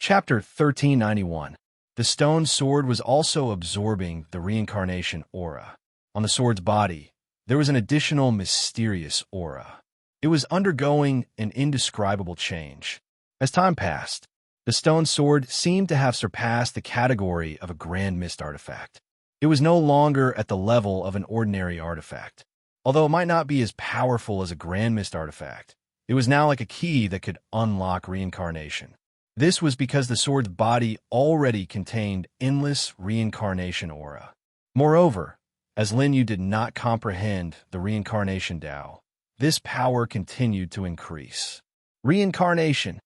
Chapter 1391. The stone sword was also absorbing the reincarnation aura. On the sword's body, there was an additional mysterious aura. It was undergoing an indescribable change. As time passed, the stone sword seemed to have surpassed the category of a grand mist artifact. It was no longer at the level of an ordinary artifact. Although it might not be as powerful as a grand mist artifact, it was now like a key that could unlock reincarnation. This was because the sword's body already contained endless reincarnation aura. Moreover, as Lin Yu did not comprehend the reincarnation Tao, this power continued to increase. Reincarnation.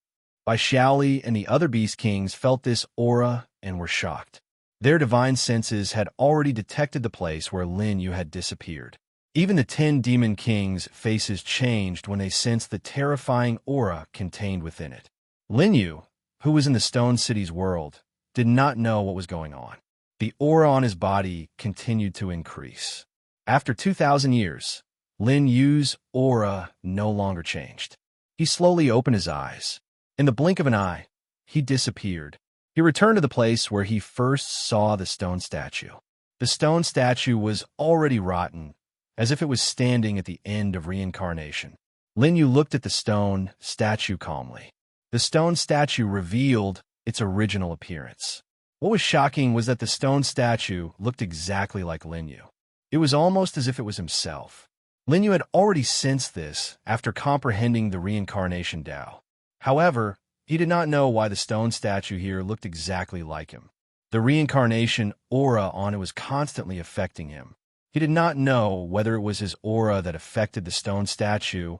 Bai Xiaoli and the other Beast Kings felt this aura and were shocked. Their divine senses had already detected the place where Lin Yu had disappeared. Even the 10 Demon Kings' faces changed when they sensed the terrifying aura contained within it. Lin Yu, who was in the Stone City's world, did not know what was going on. The aura on his body continued to increase. After 2,000 years, Lin Yu's aura no longer changed. He slowly opened his eyes. In the blink of an eye, he disappeared. He returned to the place where he first saw the stone statue. The stone statue was already rotten, as if it was standing at the end of reincarnation. Lin Yu looked at the stone statue calmly. The stone statue revealed its original appearance. What was shocking was that the stone statue looked exactly like Lin Yu. It was almost as if it was himself. Lin Yu had already sensed this after comprehending the reincarnation Tao. However, he did not know why the stone statue here looked exactly like him. The reincarnation aura on it was constantly affecting him. He did not know whether it was his aura that affected the stone statue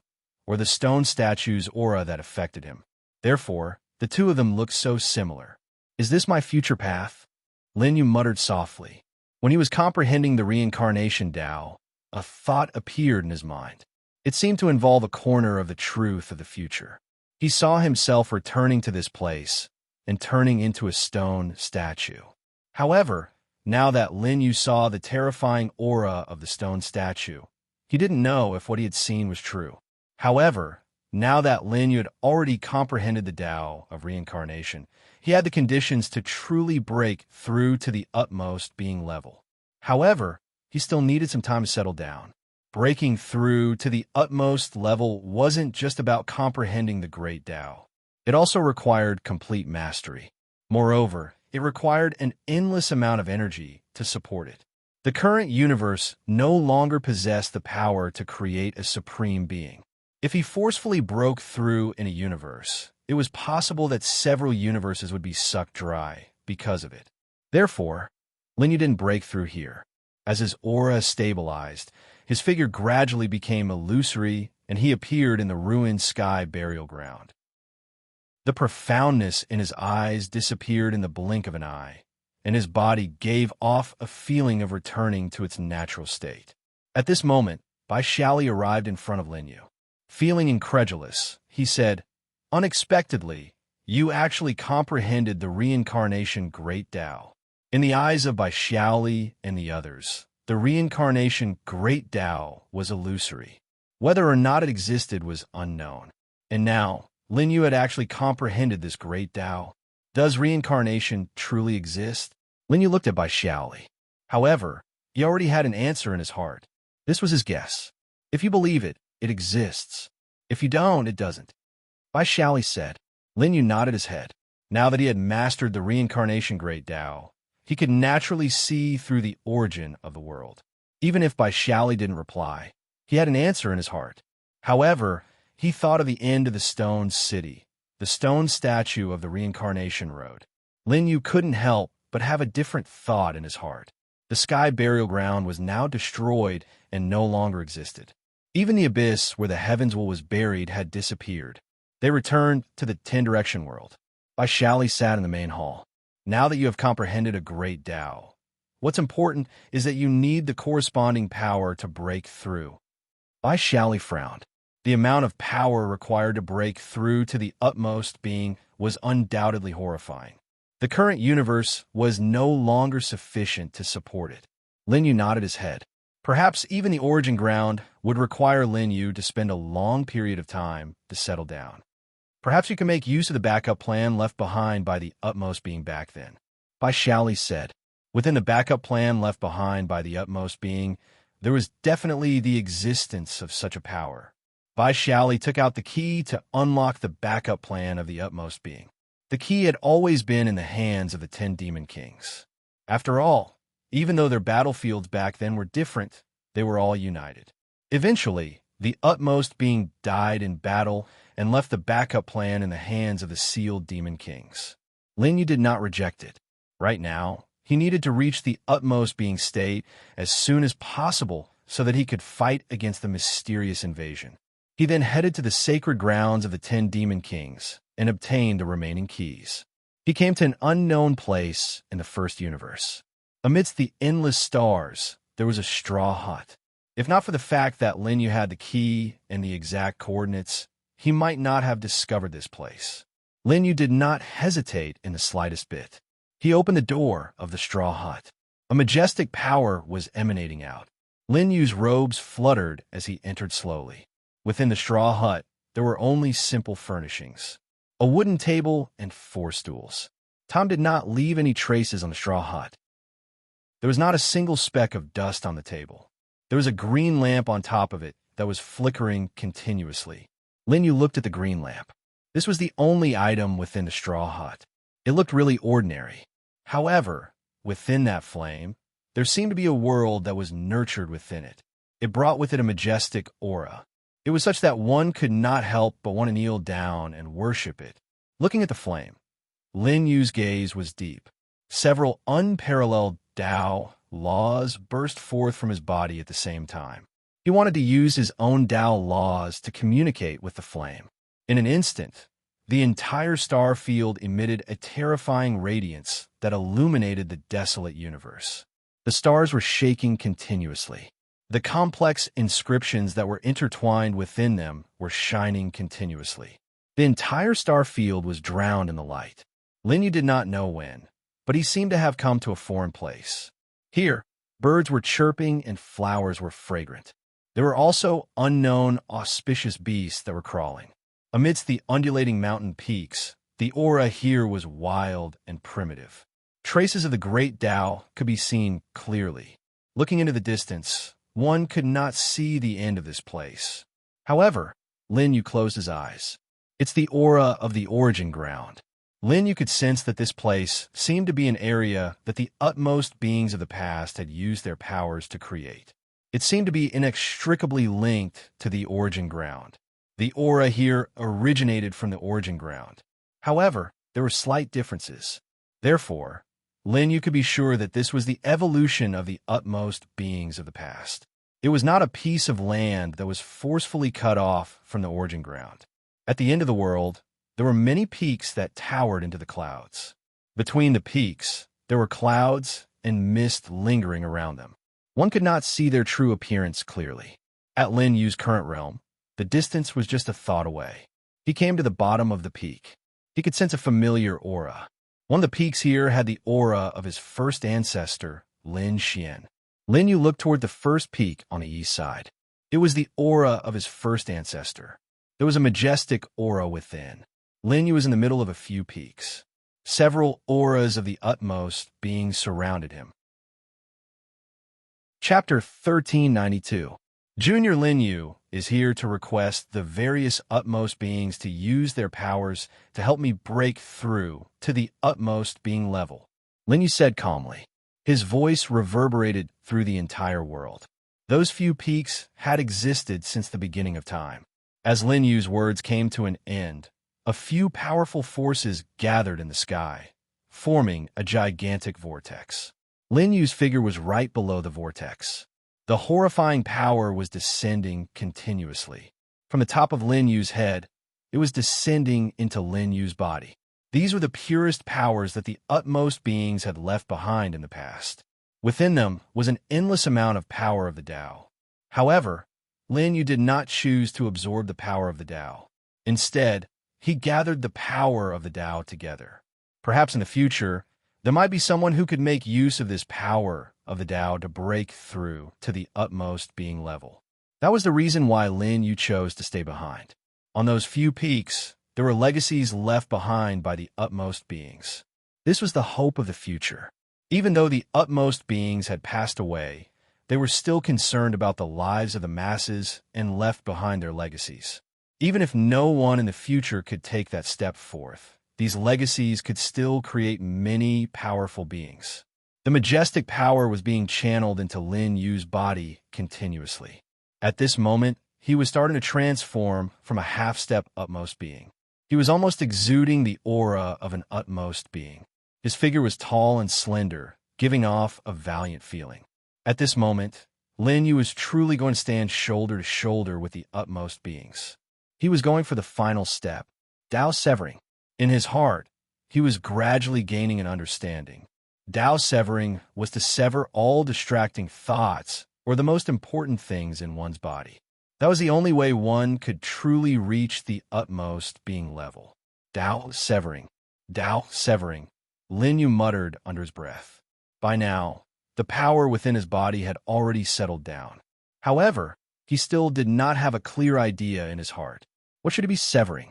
or the stone statue's aura that affected him. Therefore, the two of them looked so similar. Is this my future path? Lin Yu muttered softly. When he was comprehending the reincarnation Tao, a thought appeared in his mind. It seemed to involve a corner of the truth of the future. He saw himself returning to this place and turning into a stone statue. However, now that Lin Yu saw the terrifying aura of the stone statue, he didn't know if what he had seen was true. However, now that Lin Yu had already comprehended the Tao of reincarnation, he had the conditions to truly break through to the utmost being level. However, he still needed some time to settle down. Breaking through to the utmost level wasn't just about comprehending the great Tao. It also required complete mastery. Moreover, it required an endless amount of energy to support it. The current universe no longer possessed the power to create a supreme being. If he forcefully broke through in a universe, it was possible that several universes would be sucked dry because of it. Therefore, Lin Yu didn't break through here. As his aura stabilized, his figure gradually became illusory and he appeared in the ruined sky burial ground. The profoundness in his eyes disappeared in the blink of an eye, and his body gave off a feeling of returning to its natural state. At this moment, Bai Xiaoli arrived in front of Lin Yu. Feeling incredulous, he said, "Unexpectedly, you actually comprehended the reincarnation great Tao." In the eyes of Bai Xiaoli and the others, the reincarnation great Tao was illusory. Whether or not it existed was unknown. And now, Lin Yu had actually comprehended this great Tao. Does reincarnation truly exist? Lin Yu looked at Bai Xiaoli. However, he already had an answer in his heart. This was his guess. If you believe it, it exists. If you don't, it doesn't. Bai Xiaoli said. Lin Yu nodded his head. Now that he had mastered the reincarnation great Tao, he could naturally see through the origin of the world. Even if Bai Xiaoli didn't reply, he had an answer in his heart. However, he thought of the end of the stone city, the stone statue of the reincarnation road. Lin Yu couldn't help but have a different thought in his heart. The sky burial ground was now destroyed and no longer existed. Even the abyss where the heavens was buried had disappeared. They returned to the 10-direction world. Bai Xiaoli sat in the main hall. Now that you have comprehended a great Tao, what's important is that you need the corresponding power to break through. Bai Xiaoli frowned. The amount of power required to break through to the utmost being was undoubtedly horrifying. The current universe was no longer sufficient to support it. Lin Yu nodded his head. Perhaps even the origin ground would require Lin Yu to spend a long period of time to settle down. Perhaps you can make use of the backup plan left behind by the utmost being back then. Bai Xiaoli said. Within the backup plan left behind by the utmost being, there was definitely the existence of such a power. Bai Xiaoli took out the key to unlock the backup plan of the utmost being. The key had always been in the hands of the 10 demon kings. After all, even though their battlefields back then were different, they were all united. Eventually, the utmost being died in battle and left the backup plan in the hands of the sealed demon kings. Lin Yu did not reject it. Right now, he needed to reach the utmost being state as soon as possible so that he could fight against the mysterious invasion. He then headed to the sacred grounds of the 10 demon kings and obtained the remaining keys. He came to an unknown place in the first universe. Amidst the endless stars, there was a straw hut. If not for the fact that Lin Yu had the key and the exact coordinates, he might not have discovered this place. Lin Yu did not hesitate in the slightest bit. He opened the door of the straw hut. A majestic power was emanating out. Lin Yu's robes fluttered as he entered slowly. Within the straw hut, there were only simple furnishings. A wooden table and 4 stools. Tom did not leave any traces on the straw hut. There was not a single speck of dust on the table. There was a green lamp on top of it that was flickering continuously. Lin Yu looked at the green lamp. This was the only item within the straw hut. It looked really ordinary. However, within that flame, there seemed to be a world that was nurtured within it. It brought with it a majestic aura. It was such that one could not help but want to kneel down and worship it. Looking at the flame, Lin Yu's gaze was deep. Several unparalleled Tao laws burst forth from his body at the same time. He wanted to use his own Tao laws to communicate with the flame. In an instant, the entire star field emitted a terrifying radiance that illuminated the desolate universe. The stars were shaking continuously. The complex inscriptions that were intertwined within them were shining continuously. The entire star field was drowned in the light. Lin Yu did not know when, but he seemed to have come to a foreign place. Here, birds were chirping and flowers were fragrant. There were also unknown, auspicious beasts that were crawling. Amidst the undulating mountain peaks, the aura here was wild and primitive. Traces of the great Tao could be seen clearly. Looking into the distance, one could not see the end of this place. However, Lin Yu closed his eyes. It's the aura of the origin ground. Lin Yu could sense that this place seemed to be an area that the utmost beings of the past had used their powers to create. It seemed to be inextricably linked to the origin ground. The aura here originated from the origin ground. However, there were slight differences. Therefore, Lin Yu could be sure that this was the evolution of the utmost beings of the past. It was not a piece of land that was forcefully cut off from the origin ground. At the end of the world, there were many peaks that towered into the clouds. Between the peaks, there were clouds and mist lingering around them. One could not see their true appearance clearly. At Lin Yu's current realm, the distance was just a thought away. He came to the bottom of the peak. He could sense a familiar aura. One of the peaks here had the aura of his first ancestor, Lin Xian. Lin Yu looked toward the first peak on the east side. It was the aura of his first ancestor. There was a majestic aura within. Lin Yu was in the middle of a few peaks. Several auras of the utmost beings surrounded him. Chapter 1392. Junior Lin Yu is here to request the various utmost beings to use their powers to help me break through to the utmost being level, Lin Yu said calmly. His voice reverberated through the entire world. Those few peaks had existed since the beginning of time. As Lin Yu's words came to an end, a few powerful forces gathered in the sky, forming a gigantic vortex. Lin Yu's figure was right below the vortex. The horrifying power was descending continuously. From the top of Lin Yu's head, it was descending into Lin Yu's body. These were the purest powers that the utmost beings had left behind in the past. Within them was an endless amount of power of the Tao. However, Lin Yu did not choose to absorb the power of the Tao. Instead, he gathered the power of the Tao together. Perhaps in the future, there might be someone who could make use of this power of the Tao to break through to the utmost being level. That was the reason why Lin Yu chose to stay behind. On those few peaks, there were legacies left behind by the utmost beings. This was the hope of the future. Even though the utmost beings had passed away, they were still concerned about the lives of the masses and left behind their legacies. Even if no one in the future could take that step forth, these legacies could still create many powerful beings. The majestic power was being channeled into Lin Yu's body continuously. At this moment, he was starting to transform from a half-step utmost being. He was almost exuding the aura of an utmost being. His figure was tall and slender, giving off a valiant feeling. At this moment, Lin Yu was truly going to stand shoulder to shoulder with the utmost beings. He was going for the final step, Dao severing. In his heart, he was gradually gaining an understanding. Dao severing was to sever all distracting thoughts or the most important things in one's body. That was the only way one could truly reach the utmost being level. Dao severing. Dao severing. Lin Yu muttered under his breath. By now, the power within his body had already settled down. However, he still did not have a clear idea in his heart. What should he be severing?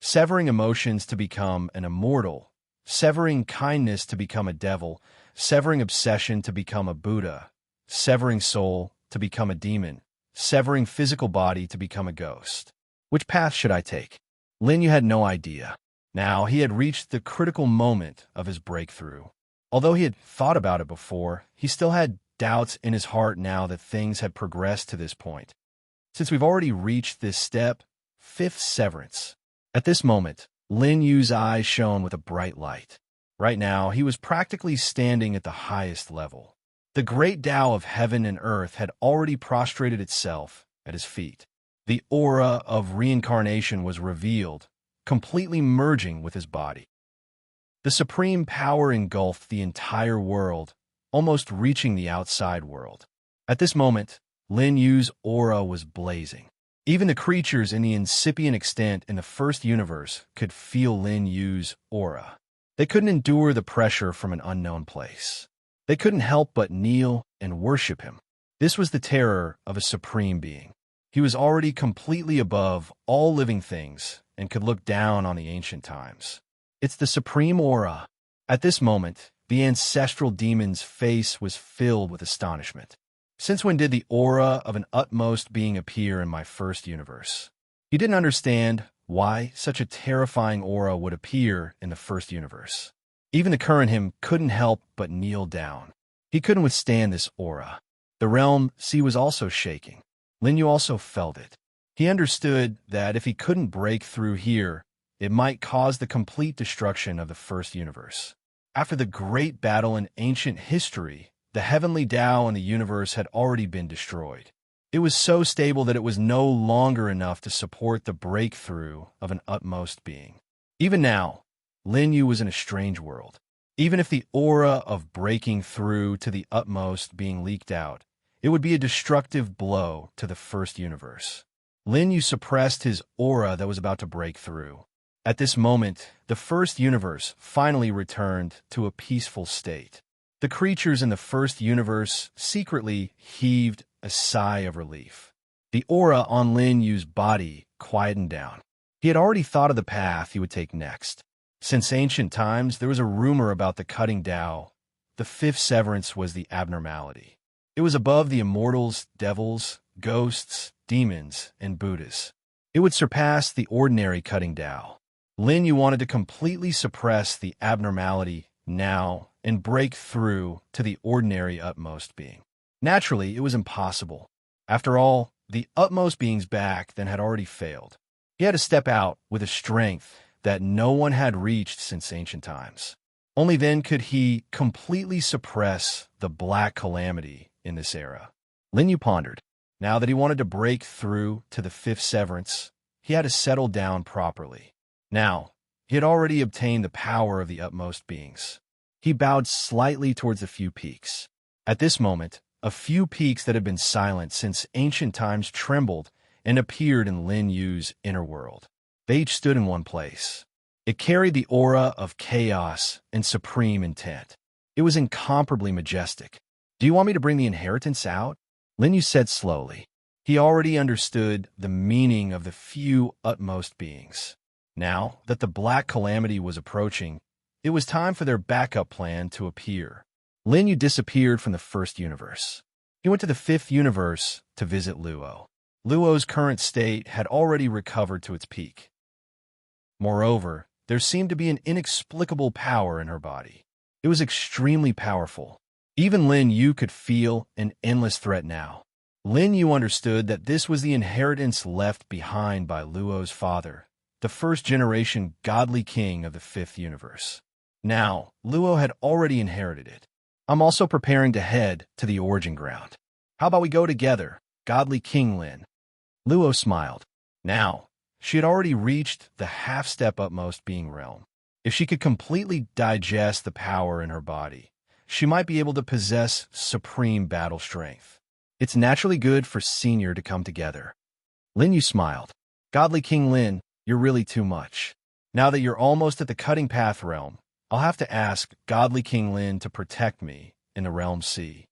Severing emotions to become an immortal, severing kindness to become a devil, severing obsession to become a Buddha, severing soul to become a demon, severing physical body to become a ghost. Which path should I take? Lin Yu had no idea. Now he had reached the critical moment of his breakthrough. Although he had thought about it before, he still had doubts in his heart now that things had progressed to this point. Since we've already reached this step, fifth severance. At this moment, Lin Yu's eyes shone with a bright light. Right now, he was practically standing at the highest level. The great Tao of heaven and earth had already prostrated itself at his feet. The aura of reincarnation was revealed, completely merging with his body. The supreme power engulfed the entire world, almost reaching the outside world. At this moment, Lin Yu's aura was blazing. Even the creatures in the incipient extent in the first universe could feel Lin Yu's aura. They couldn't endure the pressure from an unknown place. They couldn't help but kneel and worship him. This was the terror of a supreme being. He was already completely above all living things and could look down on the ancient times. It's the supreme aura. At this moment, the ancestral demon's face was filled with astonishment. Since when did the aura of an utmost being appear in my first universe? He didn't understand why such a terrifying aura would appear in the first universe. Even the current him couldn't help but kneel down. He couldn't withstand this aura. The realm sea was also shaking. Lin Yu also felt it. He understood that if he couldn't break through here, it might cause the complete destruction of the first universe. After the great battle in ancient history, the heavenly Tao in the universe had already been destroyed. It was so stable that it was no longer enough to support the breakthrough of an utmost being. Even now, Lin Yu was in a strange world. Even if the aura of breaking through to the utmost being leaked out, it would be a destructive blow to the first universe. Lin Yu suppressed his aura that was about to break through. At this moment, the first universe finally returned to a peaceful state. The creatures in the first universe secretly heaved a sigh of relief. The aura on Lin Yu's body quietened down. He had already thought of the path he would take next. Since ancient times, there was a rumor about the cutting Tao. The fifth severance was the abnormality. It was above the immortals, devils, ghosts, demons, and Buddhas. It would surpass the ordinary cutting Tao. Lin Yu wanted to completely suppress the abnormality now and break through to the ordinary utmost being. Naturally, it was impossible. After all, the utmost being's back then had already failed. He had to step out with a strength that no one had reached since ancient times. Only then could he completely suppress the black calamity in this era. Lin Yu pondered. Now that he wanted to break through to the fifth severance, he had to settle down properly. Now, he had already obtained the power of the utmost beings. He bowed slightly towards a few peaks. At this moment, a few peaks that had been silent since ancient times trembled and appeared in Lin Yu's inner world. They each stood in one place. It carried the aura of chaos and supreme intent. It was incomparably majestic. "Do you want me to bring the inheritance out?" Lin Yu said slowly. He already understood the meaning of the few utmost beings. Now that the Black Calamity was approaching, it was time for their backup plan to appear. Lin Yu disappeared from the first universe. He went to the fifth universe to visit Luo. Luo's current state had already recovered to its peak. Moreover, there seemed to be an inexplicable power in her body. It was extremely powerful. Even Lin Yu could feel an endless threat now. Lin Yu understood that this was the inheritance left behind by Luo's father, the first-generation godly king of the fifth universe. Now, Luo had already inherited it. I'm also preparing to head to the origin ground. How about we go together, godly King Lin? Luo smiled. Now, she had already reached the half-step upmost being realm. If she could completely digest the power in her body, she might be able to possess supreme battle strength. It's naturally good for senior to come together. Lin Yu smiled. Godly King Lin, you're really too much. Now that you're almost at the cutting path realm, I'll have to ask Godly King Lin to protect me in the realm sea.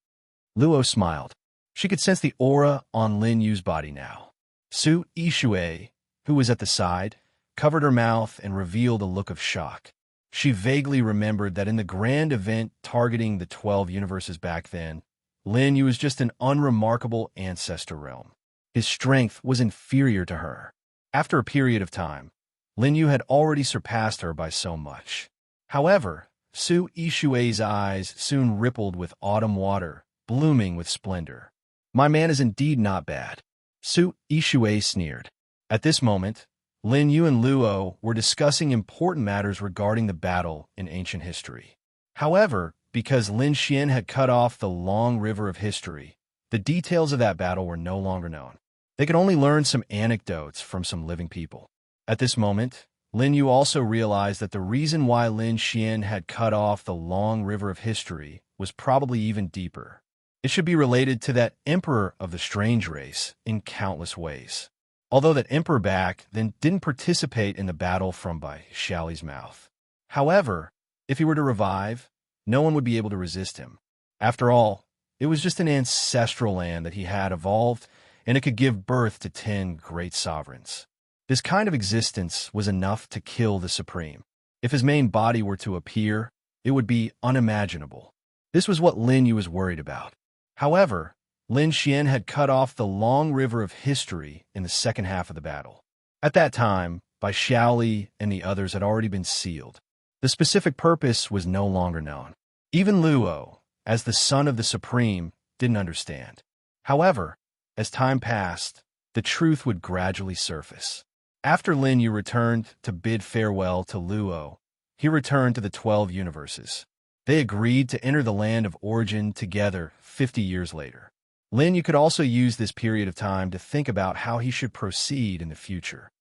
Luo smiled. She could sense the aura on Lin Yu's body now. Su Yixue, who was at the side, covered her mouth and revealed a look of shock. She vaguely remembered that in the grand event targeting the 12 universes back then, Lin Yu was just an unremarkable ancestor realm. His strength was inferior to her. After a period of time, Lin Yu had already surpassed her by so much. However, Su Yixue's eyes soon rippled with autumn water, blooming with splendor. My man is indeed not bad. Su Yixue sneered. At this moment, Lin Yu and Luo were discussing important matters regarding the battle in ancient history. However, because Lin Xian had cut off the long river of history, the details of that battle were no longer known. They could only learn some anecdotes from some living people. At this moment, Lin Yu also realized that the reason why Lin Xian had cut off the long river of history was probably even deeper. It should be related to that emperor of the strange race in countless ways. Although that emperor back then didn't participate in the battle from by Xiaoli's mouth. However, if he were to revive, no one would be able to resist him. After all, it was just an ancestral land that he had evolved, and it could give birth to 10 great sovereigns. This kind of existence was enough to kill the Supreme. If his main body were to appear, it would be unimaginable. This was what Lin Yu was worried about. However, Lin Xian had cut off the long river of history in the second half of the battle. At that time, by Xiaoli and the others had already been sealed. The specific purpose was no longer known. Even Luo, as the son of the Supreme, didn't understand. However, as time passed, the truth would gradually surface. After Lin Yu returned to bid farewell to Luo, he returned to the 12 universes. They agreed to enter the land of origin together 50 years later. Lin Yu could also use this period of time to think about how he should proceed in the future.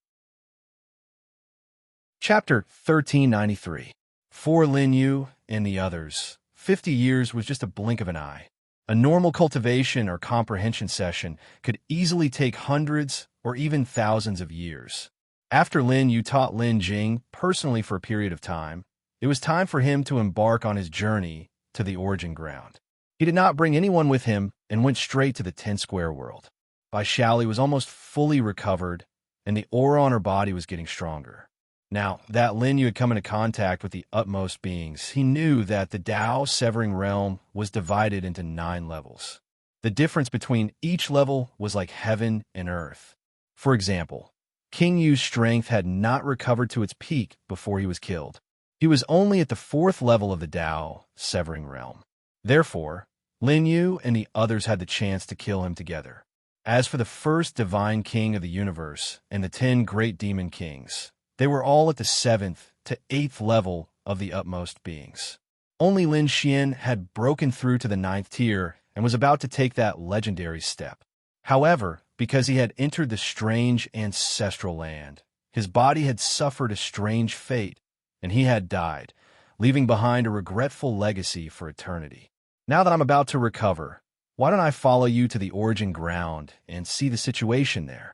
Chapter 1393. For Lin Yu and the others, 50 years was just a blink of an eye. A normal cultivation or comprehension session could easily take hundreds or even thousands of years. After Lin Yu taught Lin Jing personally for a period of time, it was time for him to embark on his journey to the origin ground. He did not bring anyone with him and went straight to the 10-square world. Bai Xiaoli was almost fully recovered, and the aura on her body was getting stronger. Now that Lin Yu had come into contact with the utmost beings, he knew that the Tao severing realm was divided into 9 levels. The difference between each level was like heaven and earth. For example, King Yu's strength had not recovered to its peak before he was killed. He was only at the 4th level of the Tao severing realm. Therefore, Lin Yu and the others had the chance to kill him together. As for the first divine king of the universe and the 10 great demon kings, they were all at the 7th to 8th level of the utmost beings. Only Lin Xian had broken through to the 9th tier and was about to take that legendary step. However, because he had entered the strange ancestral land, his body had suffered a strange fate, and he had died, leaving behind a regretful legacy for eternity. Now that I'm about to recover, why don't I follow you to the origin ground and see the situation there?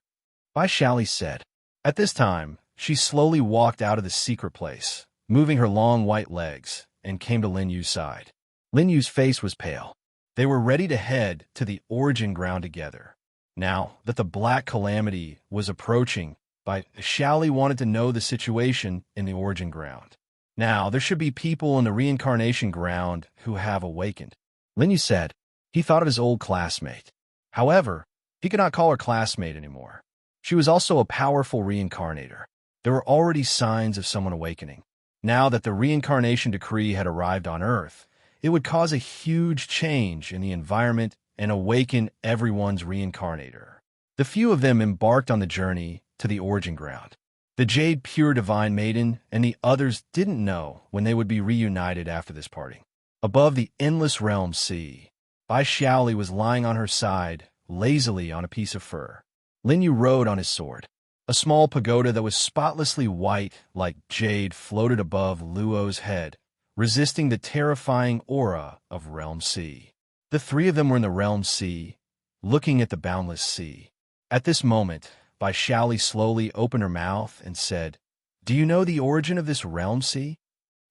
Bai Xiaoli said. At this time, she slowly walked out of the secret place, moving her long white legs, and came to Lin Yu's side. Lin Yu's face was pale. They were ready to head to the origin ground together. Now that the Black Calamity was approaching, By Shally wanted to know the situation in the origin ground. Now, there should be people in the reincarnation ground who have awakened. Linyu said. He thought of his old classmate. However, he could not call her classmate anymore. She was also a powerful reincarnator. There were already signs of someone awakening. Now that the reincarnation decree had arrived on Earth, it would cause a huge change in the environment and awaken everyone's reincarnator. The few of them embarked on the journey to the origin ground. The Jade Pure Divine Maiden and the others didn't know when they would be reunited after this parting. Above the endless realm sea, Bai Xiaoli was lying on her side, lazily on a piece of fur. Linyu rode on his sword. A small pagoda that was spotlessly white like jade floated above Luo's head, resisting the terrifying aura of Realm Sea. The three of them were in the Realm Sea, looking at the boundless sea. At this moment, Bai Xiaoli slowly opened her mouth and said, "Do you know the origin of this Realm Sea?"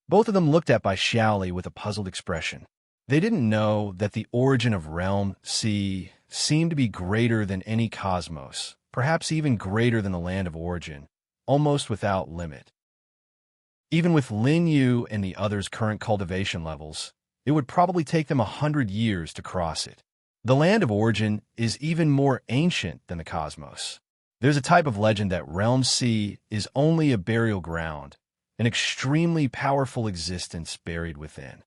Both of them looked at Bai Xiaoli with a puzzled expression. They didn't know that the origin of Realm Sea seemed to be greater than any cosmos, perhaps even greater than the land of origin, almost without limit. Even with Lin Yu and the others' current cultivation levels, it would probably take them 100 years to cross it. The land of origin is even more ancient than the cosmos. There's a type of legend that Realm Sea is only a burial ground, an extremely powerful existence buried within.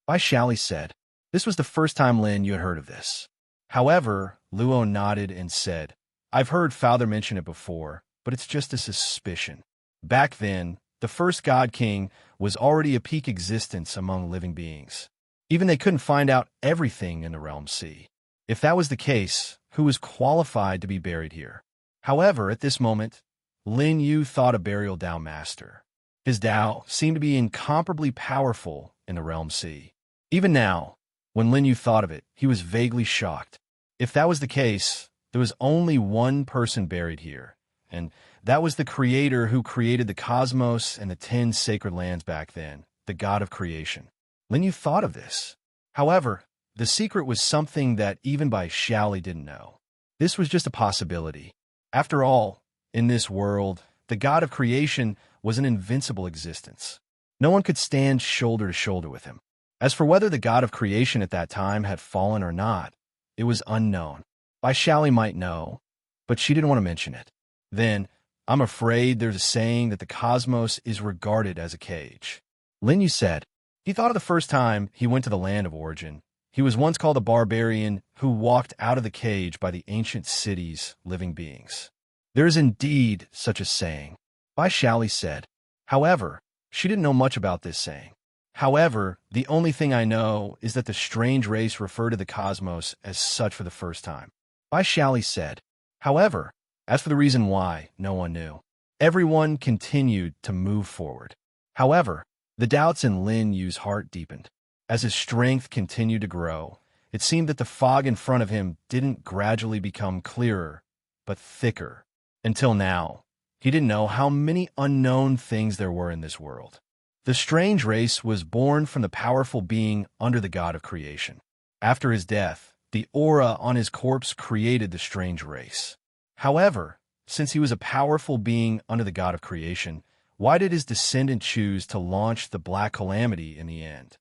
Bai Xiaoli said. This was the first time Lin Yu had heard of this. However, Luo nodded and said, "I've heard Father mention it before, but it's just a suspicion." Back then, the first God King was already a peak existence among living beings. Even they couldn't find out everything in the Realm Sea. If that was the case, who was qualified to be buried here? However, at this moment, Lin Yu thought a burial Dao master. His Dao seemed to be incomparably powerful in the Realm Sea. Even now, when Lin Yu thought of it, he was vaguely shocked. If that was the case, there was only one person buried here, and that was the Creator who created the cosmos and the 10 sacred lands back then, the God of creation. Lin Yu thought of this. However, the secret was something that even Bai Xiaoli didn't know. This was just a possibility. After all, in this world, the God of creation was an invincible existence. No one could stand shoulder to shoulder with him. As for whether the God of creation at that time had fallen or not, it was unknown. Bai Xiaoli might know, but she didn't want to mention it. Then, I'm afraid there's a saying that the cosmos is regarded as a cage. Lin Yu said. He thought of the first time he went to the land of origin. He was once called a barbarian who walked out of the cage by the ancient city's living beings. There is indeed such a saying, Bai Xiaoli said. However, she didn't know much about this saying. However, the only thing I know is that the strange race referred to the cosmos as such for the first time. Bai Xiaoli said. However, as for the reason why, no one knew. Everyone continued to move forward. However, the doubts in Lin Yu's heart deepened. As his strength continued to grow, it seemed that the fog in front of him didn't gradually become clearer, but thicker. Until now, he didn't know how many unknown things there were in this world. The strange race was born from the powerful being under the God of creation. After his death, the aura on his corpse created the strange race. However, since he was a powerful being under the God of creation, why did his descendant choose to launch the Black Calamity in the end?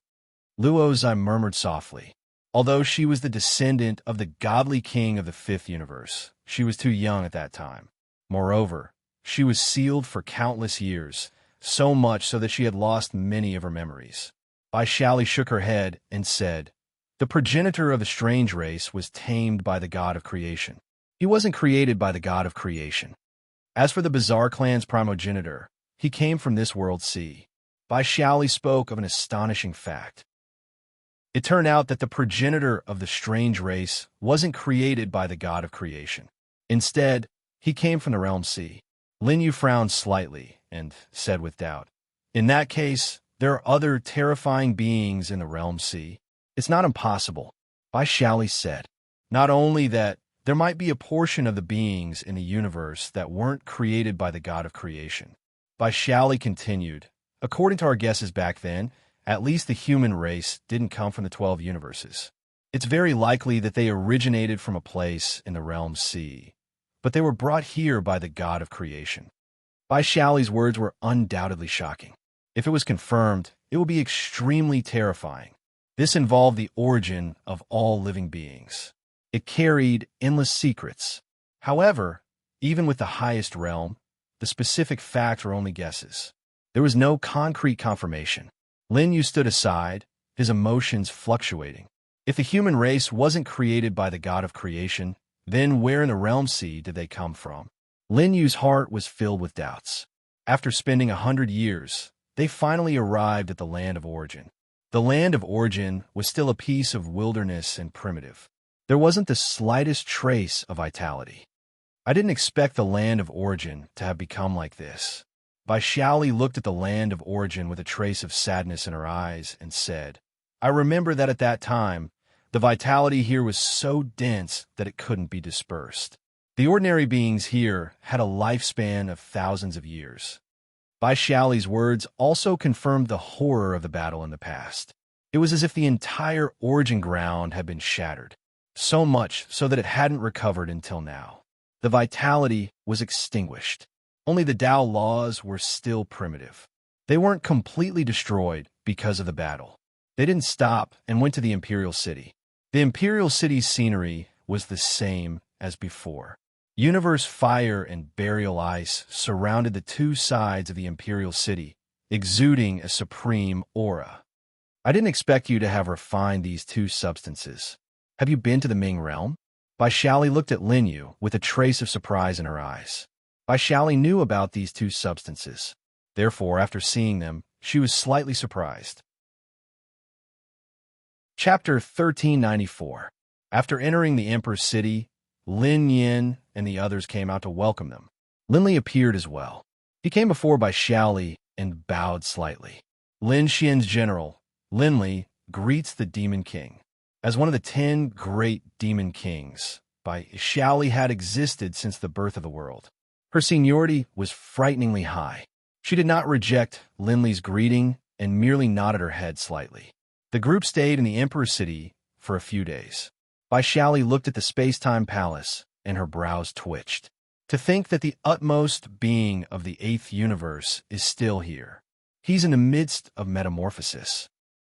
Luo Zai murmured softly. Although she was the descendant of the godly king of the fifth universe, she was too young at that time. Moreover, she was sealed for countless years, so much so that she had lost many of her memories. Bai Xiaoli shook her head and said, "The progenitor of the strange race was tamed by the God of creation. He wasn't created by the God of creation. As for the bizarre clan's primogenitor, he came from this world sea." Bai Xiaoli spoke of an astonishing fact. It turned out that the progenitor of the strange race wasn't created by the God of creation. Instead, he came from the realm sea. Lin Yu frowned slightly and said with doubt, "In that case, there are other terrifying beings in the realm sea. It's not impossible," Bai Xiaoli said. "Not only that, there might be a portion of the beings in the universe that weren't created by the God of creation." Bai Xiaoli continued, "According to our guesses back then, at least the human race didn't come from the 12 universes. It's very likely that they originated from a place in the realm sea. but they were brought here by the god of creation. Bai Xiaoli's words were undoubtedly shocking. If it was confirmed, it would be extremely terrifying. This involved the origin of all living beings. It carried endless secrets. However, even with the highest realm, the specific facts were only guesses. There was no concrete confirmation. Lin Yu stood aside, his emotions fluctuating. If the human race wasn't created by the god of creation, then where in the realm sea did they come from? Lin Yu's heart was filled with doubts. After spending 100 years, they finally arrived at the land of origin. The land of origin was still a piece of wilderness and primitive. There wasn't the slightest trace of vitality. I didn't expect the land of origin to have become like this. Bai Xiaoli looked at the land of origin with a trace of sadness in her eyes and said, I remember that at that time, the vitality here was so dense that it couldn't be dispersed. The ordinary beings here had a lifespan of thousands of years. Bai Xiaoli's words also confirmed the horror of the battle in the past. It was as if the entire origin ground had been shattered, so much so that it hadn't recovered until now. The vitality was extinguished. Only the Tao laws were still primitive. They weren't completely destroyed because of the battle. They didn't stop and went to the Imperial City. The Imperial City's scenery was the same as before. Universe fire and burial ice surrounded the two sides of the Imperial City, exuding a supreme aura. I didn't expect you to have refined these two substances. Have you been to the Ming realm? Bai Xiaoli looked at Lin Yu with a trace of surprise in her eyes. Bai Xiaoli knew about these two substances. Therefore, after seeing them, she was slightly surprised. Chapter 1394. After entering the Emperor's city, Lin Yin and the others came out to welcome them. Lin Li appeared as well. He came before Bai Xiaoli and bowed slightly. Lin Xian's general, Lin Li, greets the Demon King. As one of the 10 great Demon Kings, Bai Xiaoli had existed since the birth of the world. Her seniority was frighteningly high. She did not reject Lin Li's greeting and merely nodded her head slightly. The group stayed in the Emperor's city for a few days. Bai Xiaoli looked at the space-time palace, and her brows twitched. To think that the utmost being of the 8th universe is still here. He's in the midst of metamorphosis.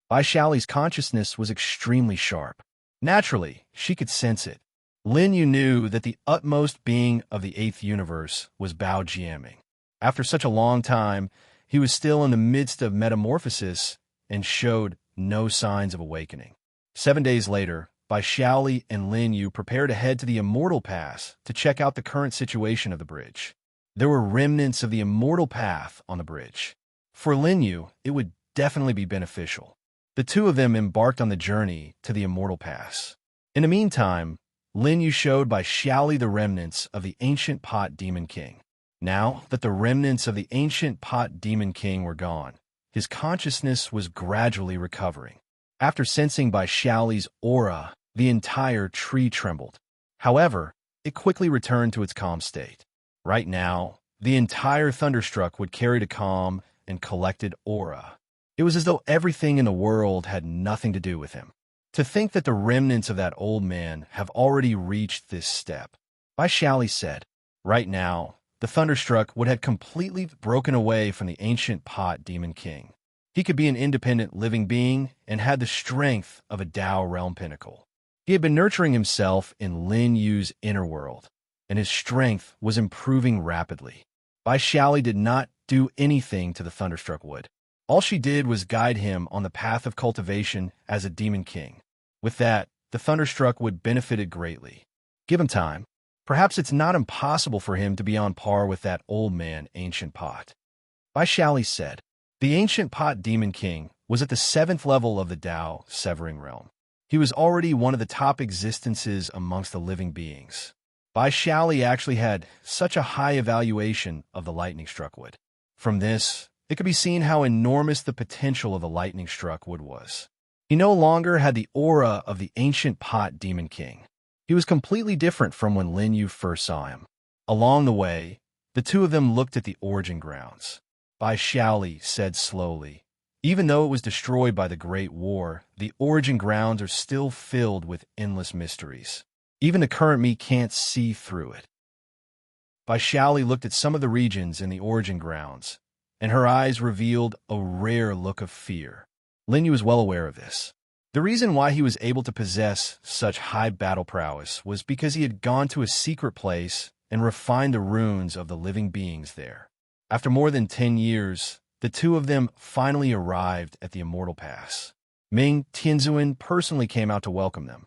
Bai Xiaoli's consciousness was extremely sharp. Naturally, she could sense it. Lin Yu knew that the utmost being of the 8th universe was Bao Jiaming. After such a long time, he was still in the midst of metamorphosis and showed no signs of awakening. 7 days later, Bai Xiaoli and Lin Yu prepared to head to the Immortal Pass to check out the current situation of the bridge. There were remnants of the Immortal Path on the bridge. For Lin Yu, it would definitely be beneficial. The two of them embarked on the journey to the Immortal Pass. In the meantime, Lin Yu showed Bai Xiaoli the remnants of the ancient Pot Demon King. Now that the remnants of the ancient Pot Demon King were gone, his consciousness was gradually recovering. After sensing Bai Xiaoli's aura, the entire tree trembled. However, it quickly returned to its calm state. Right now, the entire thunderstruck would carry a calm and collected aura. It was as though everything in the world had nothing to do with him. To think that the remnants of that old man have already reached this step. Bai Xiaoli said, right now, the thunderstruck would have completely broken away from the ancient Pot Demon King. He could be an independent living being and had the strength of a Tao realm pinnacle. He had been nurturing himself in Lin Yu's inner world, and his strength was improving rapidly. Bai Xiaoli did not do anything to the thunderstruck wood. All she did was guide him on the path of cultivation as a demon king. With that, the thunderstruck wood benefited greatly. Give him time. Perhaps it's not impossible for him to be on par with that old man, Ancient Pot. Bai Xiaoli said, the Ancient Pot Demon King was at the 7th level of the Tao Severing Realm. He was already one of the top existences amongst the living beings. Bai Xiaoli actually had such a high evaluation of the lightning struck wood. From this, it could be seen how enormous the potential of the lightning struck wood was. He no longer had the aura of the Ancient Pot Demon King. He was completely different from when Lin Yu first saw him. Along the way, the two of them looked at the origin grounds. Bai Xiaoli said slowly, even though it was destroyed by the Great War, the origin grounds are still filled with endless mysteries. Even the current me can't see through it. Vaishali looked at some of the regions in the origin grounds, and her eyes revealed a rare look of fear. Lin Yu was well aware of this. The reason why he was able to possess such high battle prowess was because he had gone to a secret place and refined the runes of the living beings there. After more than 10 years, the two of them finally arrived at the Immortal Pass. Ming Tianzuan personally came out to welcome them.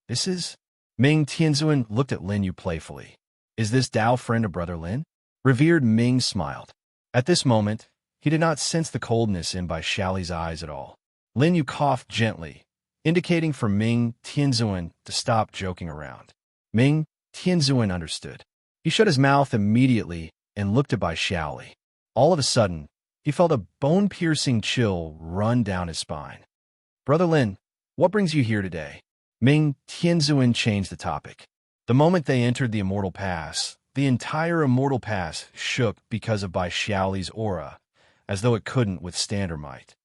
This is... Ming Tianzuan looked at Lin Yu playfully. Is this Dao friend of Brother Lin? Revered Ming smiled. At this moment, he did not sense the coldness in Vaishali's eyes at all. Lin Yu coughed gently, indicating for Ming Tianzuan to stop joking around. Ming Tianzuan understood. He shut his mouth immediately and looked at Vaishali. All of a sudden, he felt a bone-piercing chill run down his spine. Brother Lin, what brings you here today? Ming Tianzuan changed the topic. The moment they entered the Immortal Pass, the entire Immortal Pass shook because of Vaishali's aura, as though it couldn't withstand her might.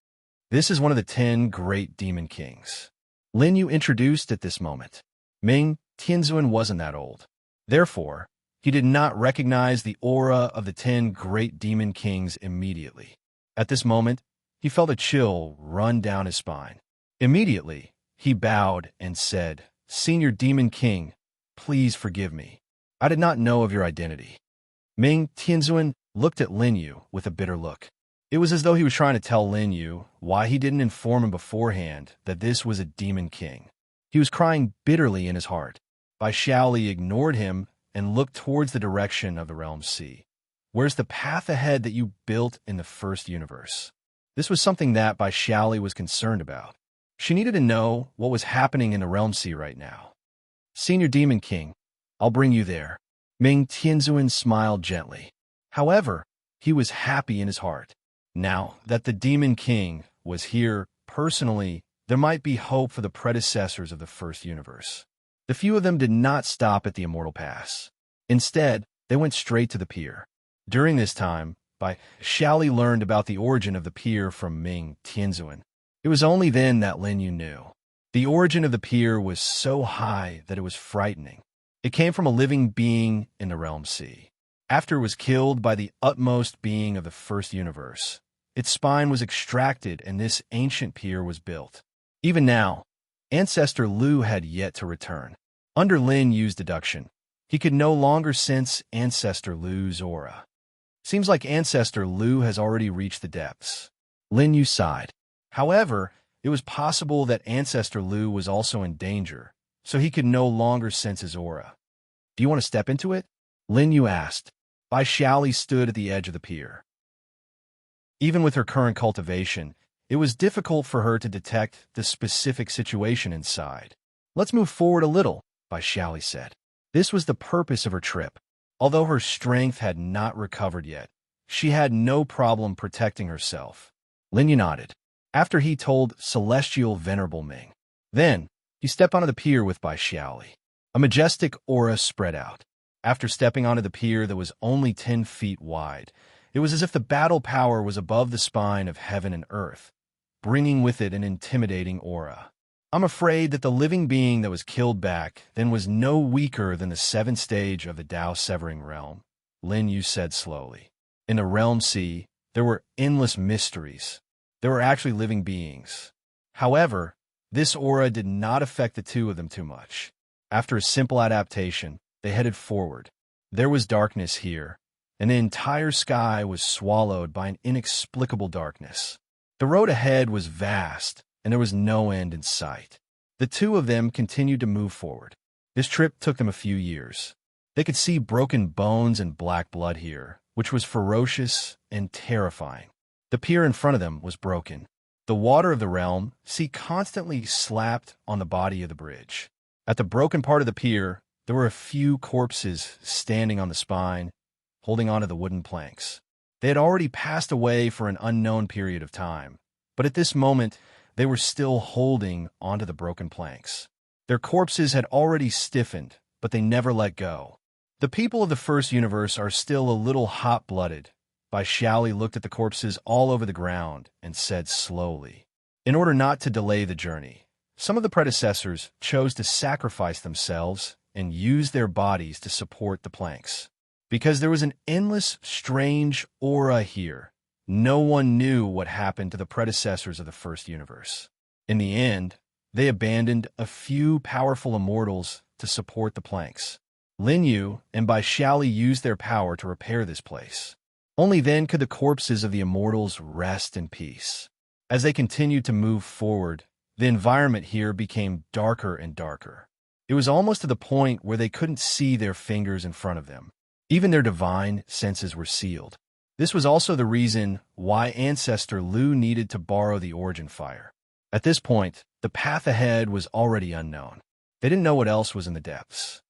This is one of the 10 great demon kings. Lin Yu introduced at this moment. Ming Tianzuan wasn't that old. Therefore, he did not recognize the aura of the 10 great demon kings immediately. At this moment, he felt a chill run down his spine. Immediately, he bowed and said, Senior Demon King, please forgive me. I did not know of your identity. Ming Tianzuan looked at Lin Yu with a bitter look. It was as though he was trying to tell Lin Yu why he didn't inform him beforehand that this was a demon king. He was crying bitterly in his heart. Vaishali ignored him and looked towards the direction of the Realm Sea. Where's the path ahead that you built in the first universe? This was something that Vaishali was concerned about. She needed to know what was happening in the Realm Sea right now. Senior Demon King, I'll bring you there. Ming Tianzuan smiled gently. However, he was happy in his heart. Now that the Demon King was here personally, there might be hope for the predecessors of the first universe. The few of them did not stop at the Immortal Pass. Instead, they went straight to the pier. During this time, Vaishali learned about the origin of the pier from Ming Tianzuan. It was only then that Lin Yu knew. The origin of the pier was so high that it was frightening. It came from a living being in the Realm Sea. After it was killed by the utmost being of the first universe, its spine was extracted and this ancient pier was built. Even now, Ancestor Lu had yet to return. Under Lin Yu's deduction, he could no longer sense Ancestor Lu's aura. Seems like Ancestor Lu has already reached the depths. Lin Yu sighed. However, it was possible that Ancestor Lu was also in danger, so he could no longer sense his aura. Do you want to step into it? Lin Yu asked. Vaishali stood at the edge of the pier. Even with her current cultivation, it was difficult for her to detect the specific situation inside. Let's move forward a little, Vaishali said. This was the purpose of her trip. Although her strength had not recovered yet, she had no problem protecting herself. Lin Yu nodded. After he told Celestial Venerable Ming. Then, he stepped onto the pier with Vaishali. A majestic aura spread out. After stepping onto the pier that was only 10 feet wide, it was as if the battle power was above the spine of heaven and earth, bringing with it an intimidating aura. I'm afraid that the living being that was killed back then was no weaker than the 7th stage of the Dao Severing Realm, Lin Yu said slowly. In the Realm Sea, there were endless mysteries. There were actually living beings. However, this aura did not affect the two of them too much. After a simple adaptation, they headed forward. There was darkness here, and the entire sky was swallowed by an inexplicable darkness. The road ahead was vast, and there was no end in sight. The two of them continued to move forward. This trip took them a few years. They could see broken bones and black blood here, which was ferocious and terrifying. The pier in front of them was broken. The water of the Realm Sea constantly slapped on the body of the bridge. At the broken part of the pier, there were a few corpses standing on the spine, holding onto the wooden planks. They had already passed away for an unknown period of time, but at this moment, they were still holding onto the broken planks. Their corpses had already stiffened, but they never let go. The people of the first universe are still a little hot-blooded. Vaishali looked at the corpses all over the ground and said slowly, in order not to delay the journey, some of the predecessors chose to sacrifice themselves and use their bodies to support the planks. because there was an endless, strange aura here. No one knew what happened to the predecessors of the first universe. In the end, they abandoned a few powerful immortals to support the planks. Lin Yu and Bai Xiaoli used their power to repair this place. Only then could the corpses of the immortals rest in peace. As they continued to move forward, the environment here became darker and darker. It was almost to the point where they couldn't see their fingers in front of them. Even their divine senses were sealed. This was also the reason why Ancestor Lu needed to borrow the origin fire. At this point, the path ahead was already unknown. They didn't know what else was in the depths.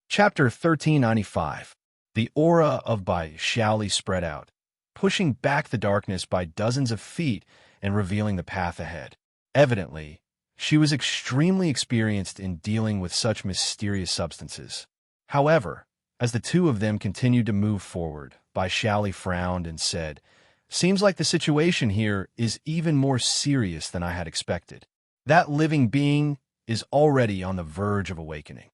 Chapter 1395. The aura of Bai Xiaoli spread out, pushing back the darkness by dozens of feet and revealing the path ahead. Evidently, she was extremely experienced in dealing with such mysterious substances. However, as the two of them continued to move forward, Bai Xiaoli frowned and said, "Seems like the situation here is even more serious than I had expected. That living being is already on the verge of awakening.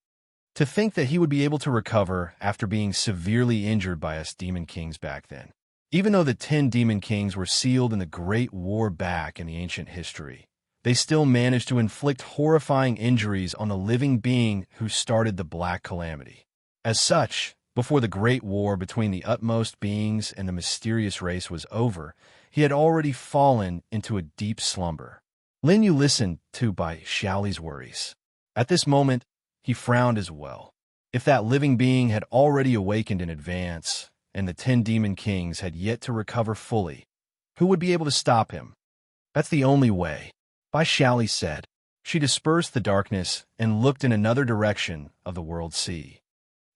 To think that he would be able to recover after being severely injured by us Demon Kings back then. Even though the 10 Demon Kings were sealed in the Great War back in the ancient history, they still managed to inflict horrifying injuries on the living being who started the Black Calamity. As such, before the Great War between the utmost beings and the mysterious race was over, he had already fallen into a deep slumber." Lin Yu listened to Bai Xiaoli's worries. At this moment, he frowned as well. If that living being had already awakened in advance, and the 10 Demon Kings had yet to recover fully, who would be able to stop him? "That's the only way," Bai Xiaoli said. She dispersed the darkness and looked in another direction of the world sea.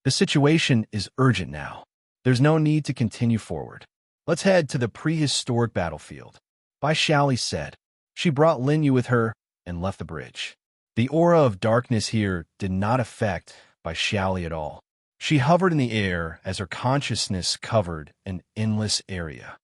"The situation is urgent now. There's no need to continue forward. Let's head to the prehistoric battlefield," Bai Xiaoli said. She brought Lin Yu with her and left the bridge. The aura of darkness here did not affect Bai Xiaoli at all. She hovered in the air as her consciousness covered an endless area.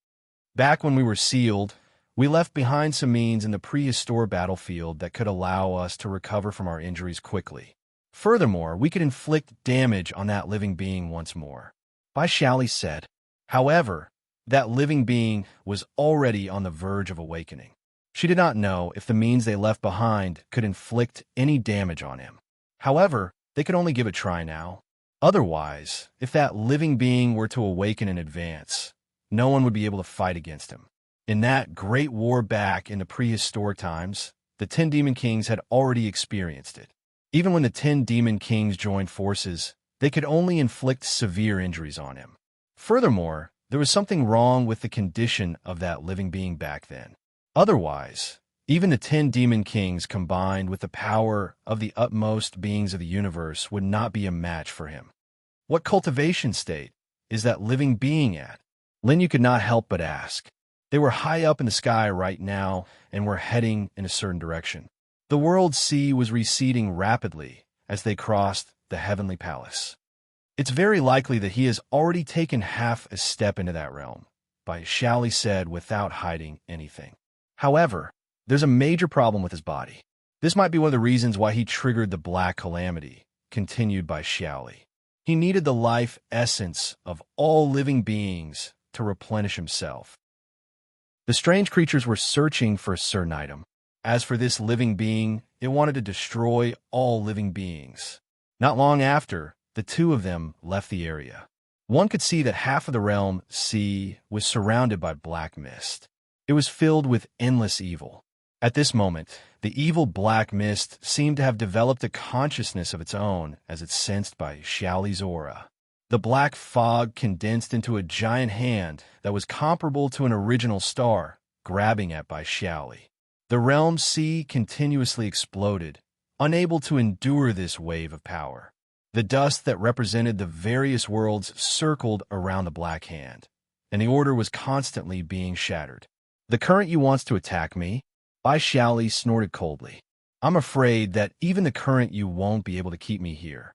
"Back when we were sealed, we left behind some means in the prehistoric battlefield that could allow us to recover from our injuries quickly. Furthermore, we could inflict damage on that living being once more," Bai Xiaoli said. However, that living being was already on the verge of awakening. She did not know if the means they left behind could inflict any damage on him. However, they could only give it a try now. Otherwise, if that living being were to awaken in advance, no one would be able to fight against him. In that great war back in the prehistoric times, the 10 Demon Kings had already experienced it. Even when the 10 Demon Kings joined forces, they could only inflict severe injuries on him. Furthermore, there was something wrong with the condition of that living being back then. Otherwise, even the 10 Demon Kings combined with the power of the utmost beings of the universe would not be a match for him. What cultivation state is that living being at? Lin Yu could not help but ask. They were high up in the sky right now and were heading in a certain direction. The world sea was receding rapidly as they crossed the heavenly palace. "It's very likely that he has already taken half a step into that realm," Bai Xiaoli said without hiding anything. "However, there's a major problem with his body. This might be one of the reasons why he triggered the Black Calamity," continued Bai Xiaoli. "He needed the life essence of all living beings to replenish himself." The strange creatures were searching for a certain item. As for this living being, it wanted to destroy all living beings. Not long after, the two of them left the area. One could see that half of the realm sea was surrounded by black mist. It was filled with endless evil. At this moment, the evil black mist seemed to have developed a consciousness of its own as it sensed Bai Xiaoli's aura. The black fog condensed into a giant hand that was comparable to an original star, grabbing at Bai Xiaoli. The realm sea continuously exploded, unable to endure this wave of power. The dust that represented the various worlds circled around the black hand, and the order was constantly being shattered. "The current you wants to attack me?" Bai Xiaoli snorted coldly. "I'm afraid that even the current you won't be able to keep me here."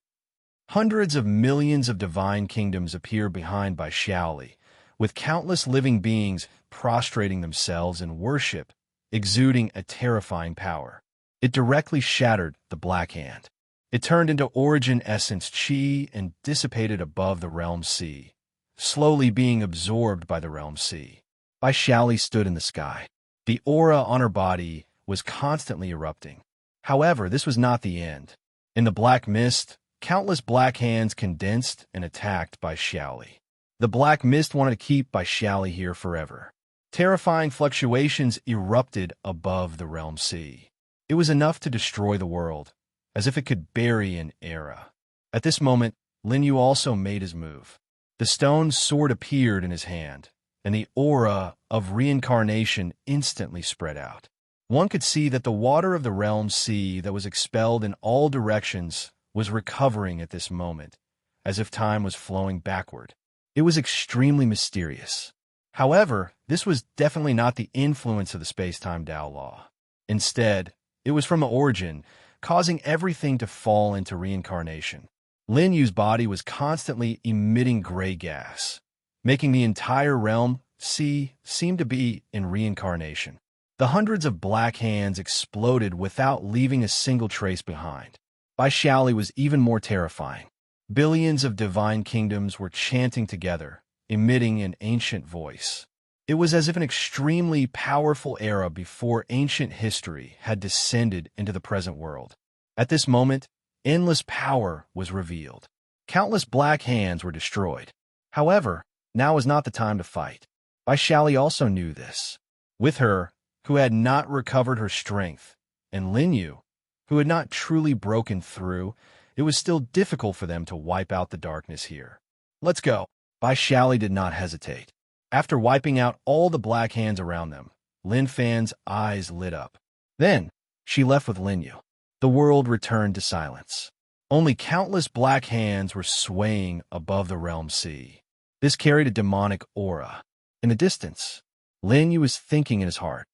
Hundreds of millions of divine kingdoms appear behind Bai Xiaoli, with countless living beings prostrating themselves in worship, exuding a terrifying power. It directly shattered the black hand. It turned into origin essence chi and dissipated above the realm sea, slowly being absorbed by the realm sea. Bai Xiaoli stood in the sky. The aura on her body was constantly erupting. However, this was not the end. In the black mist, countless black hands condensed and attacked Bai Xiaoli. The black mist wanted to keep Bai Xiaoli here forever. Terrifying fluctuations erupted above the realm sea. It was enough to destroy the world, as if it could bury an era. At this moment, Lin Yu also made his move. The stone sword appeared in his hand, and the aura of reincarnation instantly spread out. One could see that the water of the realm sea that was expelled in all directions was recovering at this moment, as if time was flowing backward. It was extremely mysterious. However, this was definitely not the influence of the space-time Tao law. Instead, it was from origin, causing everything to fall into reincarnation. Lin Yu's body was constantly emitting gray gas, making the entire realm sea seem to be in reincarnation. The hundreds of black hands exploded without leaving a single trace behind. Bai Xiaoli was even more terrifying. Billions of divine kingdoms were chanting together, emitting an ancient voice. It was as if an extremely powerful era before ancient history had descended into the present world. At this moment, endless power was revealed. Countless black hands were destroyed. However, now was not the time to fight. Bai Xiaoli also knew this. With her, who had not recovered her strength, and Lin Yu, who had not truly broken through, it was still difficult for them to wipe out the darkness here. Let's go. Bai Xiaoli did not hesitate. After wiping out all the black hands around them, Lin Fan's eyes lit up. Then, she left with Lin Yu. The world returned to silence. Only countless black hands were swaying above the realm sea. This carried a demonic aura. In the distance, Lin Yu was thinking in his heart.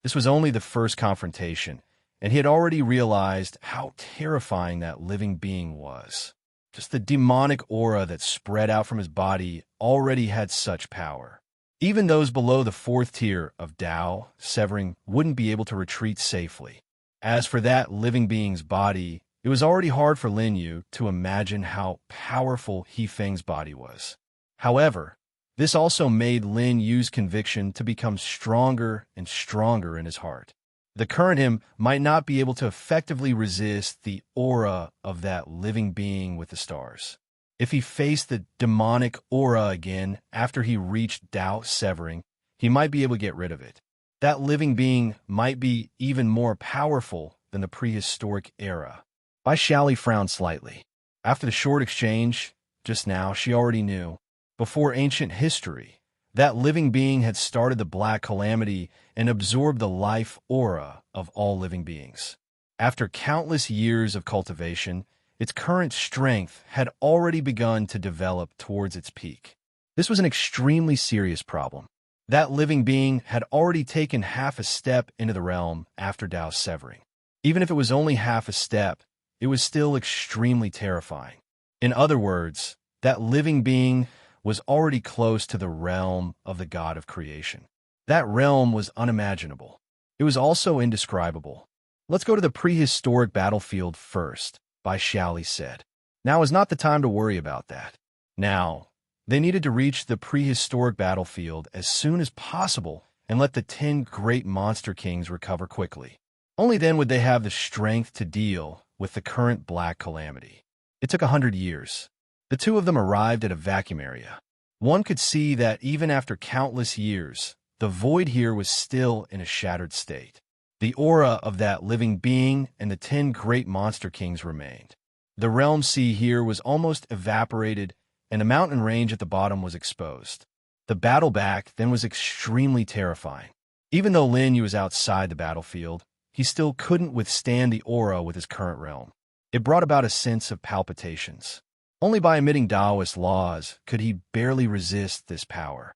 This was only the first confrontation, and he had already realized how terrifying that living being was. Just the demonic aura that spread out from his body already had such power. Even those below the fourth tier of Tao, severing, wouldn't be able to retreat safely. As for that living being's body, it was already hard for Lin Yu to imagine how powerful He Feng's body was. However, this also made Lin Yu's conviction to become stronger and stronger in his heart. The current him might not be able to effectively resist the aura of that living being with the stars. If he faced the demonic aura again after he reached Tao severing, he might be able to get rid of it. That living being might be even more powerful than the prehistoric era. Bai Xiaoli frowned slightly. After the short exchange, just now, she already knew. Before ancient history, that living being had started the black calamity and absorbed the life aura of all living beings. After countless years of cultivation, its current strength had already begun to develop towards its peak. This was an extremely serious problem. That living being had already taken half a step into the realm after Tao's severing. Even if it was only half a step, it was still extremely terrifying. In other words, that living being was already close to the realm of the God of creation. That realm was unimaginable. It was also indescribable. Let's go to the prehistoric battlefield first, Bai Xiaoli said. Now is not the time to worry about that. Now, they needed to reach the prehistoric battlefield as soon as possible and let the 10 great monster kings recover quickly. Only then would they have the strength to deal with the current black calamity. It took 100 years. The two of them arrived at a vacuum area. One could see that even after countless years, the void here was still in a shattered state. The aura of that living being and the 10 great monster kings remained. The realm sea here was almost evaporated, and a mountain range at the bottom was exposed. The battle back then was extremely terrifying. Even though Lin Yu was outside the battlefield, he still couldn't withstand the aura with his current realm. It brought about a sense of palpitations. Only by emitting Taoist laws could he barely resist this power.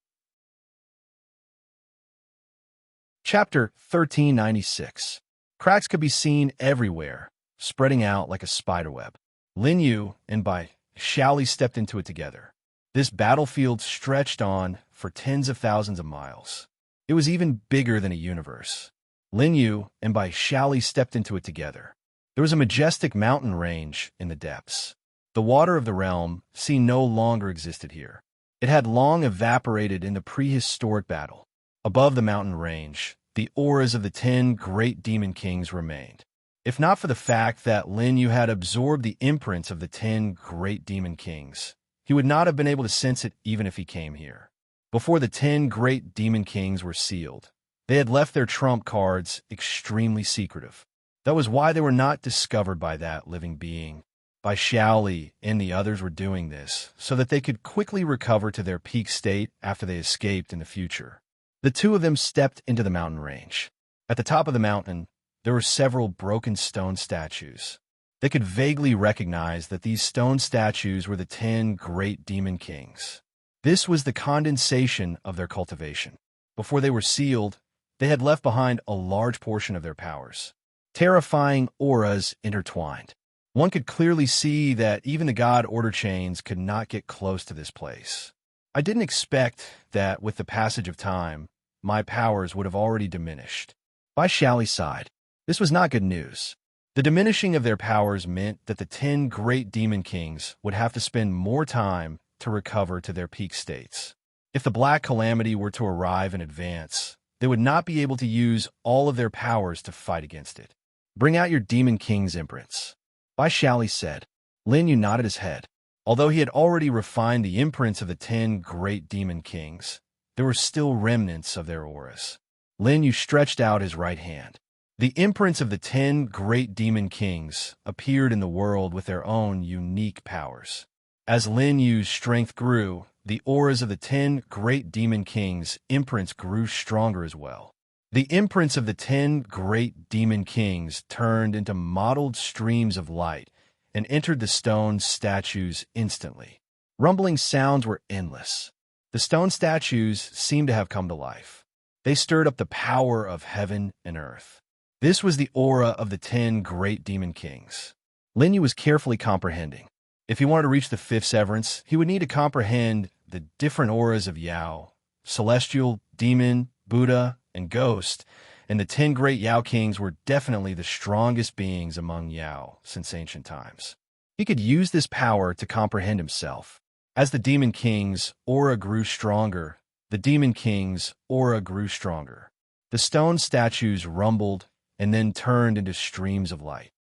Chapter 1396. Cracks could be seen everywhere, spreading out like a spiderweb. Lin Yu and Bai Xiaoli stepped into it together. This battlefield stretched on for tens of thousands of miles. It was even bigger than a universe. Lin Yu and Bai Xiaoli stepped into it together. There was a majestic mountain range in the depths. The water of the realm sea no longer existed here. It had long evaporated in the prehistoric battle. Above the mountain range, the auras of the 10 great demon kings remained. If not for the fact that Lin Yu had absorbed the imprints of the 10 great demon kings, he would not have been able to sense it even if he came here. Before the 10 great demon kings were sealed, they had left their trump cards extremely secretive. That was why they were not discovered by that living being. By Xiaoli and the others were doing this so that they could quickly recover to their peak state after they escaped in the future. The two of them stepped into the mountain range. At the top of the mountain, there were several broken stone statues. They could vaguely recognize that these stone statues were the 10 great demon kings. This was the condensation of their cultivation. Before they were sealed, they had left behind a large portion of their powers. Terrifying auras intertwined. One could clearly see that even the God Order chains could not get close to this place. I didn't expect that with the passage of time, my powers would have already diminished. By Xiaoli's side, this was not good news. The diminishing of their powers meant that the 10 great demon kings would have to spend more time to recover to their peak states. If the Black Calamity were to arrive in advance, they would not be able to use all of their powers to fight against it. Bring out your demon king's imprints. Bai Xiaoli said. Lin Yu nodded his head. Although he had already refined the imprints of the 10 great demon kings, there were still remnants of their auras. Lin Yu stretched out his right hand. The imprints of the 10 great demon kings appeared in the world with their own unique powers. As Lin Yu's strength grew, the auras of the 10 great demon kings' imprints grew stronger as well. The imprints of the 10 great demon kings turned into mottled streams of light and entered the stone statues instantly. Rumbling sounds were endless. The stone statues seemed to have come to life. They stirred up the power of heaven and earth. This was the aura of the 10 great demon kings. Lin Yu was carefully comprehending. If he wanted to reach the 5th severance, he would need to comprehend the different auras of Yao, celestial, demon, Buddha, and ghost, and the 10 great Yao kings were definitely the strongest beings among Yao since ancient times. He could use this power to comprehend himself. As the demon king's aura grew stronger, the demon king's aura grew stronger. The stone statues rumbled and then turned into streams of light.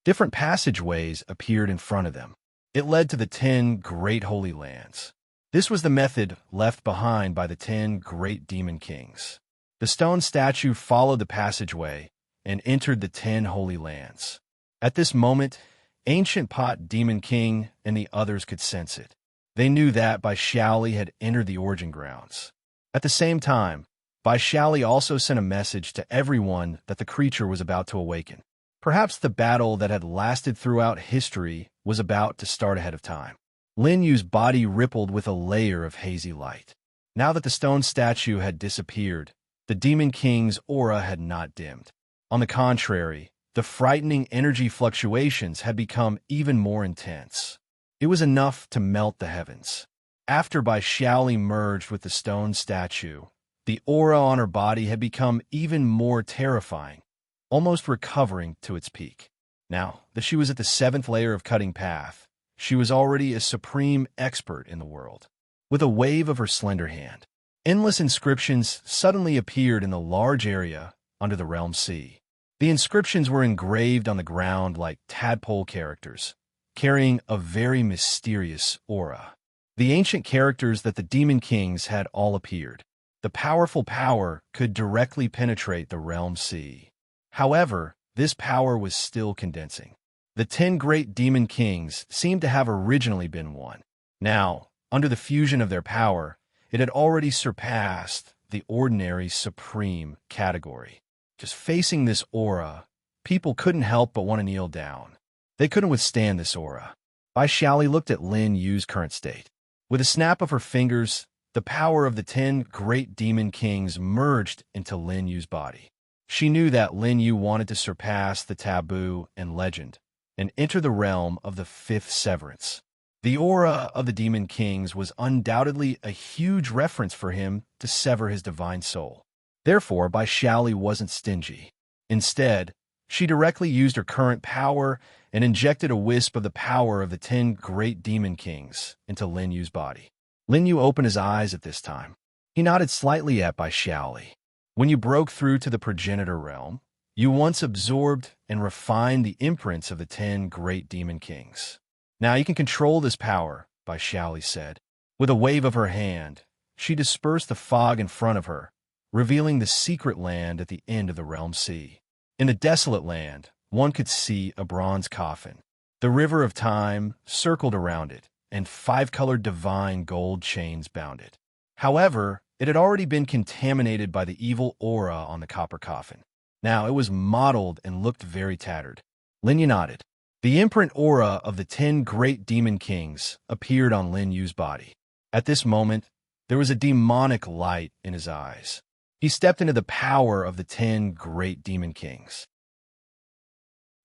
Different passageways appeared in front of them. It led to the 10 great holy lands. This was the method left behind by the 10 great demon kings. The stone statue followed the passageway and entered the 10 holy lands. At this moment, Ancient Pot Demon King and the others could sense it. They knew that Bai Xiaoli had entered the origin grounds. At the same time, Bai Xiaoli also sent a message to everyone that the creature was about to awaken. Perhaps the battle that had lasted throughout history was about to start ahead of time. Lin Yu's body rippled with a layer of hazy light. Now that the stone statue had disappeared, the Demon King's aura had not dimmed. On the contrary, the frightening energy fluctuations had become even more intense. It was enough to melt the heavens. After Bai Xiaoli merged with the stone statue, the aura on her body had become even more terrifying, almost recovering to its peak. Now that she was at the 7th layer of Cutting Path, she was already a supreme expert in the world. With a wave of her slender hand, endless inscriptions suddenly appeared in the large area under the realm sea. The inscriptions were engraved on the ground like tadpole characters, carrying a very mysterious aura. The ancient characters that the demon kings had all appeared. The powerful power could directly penetrate the realm sea. However, this power was still condensing. The 10 great demon kings seemed to have originally been one. Now, under the fusion of their power, it had already surpassed the ordinary supreme category. Just facing this aura, people couldn't help but want to kneel down. They couldn't withstand this aura. Bai Xiaoli looked at Lin Yu's current state. With a snap of her fingers, the power of the 10 great demon kings merged into Lin Yu's body. She knew that Lin Yu wanted to surpass the taboo and legend and enter the realm of the 5th severance. The aura of the demon kings was undoubtedly a huge reference for him to sever his divine soul. Therefore, Bai Xiaoli wasn't stingy. Instead, She directly used her current power and injected a wisp of the power of the 10 great demon kings into Lin Yu's body. Lin Yu opened his eyes at this time. He nodded slightly at Bai Xiaoli. When you broke through to the progenitor realm, you once absorbed and refined the imprints of the 10 great demon kings. Now you can control this power, Bai Xiaoli said. With a wave of her hand, she dispersed the fog in front of her, revealing the secret land at the end of the realm sea. In the desolate land, one could see a bronze coffin. The river of time circled around it, and 5-colored divine gold chains bound it. However, it had already been contaminated by the evil aura on the copper coffin. Now it was mottled and looked very tattered. Lin Yu nodded. The imprint aura of the 10 great demon kings appeared on Lin Yu's body. At this moment, there was a demonic light in his eyes. He stepped into the power of the 10 great demon kings.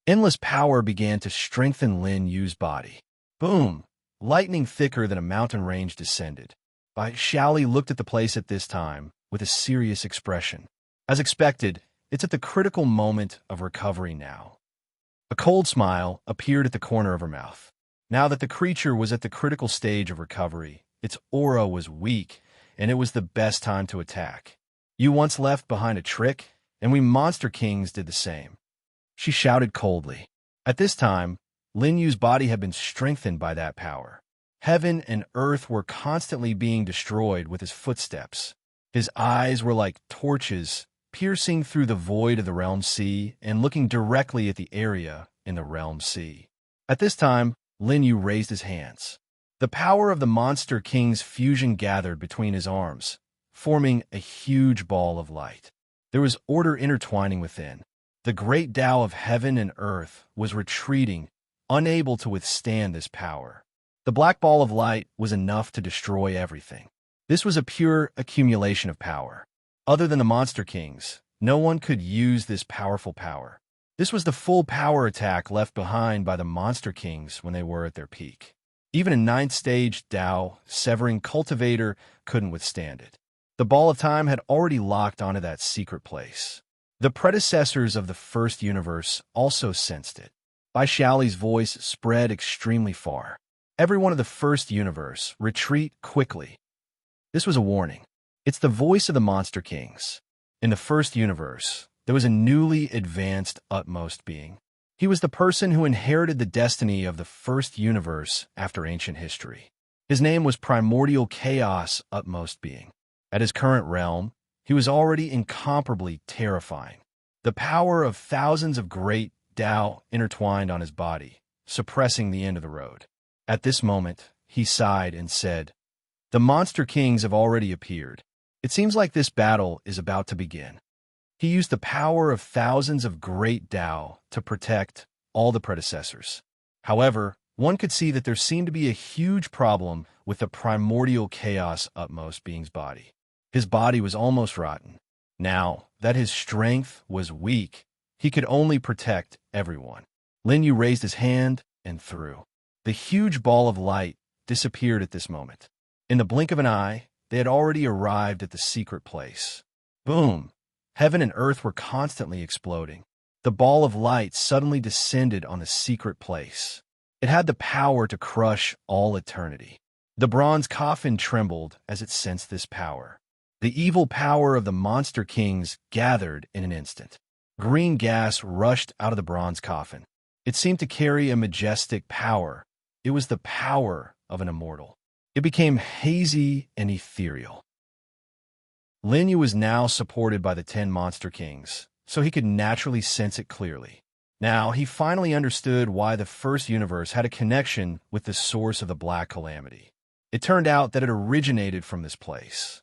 Endless power began to strengthen Lin Yu's body. Boom! Lightning thicker than a mountain range descended. Bai Xiaoli looked at the place at this time with a serious expression. As expected, it's at the critical moment of recovery now. A cold smile appeared at the corner of her mouth. Now that the creature was at the critical stage of recovery, its aura was weak, and it was the best time to attack. You once left behind a trick, and we monster kings did the same. She shouted coldly. At this time, Lin Yu's body had been strengthened by that power. Heaven and earth were constantly being destroyed with his footsteps. His eyes were like torches, piercing through the void of the realm sea and looking directly at the area in the realm sea. At this time, Lin Yu raised his hands. The power of the monster king's fusion gathered between his arms, forming a huge ball of light. There was order intertwining within. The great Tao of heaven and earth was retreating, unable to withstand this power. The black ball of light was enough to destroy everything. This was a pure accumulation of power. Other than the monster kings, no one could use this powerful power. This was the full power attack left behind by the monster kings when they were at their peak. Even a 9th stage Tao, severing cultivator, couldn't withstand it. The ball of time had already locked onto that secret place. The predecessors of the first universe also sensed it. Bai Xiaoli's voice spread extremely far. Everyone of the first universe, retreat quickly. This was a warning. It's the voice of the monster kings. In the first universe, there was a newly advanced utmost being. He was the person who inherited the destiny of the first universe after ancient history. His name was Primordial Chaos Utmost Being. At his current realm, he was already incomparably terrifying. The power of thousands of great Tao intertwined on his body, suppressing the end of the road. At this moment, he sighed and said, "The monster kings have already appeared. It seems like this battle is about to begin." He used the power of thousands of great Tao to protect all the predecessors. However, one could see that there seemed to be a huge problem with the primordial chaos utmost being's body. His body was almost rotten. Now that his strength was weak, he could only protect everyone. Lin Yu raised his hand and threw. The huge ball of light disappeared at this moment. In the blink of an eye, they had already arrived at the secret place. Boom! Heaven and earth were constantly exploding. The ball of light suddenly descended on the secret place. It had the power to crush all eternity. The bronze coffin trembled as it sensed this power. The evil power of the monster kings gathered in an instant. Green gas rushed out of the bronze coffin. It seemed to carry a majestic power. It was the power of an immortal. It became hazy and ethereal. Lin Yu was now supported by the 10 monster kings, so he could naturally sense it clearly. Now, he finally understood why the first universe had a connection with the source of the Black Calamity. It turned out that it originated from this place.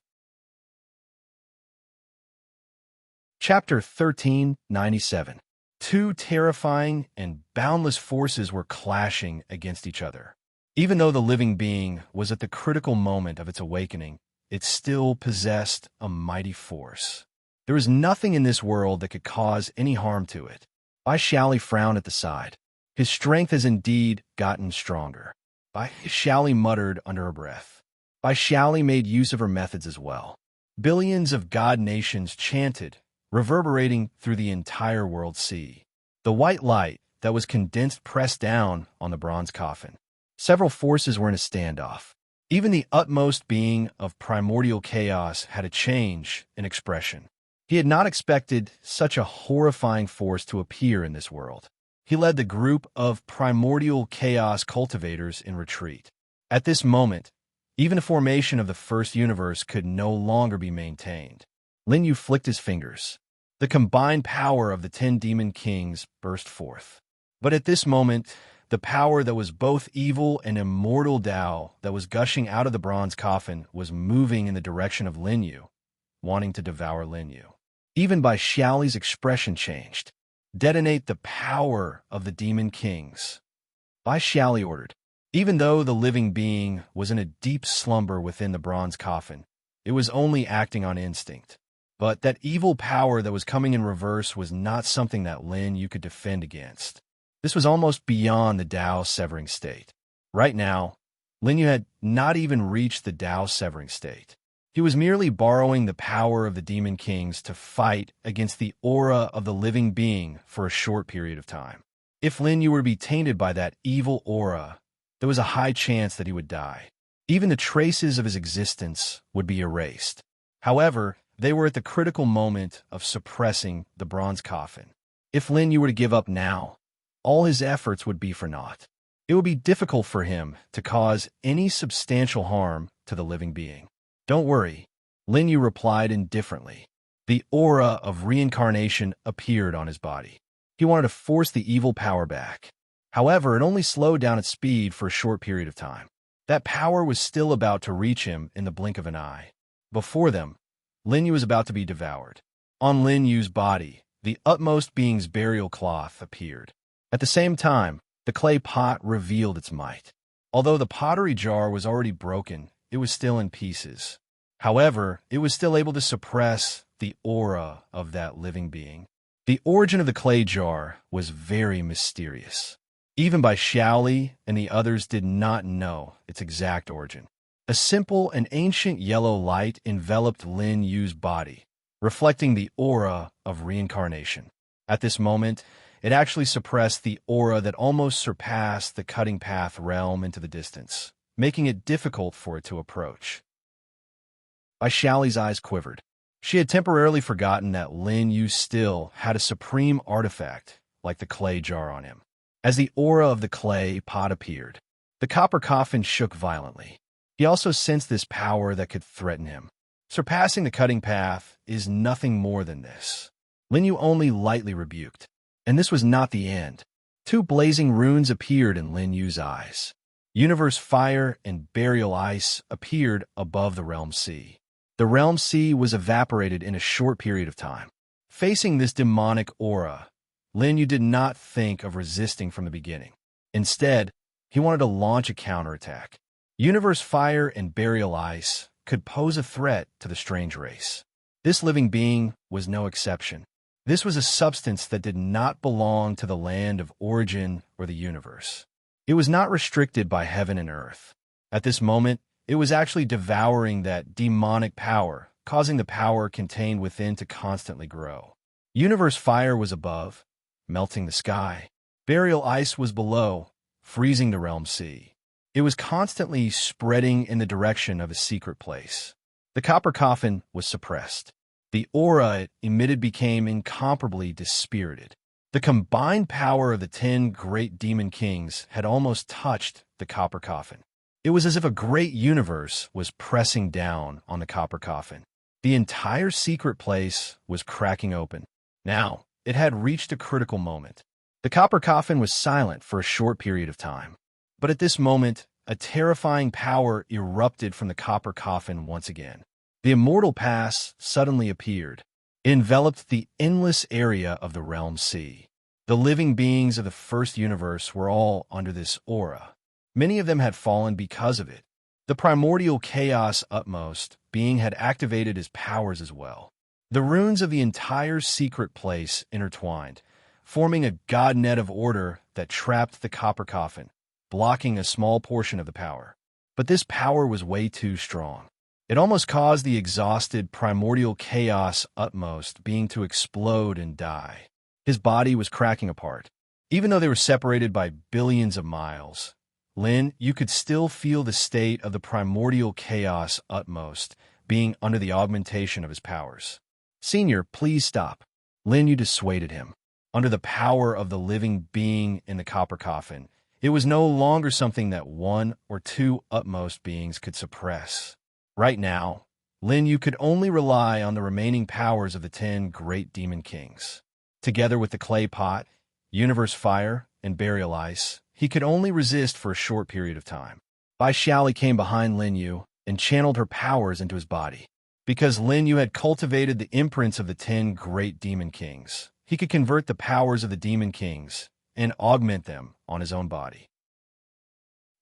Chapter 1397. Two terrifying and boundless forces were clashing against each other. Even though the living being was at the critical moment of its awakening, it still possessed a mighty force. There was nothing in this world that could cause any harm to it. Bai Xiaoli frowned at the side. His strength has indeed gotten stronger. Bai Xiaoli muttered under her breath. Bai Xiaoli made use of her methods as well. Billions of god nations chanted, reverberating through the entire world sea. The white light that was condensed pressed down on the bronze coffin. Several forces were in a standoff. Even the utmost being of primordial chaos had a change in expression. He had not expected such a horrifying force to appear in this world. He led the group of primordial chaos cultivators in retreat. At this moment, even the formation of the first universe could no longer be maintained. Lin Yu flicked his fingers. The combined power of the 10 demon kings burst forth. But at this moment, the power that was both evil and immortal Tao that was gushing out of the bronze coffin was moving in the direction of Lin Yu, wanting to devour Lin Yu. Even Bai Xiaoli's expression changed. Detonate the power of the demon kings. Bai Xiaoli ordered. Even though the living being was in a deep slumber within the bronze coffin, it was only acting on instinct. But that evil power that was coming in reverse was not something that Lin Yu could defend against. This was almost beyond the Tao severing state. Right now, Lin Yu had not even reached the Tao severing state. He was merely borrowing the power of the demon kings to fight against the aura of the living being for a short period of time. If Lin Yu were to be tainted by that evil aura, there was a high chance that he would die. Even the traces of his existence would be erased. However, they were at the critical moment of suppressing the bronze coffin. If Lin Yu were to give up now, all his efforts would be for naught. It would be difficult for him to cause any substantial harm to the living being. Don't worry, Lin Yu replied indifferently. The aura of reincarnation appeared on his body. He wanted to force the evil power back. However, it only slowed down its speed for a short period of time. That power was still about to reach him in the blink of an eye. Before them, Lin Yu was about to be devoured. On Lin Yu's body, the utmost being's burial cloth appeared. At the same time, the clay pot revealed its might. Although the pottery jar was already broken, it was still in pieces. However, it was still able to suppress the aura of that living being. The origin of the clay jar was very mysterious. Even Bai Xiaoli and the others did not know its exact origin. A simple and ancient yellow light enveloped Lin Yu's body, reflecting the aura of reincarnation. At this moment, it actually suppressed the aura that almost surpassed the cutting path realm into the distance, making it difficult for it to approach. Bai Xiaoli's eyes quivered. She had temporarily forgotten that Lin Yu still had a supreme artifact like the clay jar on him. As the aura of the clay pot appeared, the copper coffin shook violently. He also sensed this power that could threaten him. Surpassing the cutting path is nothing more than this. Lin Yu only lightly rebuked. And this was not the end. 2 blazing runes appeared in Lin Yu's eyes. Universe Fire and Burial Ice appeared above the Realm Sea. The Realm Sea was evaporated in a short period of time. Facing this demonic aura, Lin Yu did not think of resisting from the beginning. Instead, he wanted to launch a counterattack. Universe Fire and Burial Ice could pose a threat to the strange race. This living being was no exception. This was a substance that did not belong to the land of origin or the universe. It was not restricted by heaven and earth. At this moment, it was actually devouring that demonic power, causing the power contained within to constantly grow. Universe Fire was above, melting the sky. Burial Ice was below, freezing the Realm Sea. It was constantly spreading in the direction of a secret place. The copper coffin was suppressed. The aura it emitted became incomparably dispirited. The combined power of the 10 great demon kings had almost touched the copper coffin. It was as if a great universe was pressing down on the copper coffin. The entire secret place was cracking open. Now, it had reached a critical moment. The copper coffin was silent for a short period of time. But at this moment, a terrifying power erupted from the copper coffin once again. The immortal pass suddenly appeared. It enveloped the endless area of the Realm Sea. The living beings of the first universe were all under this aura. Many of them had fallen because of it. The primordial chaos utmost being had activated his powers as well. The runes of the entire secret place intertwined, forming a god net of order that trapped the copper coffin, blocking a small portion of the power. But this power was way too strong. It almost caused the exhausted primordial chaos utmost being to explode and die. His body was cracking apart. Even though they were separated by billions of miles, Lin, you could still feel the state of the primordial chaos utmost, being under the augmentation of his powers. Senior, please stop. Lin, you dissuaded him. Under the power of the living being in the copper coffin, it was no longer something that one or two utmost beings could suppress. Right now, Lin, you could only rely on the remaining powers of the 10 great demon kings. Together with the clay pot, universe fire, and burial ice, he could only resist for a short period of time. Bai Xiaoli came behind Lin Yu and channeled her powers into his body. Because Lin Yu had cultivated the imprints of the 10 great demon kings, he could convert the powers of the demon kings and augment them on his own body.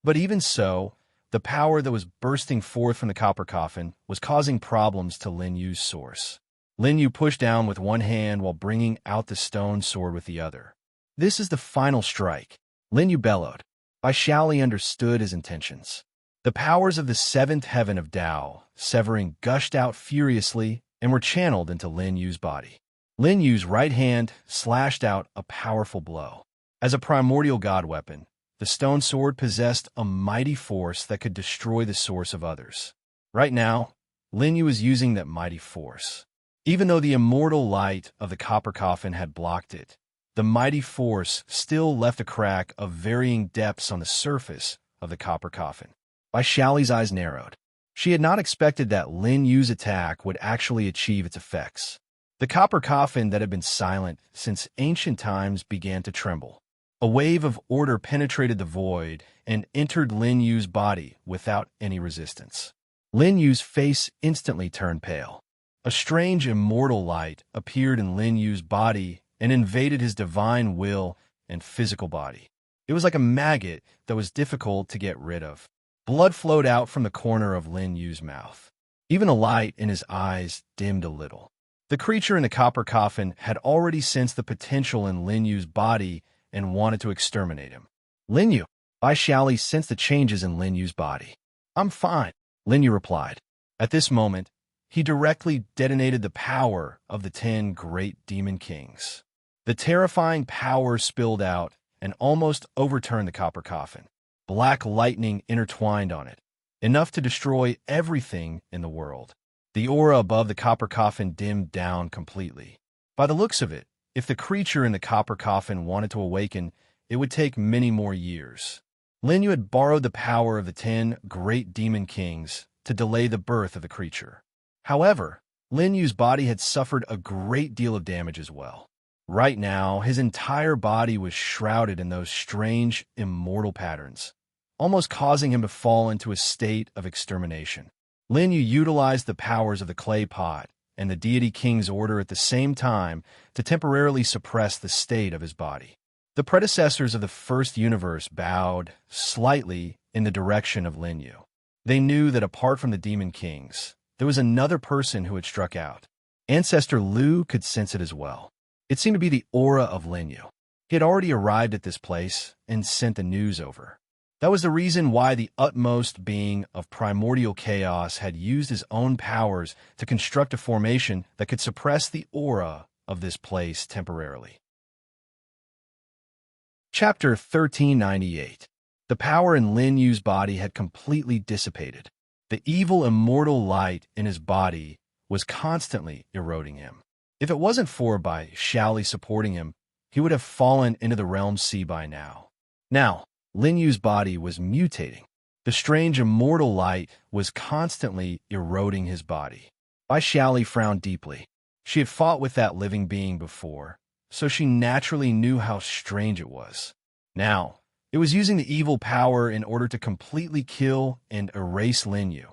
But even so, the power that was bursting forth from the copper coffin was causing problems to Lin Yu's source. Lin Yu pushed down with one hand while bringing out the stone sword with the other. This is the final strike, Lin Yu bellowed. Bai Xiaoli understood his intentions. The powers of the seventh heaven of Tao, severing, gushed out furiously and were channeled into Lin Yu's body. Lin Yu's right hand slashed out a powerful blow. As a primordial god weapon, the stone sword possessed a mighty force that could destroy the source of others. Right now, Lin Yu was using that mighty force. Even though the immortal light of the copper coffin had blocked it, the mighty force still left a crack of varying depths on the surface of the copper coffin. Bai Xiaoli's eyes narrowed. She had not expected that Lin Yu's attack would actually achieve its effects. The copper coffin that had been silent since ancient times began to tremble. A wave of order penetrated the void and entered Lin Yu's body without any resistance. Lin Yu's face instantly turned pale. A strange immortal light appeared in Lin Yu's body and invaded his divine will and physical body. It was like a maggot that was difficult to get rid of. Blood flowed out from the corner of Lin Yu's mouth. Even the light in his eyes dimmed a little. The creature in the copper coffin had already sensed the potential in Lin Yu's body and wanted to exterminate him. Lin Yu, Bai Xiaoli sensed the changes in Lin Yu's body. I'm fine, Lin Yu replied. At this moment, he directly detonated the power of the 10 great demon kings. The terrifying power spilled out and almost overturned the copper coffin. Black lightning intertwined on it, enough to destroy everything in the world. The aura above the copper coffin dimmed down completely. By the looks of it, if the creature in the copper coffin wanted to awaken, it would take many more years. Lin Yu had borrowed the power of the 10 great demon kings to delay the birth of the creature. However, Lin Yu's body had suffered a great deal of damage as well. Right now, his entire body was shrouded in those strange, immortal patterns, almost causing him to fall into a state of extermination. Lin Yu utilized the powers of the clay pot and the deity king's order at the same time to temporarily suppress the state of his body. The predecessors of the first universe bowed slightly in the direction of Lin Yu. They knew that apart from the demon kings, there was another person who had struck out. Ancestor Lu could sense it as well. It seemed to be the aura of Lin Yu. He had already arrived at this place and sent the news over. That was the reason why the utmost being of primordial chaos had used his own powers to construct a formation that could suppress the aura of this place temporarily. Chapter 1398. The power in Lin Yu's body had completely dissipated. The evil immortal light in his body was constantly eroding him. If it wasn't for Bai Xiaoli supporting him, he would have fallen into the realm sea by now. Now, Lin Yu's body was mutating. The strange immortal light was constantly eroding his body. Bai Xiaoli frowned deeply. She had fought with that living being before, so she naturally knew how strange it was. Now, it was using the evil power in order to completely kill and erase Lin Yu,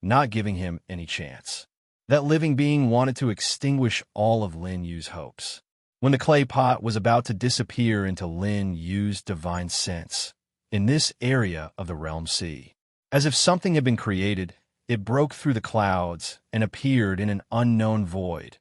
not giving him any chance. That living being wanted to extinguish all of Lin Yu's hopes. When the clay pot was about to disappear into Lin Yu's divine sense, in this area of the realm sea, as if something had been created, it broke through the clouds and appeared in an unknown void,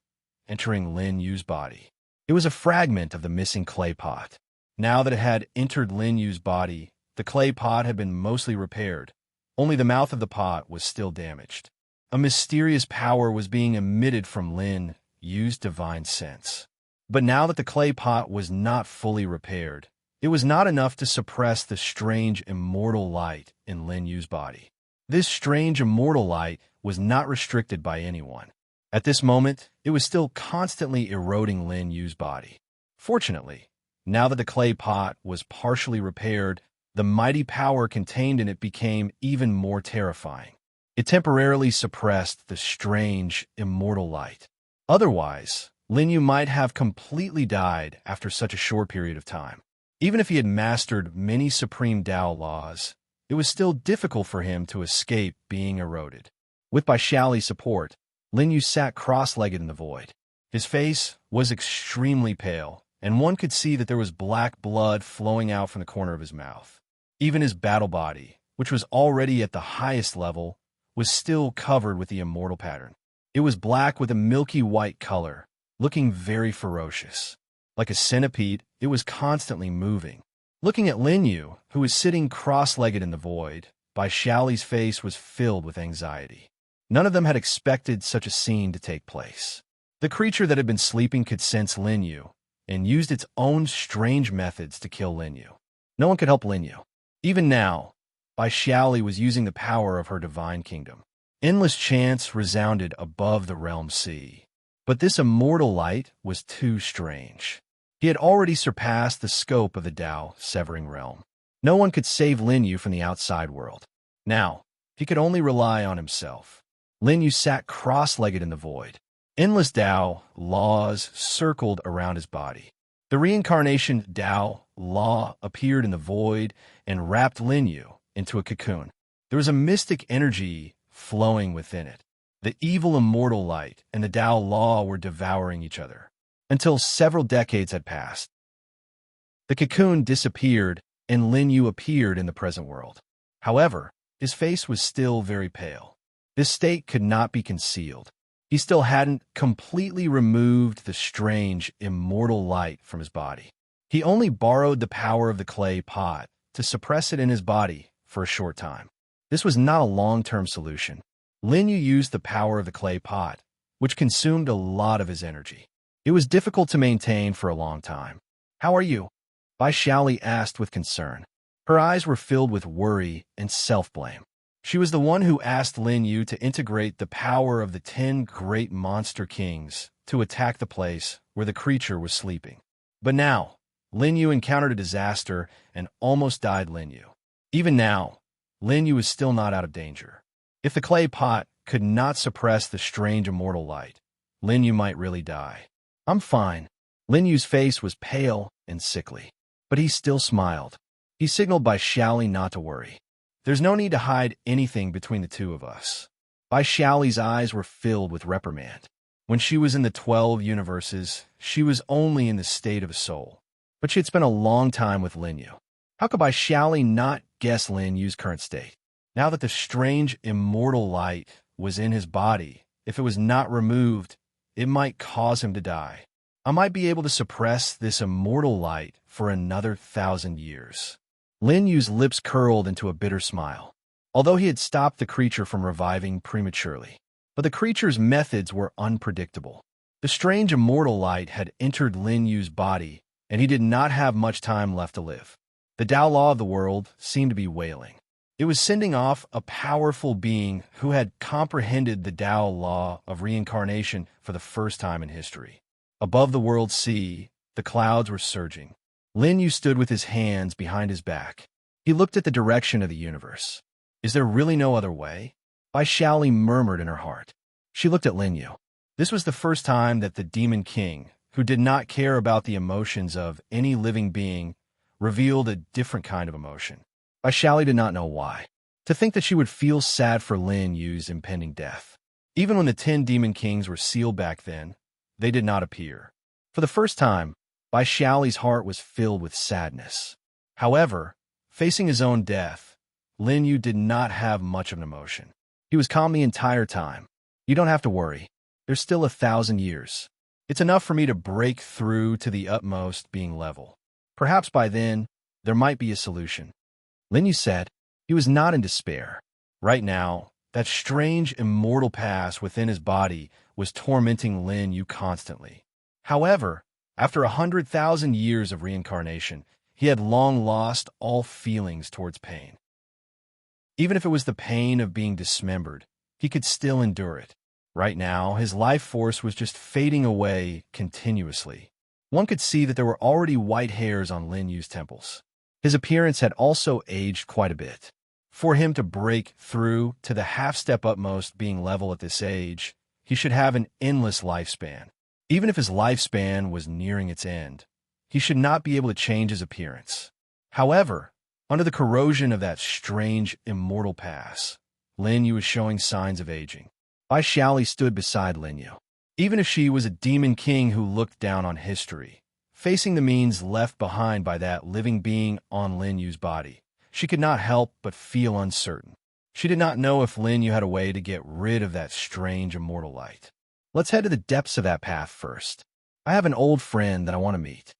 entering Lin Yu's body. It was a fragment of the missing clay pot. Now that it had entered Lin Yu's body, the clay pot had been mostly repaired. Only the mouth of the pot was still damaged. A mysterious power was being emitted from Lin Yu's divine sense. But now that the clay pot was not fully repaired, it was not enough to suppress the strange immortal light in Lin Yu's body. This strange immortal light was not restricted by anyone. At this moment, it was still constantly eroding Lin Yu's body. Fortunately, now that the clay pot was partially repaired, the mighty power contained in it became even more terrifying. It temporarily suppressed the strange, immortal light. Otherwise, Lin Yu might have completely died after such a short period of time. Even if he had mastered many supreme Tao laws, it was still difficult for him to escape being eroded. With Baishali's support, Lin Yu sat cross-legged in the void. His face was extremely pale, and one could see that there was black blood flowing out from the corner of his mouth. Even his battle body, which was already at the highest level, was still covered with the immortal pattern. It was black with a milky white color, looking very ferocious. Like a centipede, it was constantly moving. Looking at Lin Yu, who was sitting cross-legged in the void, Baishali's face was filled with anxiety. None of them had expected such a scene to take place. The creature that had been sleeping could sense Lin Yu, and used its own strange methods to kill Lin Yu. No one could help Lin Yu. Even now, Baishali was using the power of her divine kingdom. Endless chants resounded above the realm sea. But this immortal light was too strange. He had already surpassed the scope of the Tao severing realm. No one could save Lin Yu from the outside world. Now, he could only rely on himself. Lin Yu sat cross-legged in the void. Endless Tao laws circled around his body. The reincarnation Tao law appeared in the void and wrapped Lin Yu into a cocoon. There was a mystic energy flowing within it. The evil immortal light and the Tao law were devouring each other. Until several decades had passed. The cocoon disappeared and Lin Yu appeared in the present world. However, his face was still very pale. This state could not be concealed. He still hadn't completely removed the strange, immortal light from his body. He only borrowed the power of the clay pot to suppress it in his body for a short time. This was not a long-term solution. Lin Yu used the power of the clay pot, which consumed a lot of his energy. It was difficult to maintain for a long time. "How are you?" Baishali asked with concern. Her eyes were filled with worry and self-blame. She was the one who asked Lin Yu to integrate the power of the 10 great monster kings to attack the place where the creature was sleeping. But now, Lin Yu encountered a disaster and almost died Lin Yu. Even now, Lin Yu is still not out of danger. If the clay pot could not suppress the strange immortal light, Lin Yu might really die. "I'm fine." Lin Yu's face was pale and sickly, but he still smiled. He signaled Baishali not to worry. "There's no need to hide anything between the two of us." Baishali's eyes were filled with reprimand. When she was in the 12 universes, she was only in the state of a soul. But she had spent a long time with Lin Yu. How could Baishali not guess Lin Yu's current state? Now that the strange immortal light was in his body, if it was not removed, it might cause him to die. I might be able to suppress this immortal light for another 1,000 years. Lin Yu's lips curled into a bitter smile. Although he had stopped the creature from reviving prematurely, but the creature's methods were unpredictable. The strange immortal light had entered Lin Yu's body, and he did not have much time left to live. The Tao law of the world seemed to be wailing. It was sending off a powerful being who had comprehended the Tao law of reincarnation for the first time in history. Above the world sea, the clouds were surging. Lin Yu stood with his hands behind his back. He looked at the direction of the universe. Is there really no other way? Baishali murmured in her heart. She looked at Lin Yu. This was the first time that the demon king, who did not care about the emotions of any living being, revealed a different kind of emotion. Baishali did not know why. To think that she would feel sad for Lin Yu's impending death. Even when the 10 demon kings were sealed back then, they did not appear. For the first time, Baishali's heart was filled with sadness. However, facing his own death, Lin Yu did not have much of an emotion. He was calm the entire time. "You don't have to worry. There's still 1,000 years. It's enough for me to break through to the utmost being level. Perhaps by then, there might be a solution." Lin Yu said. He was not in despair. Right now, that strange immortal past within his body was tormenting Lin Yu constantly. However, After 100,000 years of reincarnation, he had long lost all feelings towards pain. Even if it was the pain of being dismembered, he could still endure it. Right now, his life force was just fading away continuously. One could see that there were already white hairs on Lin Yu's temples. His appearance had also aged quite a bit. For him to break through to the half-step utmost being level at this age, he should have an endless lifespan. Even if his lifespan was nearing its end, he should not be able to change his appearance. However, under the corrosion of that strange, immortal pass, Lin Yu was showing signs of aging. Bai Xiaoli stood beside Lin Yu. Even if she was a demon king who looked down on history, facing the means left behind by that living being on Lin Yu's body, she could not help but feel uncertain. She did not know if Lin Yu had a way to get rid of that strange immortal light. Let's head to the depths of that path first. I have an old friend that I want to meet,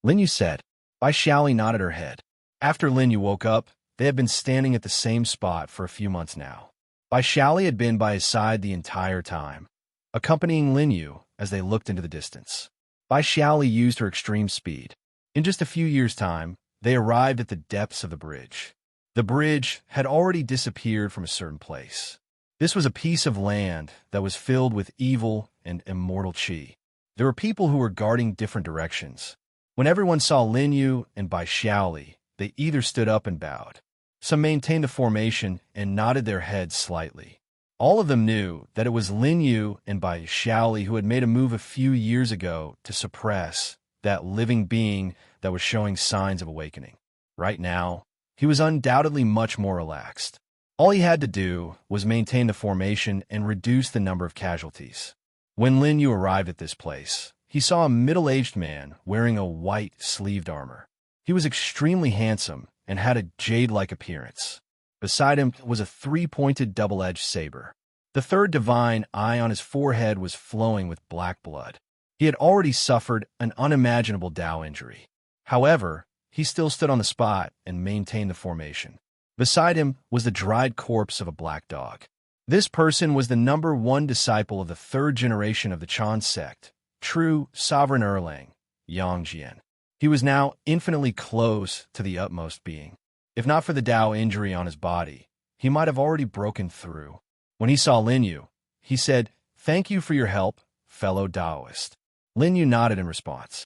Lin Yu said. Bai Xiaoli nodded her head. After Lin Yu woke up, they had been standing at the same spot for a few months now. Bai Xiaoli had been by his side the entire time, accompanying Lin Yu as they looked into the distance. Bai Xiaoli used her extreme speed. In just a few years' time, they arrived at the depths of the bridge. The bridge had already disappeared from a certain place. This was a piece of land that was filled with evil and immortal qi. There were people who were guarding different directions. When everyone saw Lin Yu and Bai Xiaoli, they either stood up and bowed. Some maintained the formation and nodded their heads slightly. All of them knew that it was Lin Yu and Bai Xiaoli who had made a move a few years ago to suppress that living being that was showing signs of awakening. Right now, he was undoubtedly much more relaxed. All he had to do was maintain the formation and reduce the number of casualties. When Lin Yu arrived at this place, he saw a middle-aged man wearing a white sleeved armor. He was extremely handsome and had a jade-like appearance. Beside him was a three-pointed double-edged saber. The third divine eye on his forehead was flowing with black blood. He had already suffered an unimaginable Dao injury. However, he still stood on the spot and maintained the formation. Beside him was the dried corpse of a black dog. This person was the #1 disciple of the third generation of the Chan sect, true sovereign Erlang, Yang Jian. He was now infinitely close to the utmost being. If not for the Dao injury on his body, he might have already broken through. When he saw Lin Yu, he said, "Thank you for your help, fellow Daoist." Lin Yu nodded in response.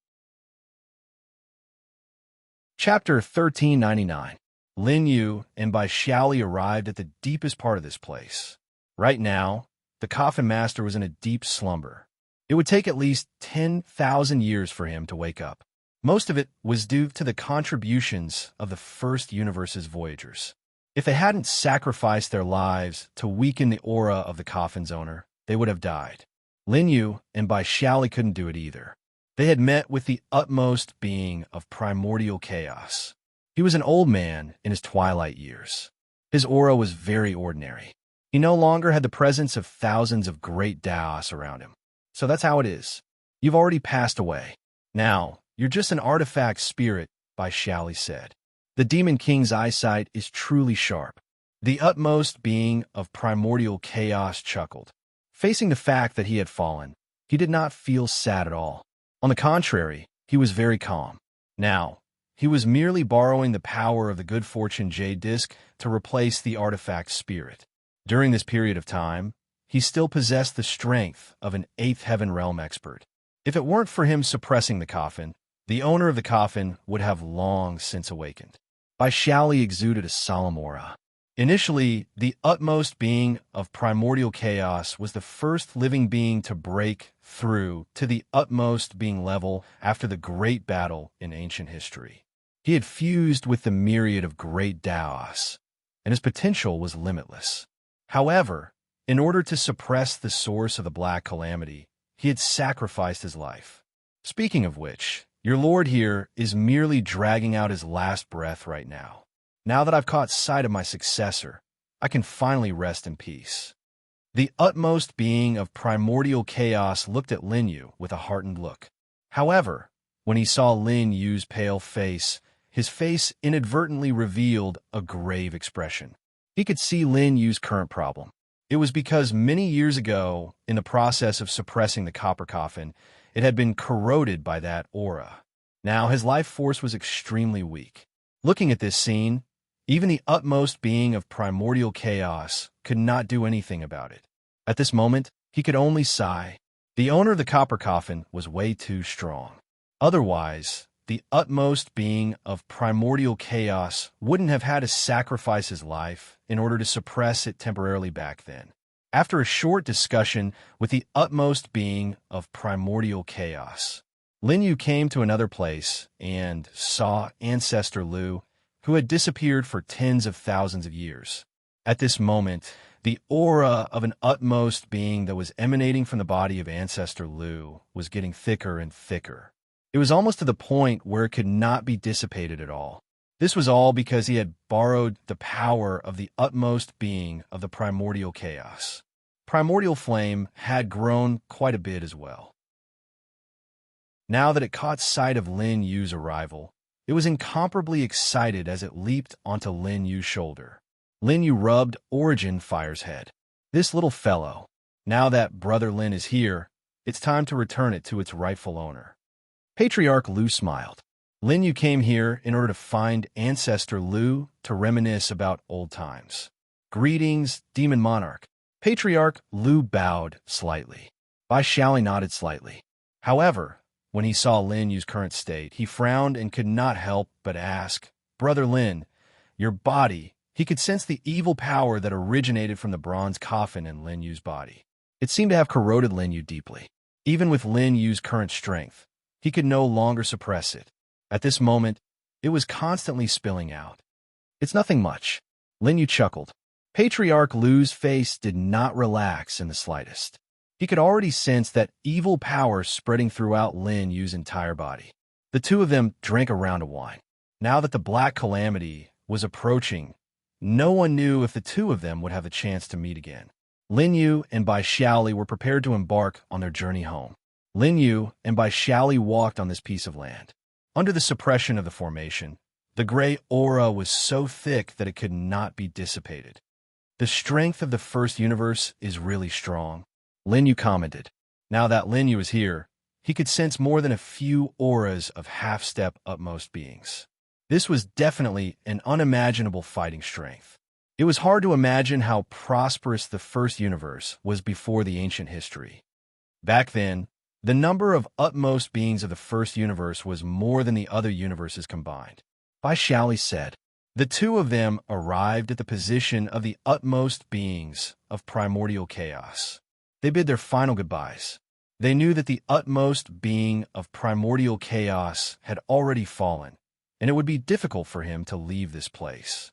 Chapter 1399. Lin Yu and Bai Xiaoli arrived at the deepest part of this place. Right now, the coffin master was in a deep slumber. It would take at least 10,000 years for him to wake up. Most of it was due to the contributions of the first universe's voyagers. If they hadn't sacrificed their lives to weaken the aura of the coffin's owner, they would have died. Lin Yu and Bai Xiaoli couldn't do it either. They had met with the utmost being of primordial chaos. He was an old man in his twilight years. His aura was very ordinary. He no longer had the presence of thousands of great Daos around him. So that's how it is. You've already passed away. Now, you're just an artifact spirit, Bai Xiaoli said. The Demon King's eyesight is truly sharp. The utmost being of primordial chaos chuckled. Facing the fact that he had fallen, he did not feel sad at all. On the contrary, he was very calm. Now, he was merely borrowing the power of the good fortune Jade Disc to replace the artifact spirit. During this period of time, he still possessed the strength of an 8th Heaven Realm expert. If it weren't for him suppressing the coffin, the owner of the coffin would have long since awakened. Bai Xiaoli exuded a solemn aura. Initially, the utmost being of primordial chaos was the first living being to break through to the utmost being level after the great battle in ancient history. He had fused with the myriad of great Daos, and his potential was limitless. However, in order to suppress the source of the Black Calamity, he had sacrificed his life. Speaking of which, your lord here is merely dragging out his last breath right now. Now that I've caught sight of my successor, I can finally rest in peace. The utmost being of primordial chaos looked at Lin Yu with a heartened look. However, when he saw Lin Yu's pale face, his face inadvertently revealed a grave expression. He could see Lin Yu's current problem. It was because many years ago, in the process of suppressing the copper coffin, It had been corroded by that aura. Now his life force was extremely weak. Looking at this scene, even the utmost being of primordial chaos could not do anything about it. At this moment, he could only sigh. The owner of the copper coffin was way too strong. Otherwise, the utmost being of primordial chaos wouldn't have had to sacrifice his life in order to suppress it temporarily back then. After a short discussion with the utmost being of primordial chaos, Lin Yu came to another place and saw Ancestor Lu, who had disappeared for tens of thousands of years. At this moment, the aura of an utmost being that was emanating from the body of Ancestor Lu was getting thicker and thicker. It was almost to the point where it could not be dissipated at all. This was all because he had borrowed the power of the utmost being of the primordial chaos. Primordial flame had grown quite a bit as well. Now that it caught sight of Lin Yu's arrival, it was incomparably excited as it leaped onto Lin Yu's shoulder. Lin Yu rubbed Origin Fire's head. This little fellow. Now that Brother Lin is here, it's time to return it to its rightful owner. Patriarch Lu smiled. Lin Yu came here in order to find Ancestor Lu to reminisce about old times. Greetings, Demon Monarch. Patriarch Lu bowed slightly. Bai Xiaoli nodded slightly. However, when he saw Lin Yu's current state, he frowned and could not help but ask, Brother Lin, your body. He could sense the evil power that originated from the bronze coffin in Lin Yu's body. It seemed to have corroded Lin Yu deeply. Even with Lin Yu's current strength, he could no longer suppress it. At this moment, it was constantly spilling out. It's nothing much. Lin Yu chuckled. Patriarch Lu's face did not relax in the slightest. He could already sense that evil power spreading throughout Lin Yu's entire body. The two of them drank a round of wine. Now that the Black Calamity was approaching, no one knew if the two of them would have a chance to meet again. Lin Yu and Bai Xiaoli were prepared to embark on their journey home. Lin Yu and Bai Xiaoli walked on this piece of land. Under the suppression of the formation, the gray aura was so thick that it could not be dissipated. The strength of the first universe is really strong, Lin Yu commented. Now that Lin Yu was here, he could sense more than a few auras of half-step utmost beings. This was definitely an unimaginable fighting strength. It was hard to imagine how prosperous the first universe was before the ancient history. Back then, the number of utmost beings of the first universe was more than the other universes combined. Bai Xiaoli said, the two of them arrived at the position of the utmost beings of primordial chaos. They bid their final goodbyes. They knew that the utmost being of primordial chaos had already fallen, and it would be difficult for him to leave this place.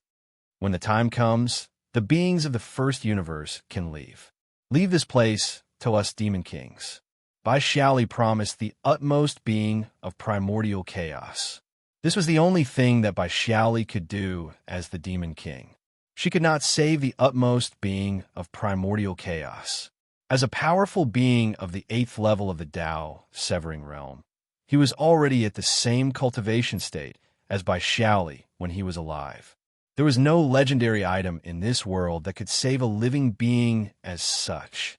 When the time comes, the beings of the first universe can leave. Leave this place to us demon kings. Bai Xiaoli promised the utmost being of primordial chaos. This was the only thing that Bai Xiaoli could do as the demon king. She could not save the utmost being of primordial chaos. As a powerful being of the 8th level of the Tao, Severing Realm, he was already at the same cultivation state as Bai Xiaoli when he was alive. There was no legendary item in this world that could save a living being as such.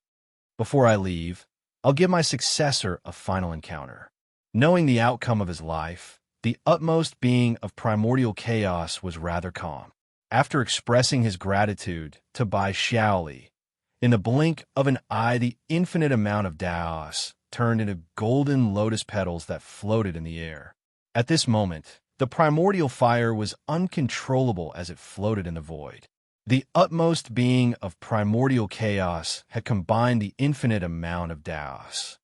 Before I leave, I'll give my successor a final encounter. Knowing the outcome of his life, the utmost being of primordial chaos was rather calm. After expressing his gratitude to Bai Xiaoli, in the blink of an eye, the infinite amount of Daos turned into golden lotus petals that floated in the air. At this moment, the primordial fire was uncontrollable as it floated in the void. The utmost being of primordial chaos had combined the infinite amount of Daos.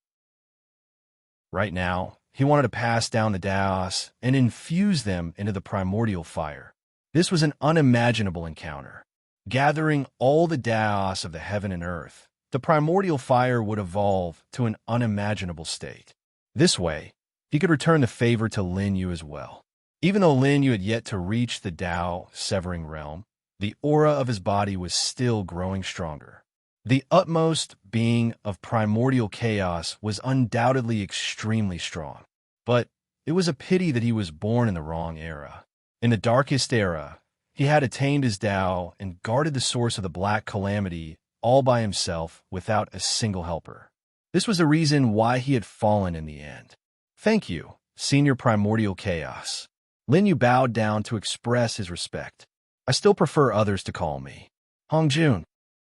Right now, he wanted to pass down the Daos and infuse them into the primordial fire. This was an unimaginable encounter. Gathering all the Daos of the heaven and earth, the primordial fire would evolve to an unimaginable state. This way, he could return the favor to Lin Yu as well. Even though Lin Yu had yet to reach the Tao Severing Realm, the aura of his body was still growing stronger. The utmost being of primordial chaos was undoubtedly extremely strong. But it was a pity that he was born in the wrong era. In the darkest era, he had attained his Tao and guarded the source of the Black Calamity all by himself without a single helper. This was the reason why he had fallen in the end. Thank you, Senior Primordial Chaos. Lin Yu bowed down to express his respect. I still prefer others to call me Hongjun.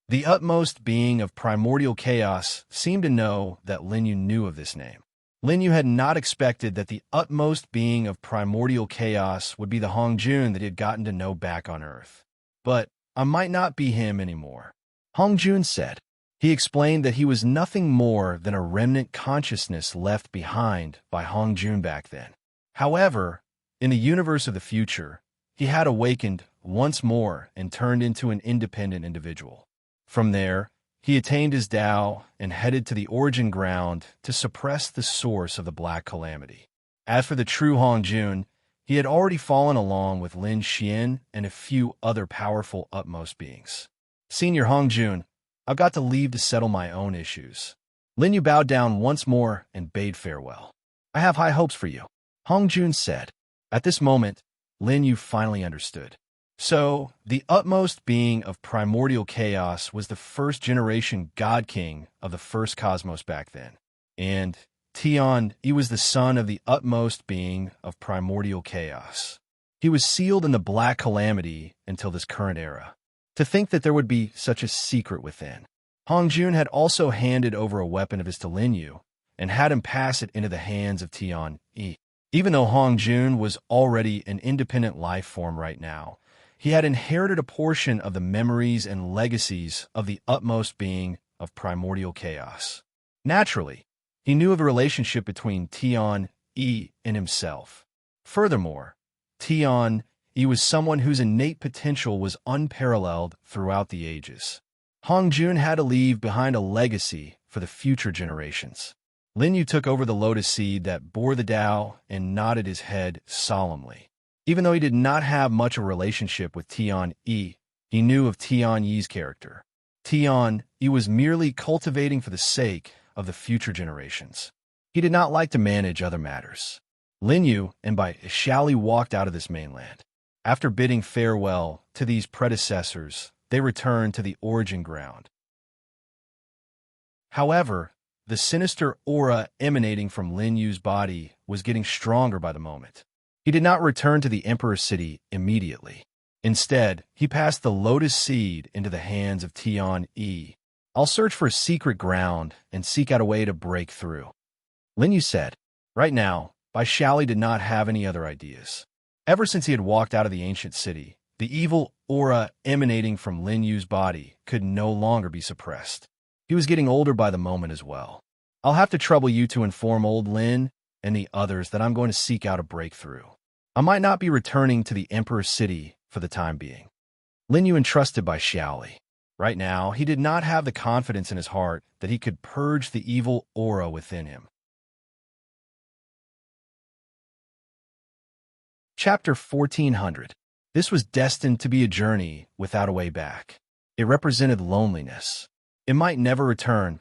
The utmost being of primordial chaos seemed to know that Lin Yu knew of this name. Lin Yu had not expected that the utmost being of primordial chaos would be the Hongjun that he had gotten to know back on Earth. But I might not be him anymore, Hongjun said. He explained that he was nothing more than a remnant consciousness left behind by Hongjun back then. However, in the universe of the future, he had awakened once more and turned into an independent individual. From there, he attained his Tao and headed to the origin ground to suppress the source of the Black Calamity. As for the true Hongjun, he had already fallen along with Lin Xian and a few other powerful utmost beings. Senior Hongjun, I've got to leave to settle my own issues. Lin Yu bowed down once more and bade farewell. I have high hopes for you, Hongjun said. At this moment, Lin Yu finally understood. So, the utmost being of primordial chaos was the first-generation God King of the first cosmos back then. And Tian, he was the son of the utmost being of primordial chaos. He was sealed in the Black Calamity until this current era. To think that there would be such a secret within. Hongjun had also handed over a weapon of his to Lin Yu and had him pass it into the hands of Tian Yi. Even though Hongjun was already an independent life form right now, he had inherited a portion of the memories and legacies of the utmost being of primordial chaos. Naturally, he knew of the relationship between Tian Yi and himself. Furthermore, Tian Yi was someone whose innate potential was unparalleled throughout the ages. Hongjun had to leave behind a legacy for the future generations. Lin Yu took over the lotus seed that bore the Tao and nodded his head solemnly. Even though he did not have much of a relationship with Tian Yi, he knew of Tian Yi's character. Tian Yi was merely cultivating for the sake of the future generations. He did not like to manage other matters. Lin Yu and Bai Xiaoli walked out of this mainland. After bidding farewell to these predecessors, they returned to the origin ground. However, the sinister aura emanating from Lin Yu's body was getting stronger by the moment. He did not return to the Emperor's city immediately. Instead, he passed the lotus seed into the hands of Tian Yi. I'll search for a secret ground and seek out a way to break through, Lin Yu said. Right now, Bai Xiaoli did not have any other ideas. Ever since he had walked out of the ancient city, the evil aura emanating from Lin Yu's body could no longer be suppressed. He was getting older by the moment as well. I'll have to trouble you to inform old Lin and the others that I'm going to seek out a breakthrough. I might not be returning to the Emperor's city for the time being. Lin Yu entrusted Bai Xiaoli. Right now, he did not have the confidence in his heart that he could purge the evil aura within him. Chapter 1400. This was destined to be a journey without a way back. It represented loneliness. It might never return.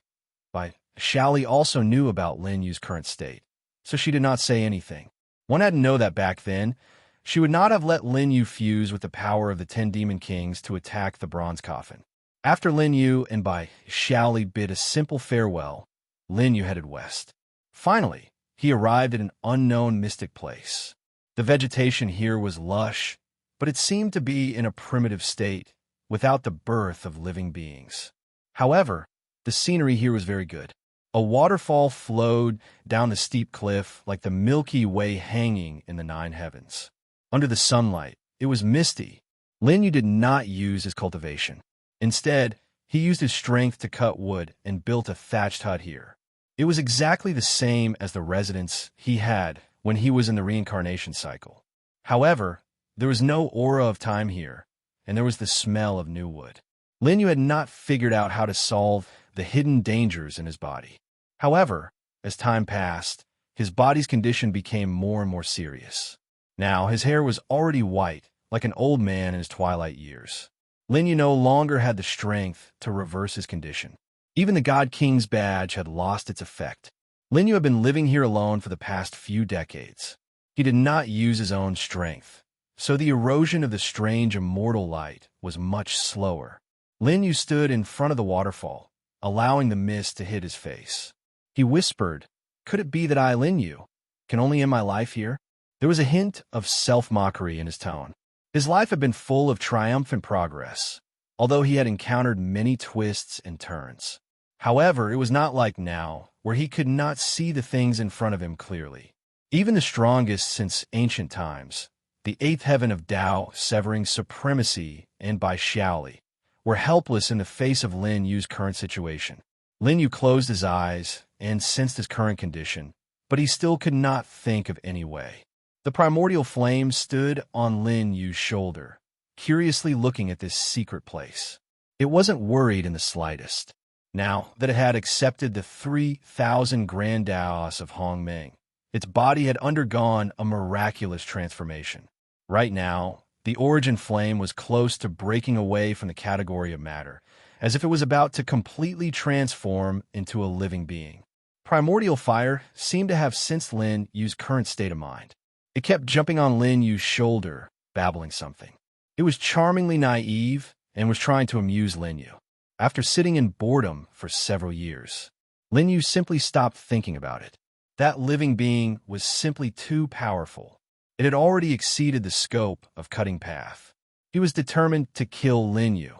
Bai Xiaoli also knew about Lin Yu's current state, so she did not say anything. One had to know that back then, she would not have let Lin Yu fuse with the power of the 10 Demon Kings to attack the bronze coffin. After Lin Yu and Bai Xiaoli bid a simple farewell, Lin Yu headed west. Finally, he arrived at an unknown mystic place. The vegetation here was lush, but it seemed to be in a primitive state, without the birth of living beings. However, the scenery here was very good. A waterfall flowed down the steep cliff like the Milky Way hanging in the 9 heavens. Under the sunlight, it was misty. Lin Yu did not use his cultivation. Instead, he used his strength to cut wood and built a thatched hut here. It was exactly the same as the residence he had when he was in the reincarnation cycle. However, there was no aura of time here, and there was the smell of new wood. Lin Yu had not figured out how to solve the hidden dangers in his body. However, as time passed, his body's condition became more and more serious. Now, his hair was already white, like an old man in his twilight years. Lin Yu no longer had the strength to reverse his condition. Even the God King's badge had lost its effect. Lin Yu had been living here alone for the past few decades. He did not use his own strength, so the erosion of the strange immortal light was much slower. Lin Yu stood in front of the waterfall, allowing the mist to hit his face. He whispered, "Could it be that I, Lin Yu, can only end my life here?" There was a hint of self-mockery in his tone. His life had been full of triumph and progress, although he had encountered many twists and turns. However, it was not like now, where he could not see the things in front of him clearly. Even the strongest since ancient times, the eighth heaven of Tao, severing supremacy and Bai Xiaoli, were helpless in the face of Lin Yu's current situation. Lin Yu closed his eyes and sensed his current condition, but he still could not think of any way. The primordial flame stood on Lin Yu's shoulder, curiously looking at this secret place. It wasn't worried in the slightest. Now that it had accepted the 3,000 grand Daos of Hongming, its body had undergone a miraculous transformation. Right now, the origin flame was close to breaking away from the category of matter, as if it was about to completely transform into a living being. Primordial fire seemed to have sensed Lin Yu's current state of mind. It kept jumping on Lin Yu's shoulder, babbling something. It was charmingly naive and was trying to amuse Lin Yu. After sitting in boredom for several years, Lin Yu simply stopped thinking about it. That living being was simply too powerful. It had already exceeded the scope of Cutting Path. He was determined to kill Lin Yu,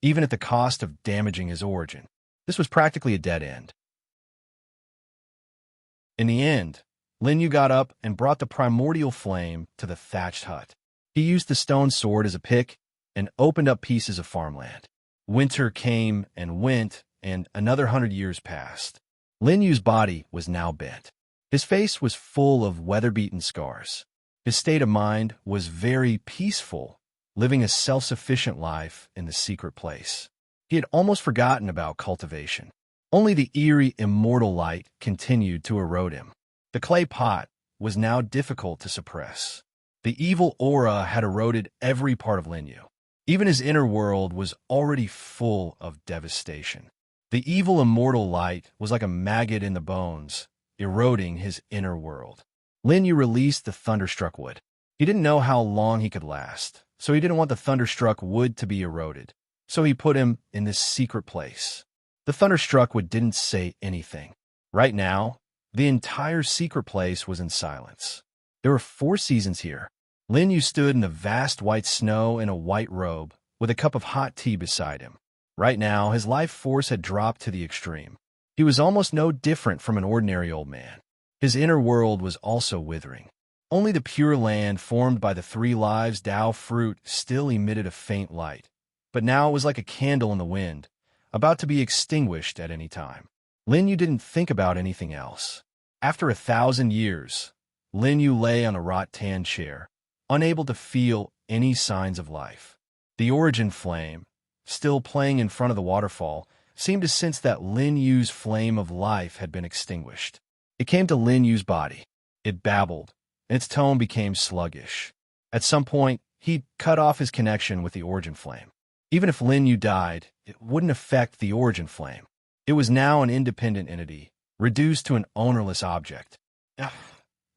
even at the cost of damaging his origin. This was practically a dead end. In the end, Lin Yu got up and brought the primordial flame to the thatched hut. He used the stone sword as a pick and opened up pieces of farmland. Winter came and went, and another 100 years passed. Lin Yu's body was now bent. His face was full of weather-beaten scars. His state of mind was very peaceful, living a self-sufficient life in the secret place. He had almost forgotten about cultivation. Only the eerie, immortal light continued to erode him. The clay pot was now difficult to suppress. The evil aura had eroded every part of Lin Yu. Even his inner world was already full of devastation. The evil immortal light was like a maggot in the bones, eroding his inner world. Lin Yu released the thunderstruck wood. He didn't know how long he could last, so he didn't want the thunderstruck wood to be eroded. So he put him in this secret place. The thunderstruck wood didn't say anything. Right now, the entire secret place was in silence. There were 4 seasons here. Lin Yu stood in the vast white snow in a white robe, with a cup of hot tea beside him. Right now, his life force had dropped to the extreme. He was almost no different from an ordinary old man. His inner world was also withering. Only the pure land formed by the 3 lives Tao fruit still emitted a faint light. But now it was like a candle in the wind, about to be extinguished at any time. Lin Yu didn't think about anything else. After 1,000 years, Lin Yu lay on a wrought-tan chair, unable to feel any signs of life. The origin flame, still playing in front of the waterfall, seemed to sense that Lin Yu's flame of life had been extinguished. It came to Lin Yu's body. It babbled, and its tone became sluggish. At some point, he'd cut off his connection with the origin flame. Even if Lin Yu died, it wouldn't affect the origin flame. It was now an independent entity, reduced to an ownerless object.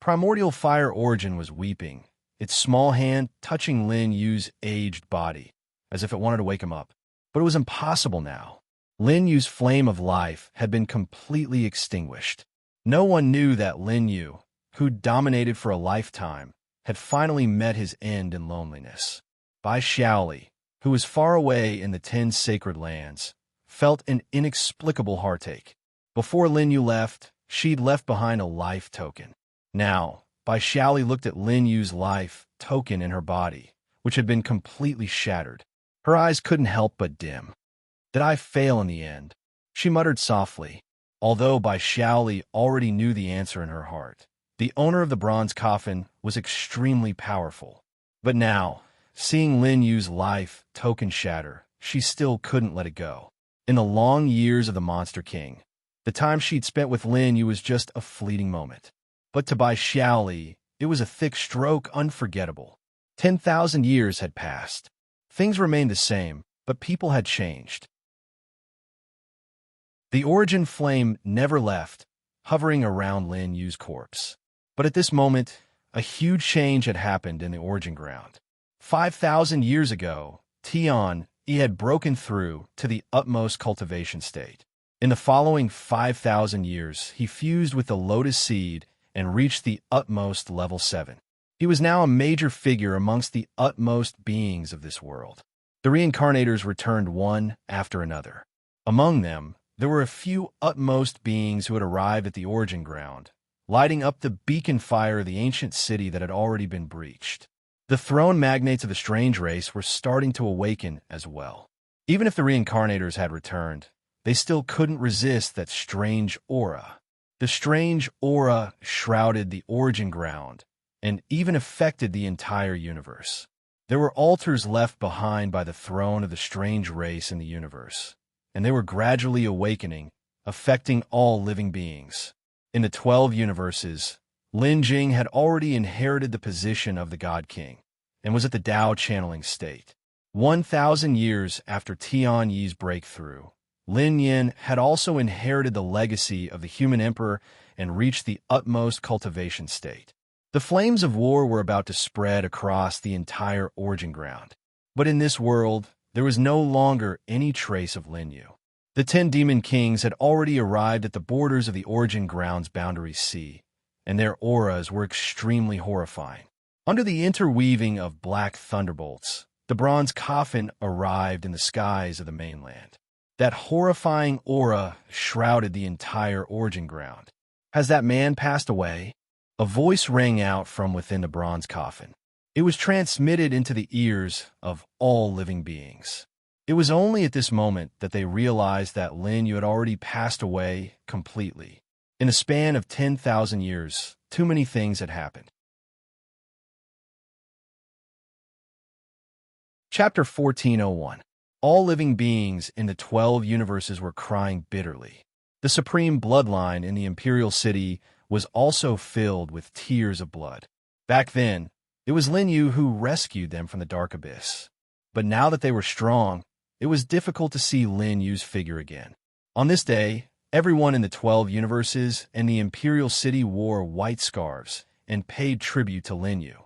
Primordial fire origin was weeping, its small hand touching Lin Yu's aged body, as if it wanted to wake him up. But it was impossible now. Lin Yu's flame of life had been completely extinguished. No one knew that Lin Yu, who dominated for a lifetime, had finally met his end in loneliness. Bai Xiaoli, who was far away in the 10 sacred lands, felt an inexplicable heartache. Before Lin Yu left, she'd left behind a life token. Now, Bai Xiaoli looked at Lin Yu's life token in her body, which had been completely shattered. Her eyes couldn't help but dim. Did I fail in the end? She muttered softly, although Bai Xiaoli already knew the answer in her heart. The owner of the bronze coffin was extremely powerful. But now, seeing Lin Yu's life token shatter, she still couldn't let it go. In the long years of the Monster King, the time she'd spent with Lin Yu was just a fleeting moment. But to Bai Xiaoli, it was a thick stroke unforgettable. 10,000 years had passed. Things remained the same, but people had changed. The origin flame never left, hovering around Lin Yu's corpse. But at this moment, a huge change had happened in the origin ground. 5,000 years ago, Tian, he had broken through to the utmost cultivation state. In the following 5,000 years, he fused with the lotus seed and reached the utmost level 7. He was now a major figure amongst the utmost beings of this world. The reincarnators returned one after another. Among them, there were a few utmost beings who had arrived at the origin ground, lighting up the beacon fire of the ancient city that had already been breached. The throne magnates of the strange race were starting to awaken as well. Even if the reincarnators had returned, they still couldn't resist that strange aura. The strange aura shrouded the origin ground and even affected the entire universe. There were altars left behind by the throne of the strange race in the universe, and they were gradually awakening, affecting all living beings. In the 12 universes, Lin Jing had already inherited the position of the God King and was at the Tao channeling state. 1,000 years after Tian Yi's breakthrough, Lin Yin had also inherited the legacy of the human emperor and reached the utmost cultivation state. The flames of war were about to spread across the entire origin ground. But in this world, there was no longer any trace of Lin Yu. The 10 demon kings had already arrived at the borders of the origin ground's boundary sea, and their auras were extremely horrifying. Under the interweaving of black thunderbolts, the bronze coffin arrived in the skies of the mainland. That horrifying aura shrouded the entire origin ground. Has that man passed away? A voice rang out from within the bronze coffin. It was transmitted into the ears of all living beings. It was only at this moment that they realized that Lin Yu had already passed away completely. In a span of 10,000 years, too many things had happened. Chapter 1401. All living beings in the 12 universes were crying bitterly. The supreme bloodline in the imperial city was also filled with tears of blood. Back then, it was Lin Yu who rescued them from the dark abyss. But now that they were strong, it was difficult to see Lin Yu's figure again. On this day, everyone in the 12 universes and the imperial city wore white scarves and paid tribute to Lin Yu.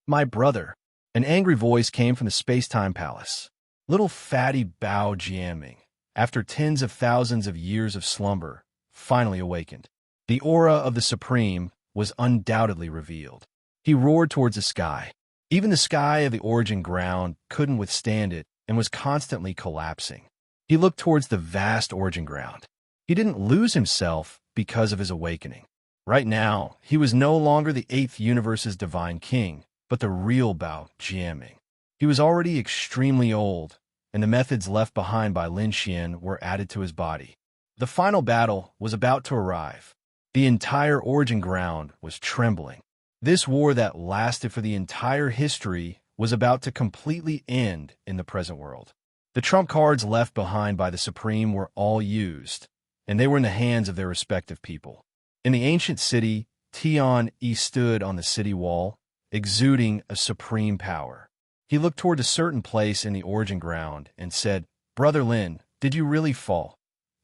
My brother, an angry voice came from the space-time palace. Little fatty Bao Jianming, after tens of thousands of years of slumber, finally awakened. The aura of the Supreme was undoubtedly revealed. He roared towards the sky. Even the sky of the origin ground couldn't withstand it and was constantly collapsing. He looked towards the vast origin ground. He didn't lose himself because of his awakening. Right now, he was no longer the 8th universe's divine king, but the real Bao Jianming. He was already extremely old, and the methods left behind by Lin Xian were added to his body. The final battle was about to arrive. The entire origin ground was trembling. This war that lasted for the entire history was about to completely end in the present world. The trump cards left behind by the Supreme were all used, and they were in the hands of their respective people. In the ancient city, Tian Yi stood on the city wall, exuding a supreme power. He looked toward a certain place in the origin ground and said, "Brother Lin, did you really fall?"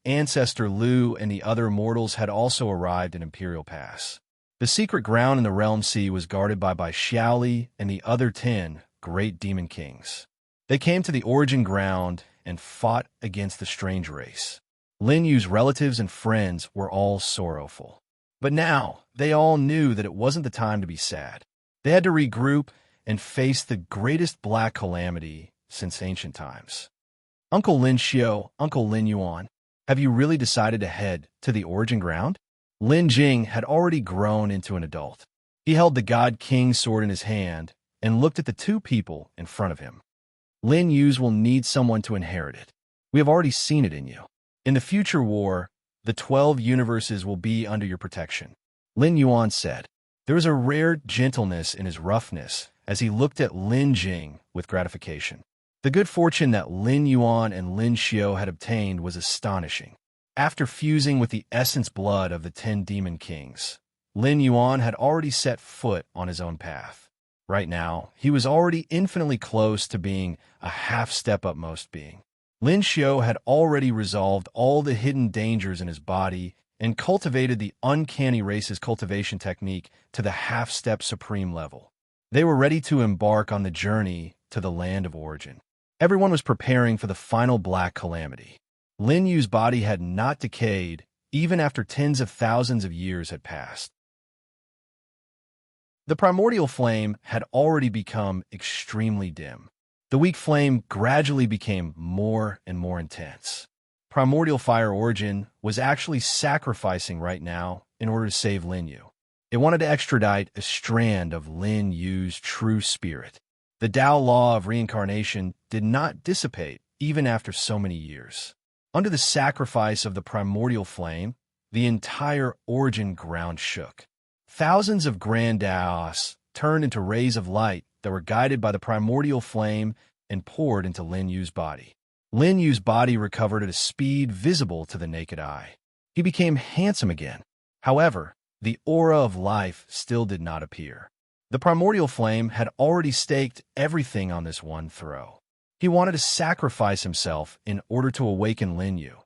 Ancestor Lu and the other mortals had also arrived in Imperial Pass. The secret ground in the Realm Sea was guarded by Xiaoli and the other 10 great demon kings. They came to the origin ground and fought against the strange race. Lin Yu's relatives and friends were all sorrowful. But now, they all knew that it wasn't the time to be sad. They had to regroup and face the greatest black calamity since ancient times. Uncle Lin Xiu, Uncle Lin Yuan, have you really decided to head to the origin ground? Lin Jing had already grown into an adult. He held the God King sword in his hand and looked at the 2 people in front of him. Lin Yu's will need someone to inherit it. We have already seen it in you. In the future war, the 12 universes will be under your protection. Lin Yuan said. There was a rare gentleness in his roughness as he looked at Lin Jing with gratification. The good fortune that Lin Yuan and Lin Xiu had obtained was astonishing. After fusing with the essence blood of the 10 demon kings, Lin Yuan had already set foot on his own path. Right now, he was already infinitely close to being a half-step upmost being. Lin Xiu had already resolved all the hidden dangers in his body and cultivated the uncanny race's cultivation technique to the half-step supreme level. They were ready to embark on the journey to the land of origin. Everyone was preparing for the final black calamity. Lin Yu's body had not decayed, even after tens of thousands of years had passed. The primordial flame had already become extremely dim. The weak flame gradually became more and more intense. Primordial fire origin was actually sacrificing right now in order to save Lin Yu. It wanted to extradite a strand of Lin Yu's true spirit. The Tao law of reincarnation did not dissipate even after so many years. Under the sacrifice of the primordial flame, the entire origin ground shook. Thousands of grand Daos turned into rays of light that were guided by the primordial flame and poured into Lin Yu's body. Lin Yu's body recovered at a speed visible to the naked eye. He became handsome again. However, the aura of life still did not appear. The primordial flame had already staked everything on this one throw. He wanted to sacrifice himself in order to awaken Lin Yu,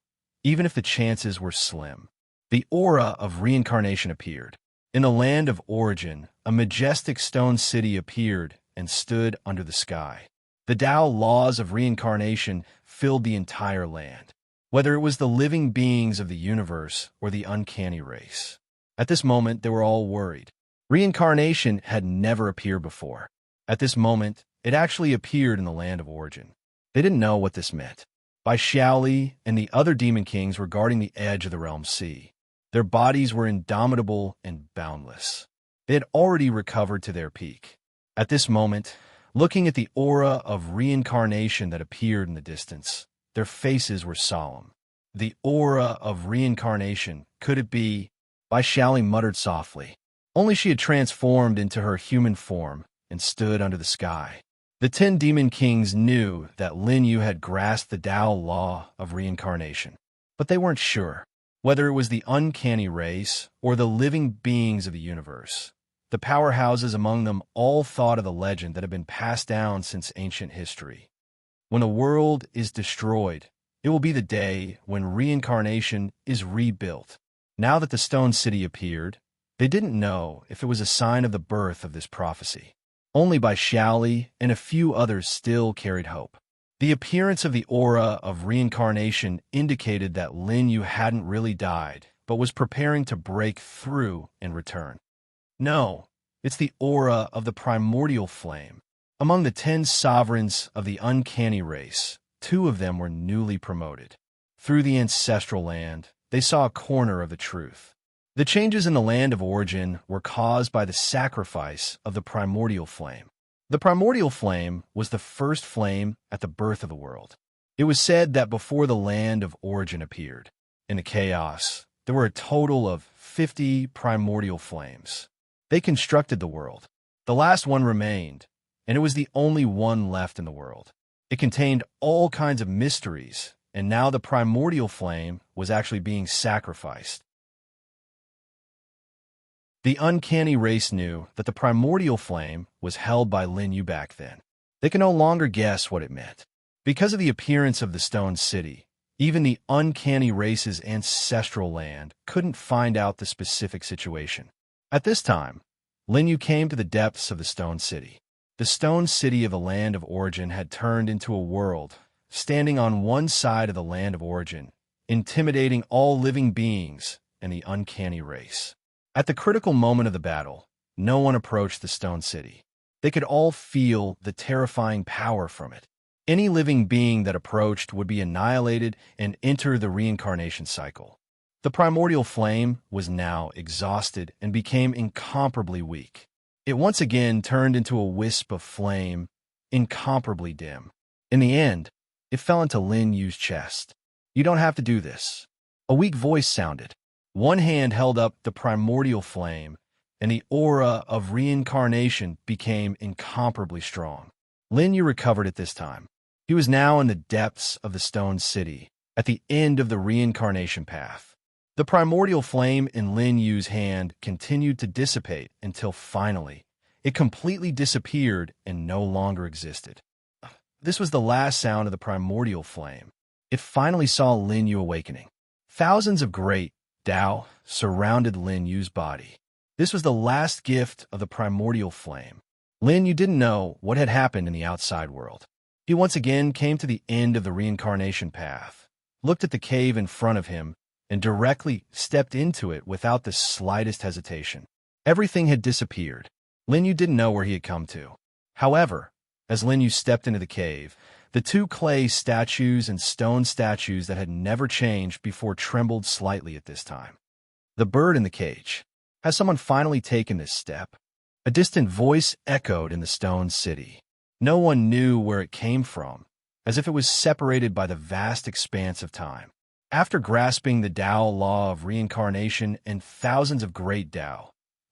even if the chances were slim. The aura of reincarnation appeared. In the land of origin, a majestic stone city appeared and stood under the sky. The Tao laws of reincarnation filled the entire land, whether it was the living beings of the universe or the uncanny race. At this moment, they were all worried. Reincarnation had never appeared before. At this moment, it actually appeared in the land of origin. They didn't know what this meant. Bai Xiaoli and the other demon kings were guarding the edge of the realm sea. Their bodies were indomitable and boundless. They had already recovered to their peak. At this moment, looking at the aura of reincarnation that appeared in the distance, their faces were solemn. The aura of reincarnation, could it be? Bai Xiaoli muttered softly. Only she had transformed into her human form and stood under the sky. The 10 demon kings knew that Lin Yu had grasped the Tao law of reincarnation, but they weren't sure. Whether it was the uncanny race or the living beings of the universe, the powerhouses among them all thought of the legend that had been passed down since ancient history. When a world is destroyed, it will be the day when reincarnation is rebuilt. Now that the stone city appeared, they didn't know if it was a sign of the birth of this prophecy. Only Bai Xiaoli and a few others still carried hope. The appearance of the aura of reincarnation indicated that Lin Yu hadn't really died, but was preparing to break through and return. No, it's the aura of the primordial flame. Among the 10 sovereigns of the uncanny race, 2 of them were newly promoted. Through the ancestral land, they saw a corner of the truth. The changes in the land of origin were caused by the sacrifice of the primordial flame. The primordial flame was the first flame at the birth of the world. It was said that before the land of origin appeared, in the chaos, there were a total of 50 primordial flames. They constructed the world. The last one remained, and it was the only one left in the world. It contained all kinds of mysteries, and now the primordial flame was actually being sacrificed. The uncanny race knew that the primordial flame was held by Lin Yu back then. They could no longer guess what it meant. Because of the appearance of the stone city, even the uncanny race's ancestral land couldn't find out the specific situation. At this time, Lin Yu came to the depths of the stone city. The stone city of the land of origin had turned into a world, standing on one side of the land of origin, intimidating all living beings and the uncanny race. At the critical moment of the battle, no one approached the stone city. They could all feel the terrifying power from it. Any living being that approached would be annihilated and enter the reincarnation cycle. The primordial flame was now exhausted and became incomparably weak. It once again turned into a wisp of flame, incomparably dim. In the end, it fell into Lin Yu's chest. "You don't have to do this." A weak voice sounded. One hand held up the primordial flame, and the aura of reincarnation became incomparably strong. Lin Yu recovered at this time. He was now in the depths of the stone city, at the end of the reincarnation path. The primordial flame in Lin Yu's hand continued to dissipate until finally, it completely disappeared and no longer existed. This was the last sound of the primordial flame. It finally saw Lin Yu awakening. Thousands of great Tao surrounded Lin Yu's body. This was the last gift of the primordial flame. Lin Yu didn't know what had happened in the outside world. He once again came to the end of the reincarnation path. looked at the cave in front of him, and directly stepped into it without the slightest hesitation. Everything had disappeared. Lin Yu didn't know where he had come to. However, as Lin Yu stepped into the cave, the two clay statues and stone statues that had never changed before trembled slightly at this time. The bird in the cage. Has someone finally taken this step? A distant voice echoed in the stone city. No one knew where it came from, as if it was separated by the vast expanse of time. After grasping the Tao law of reincarnation and thousands of great Tao,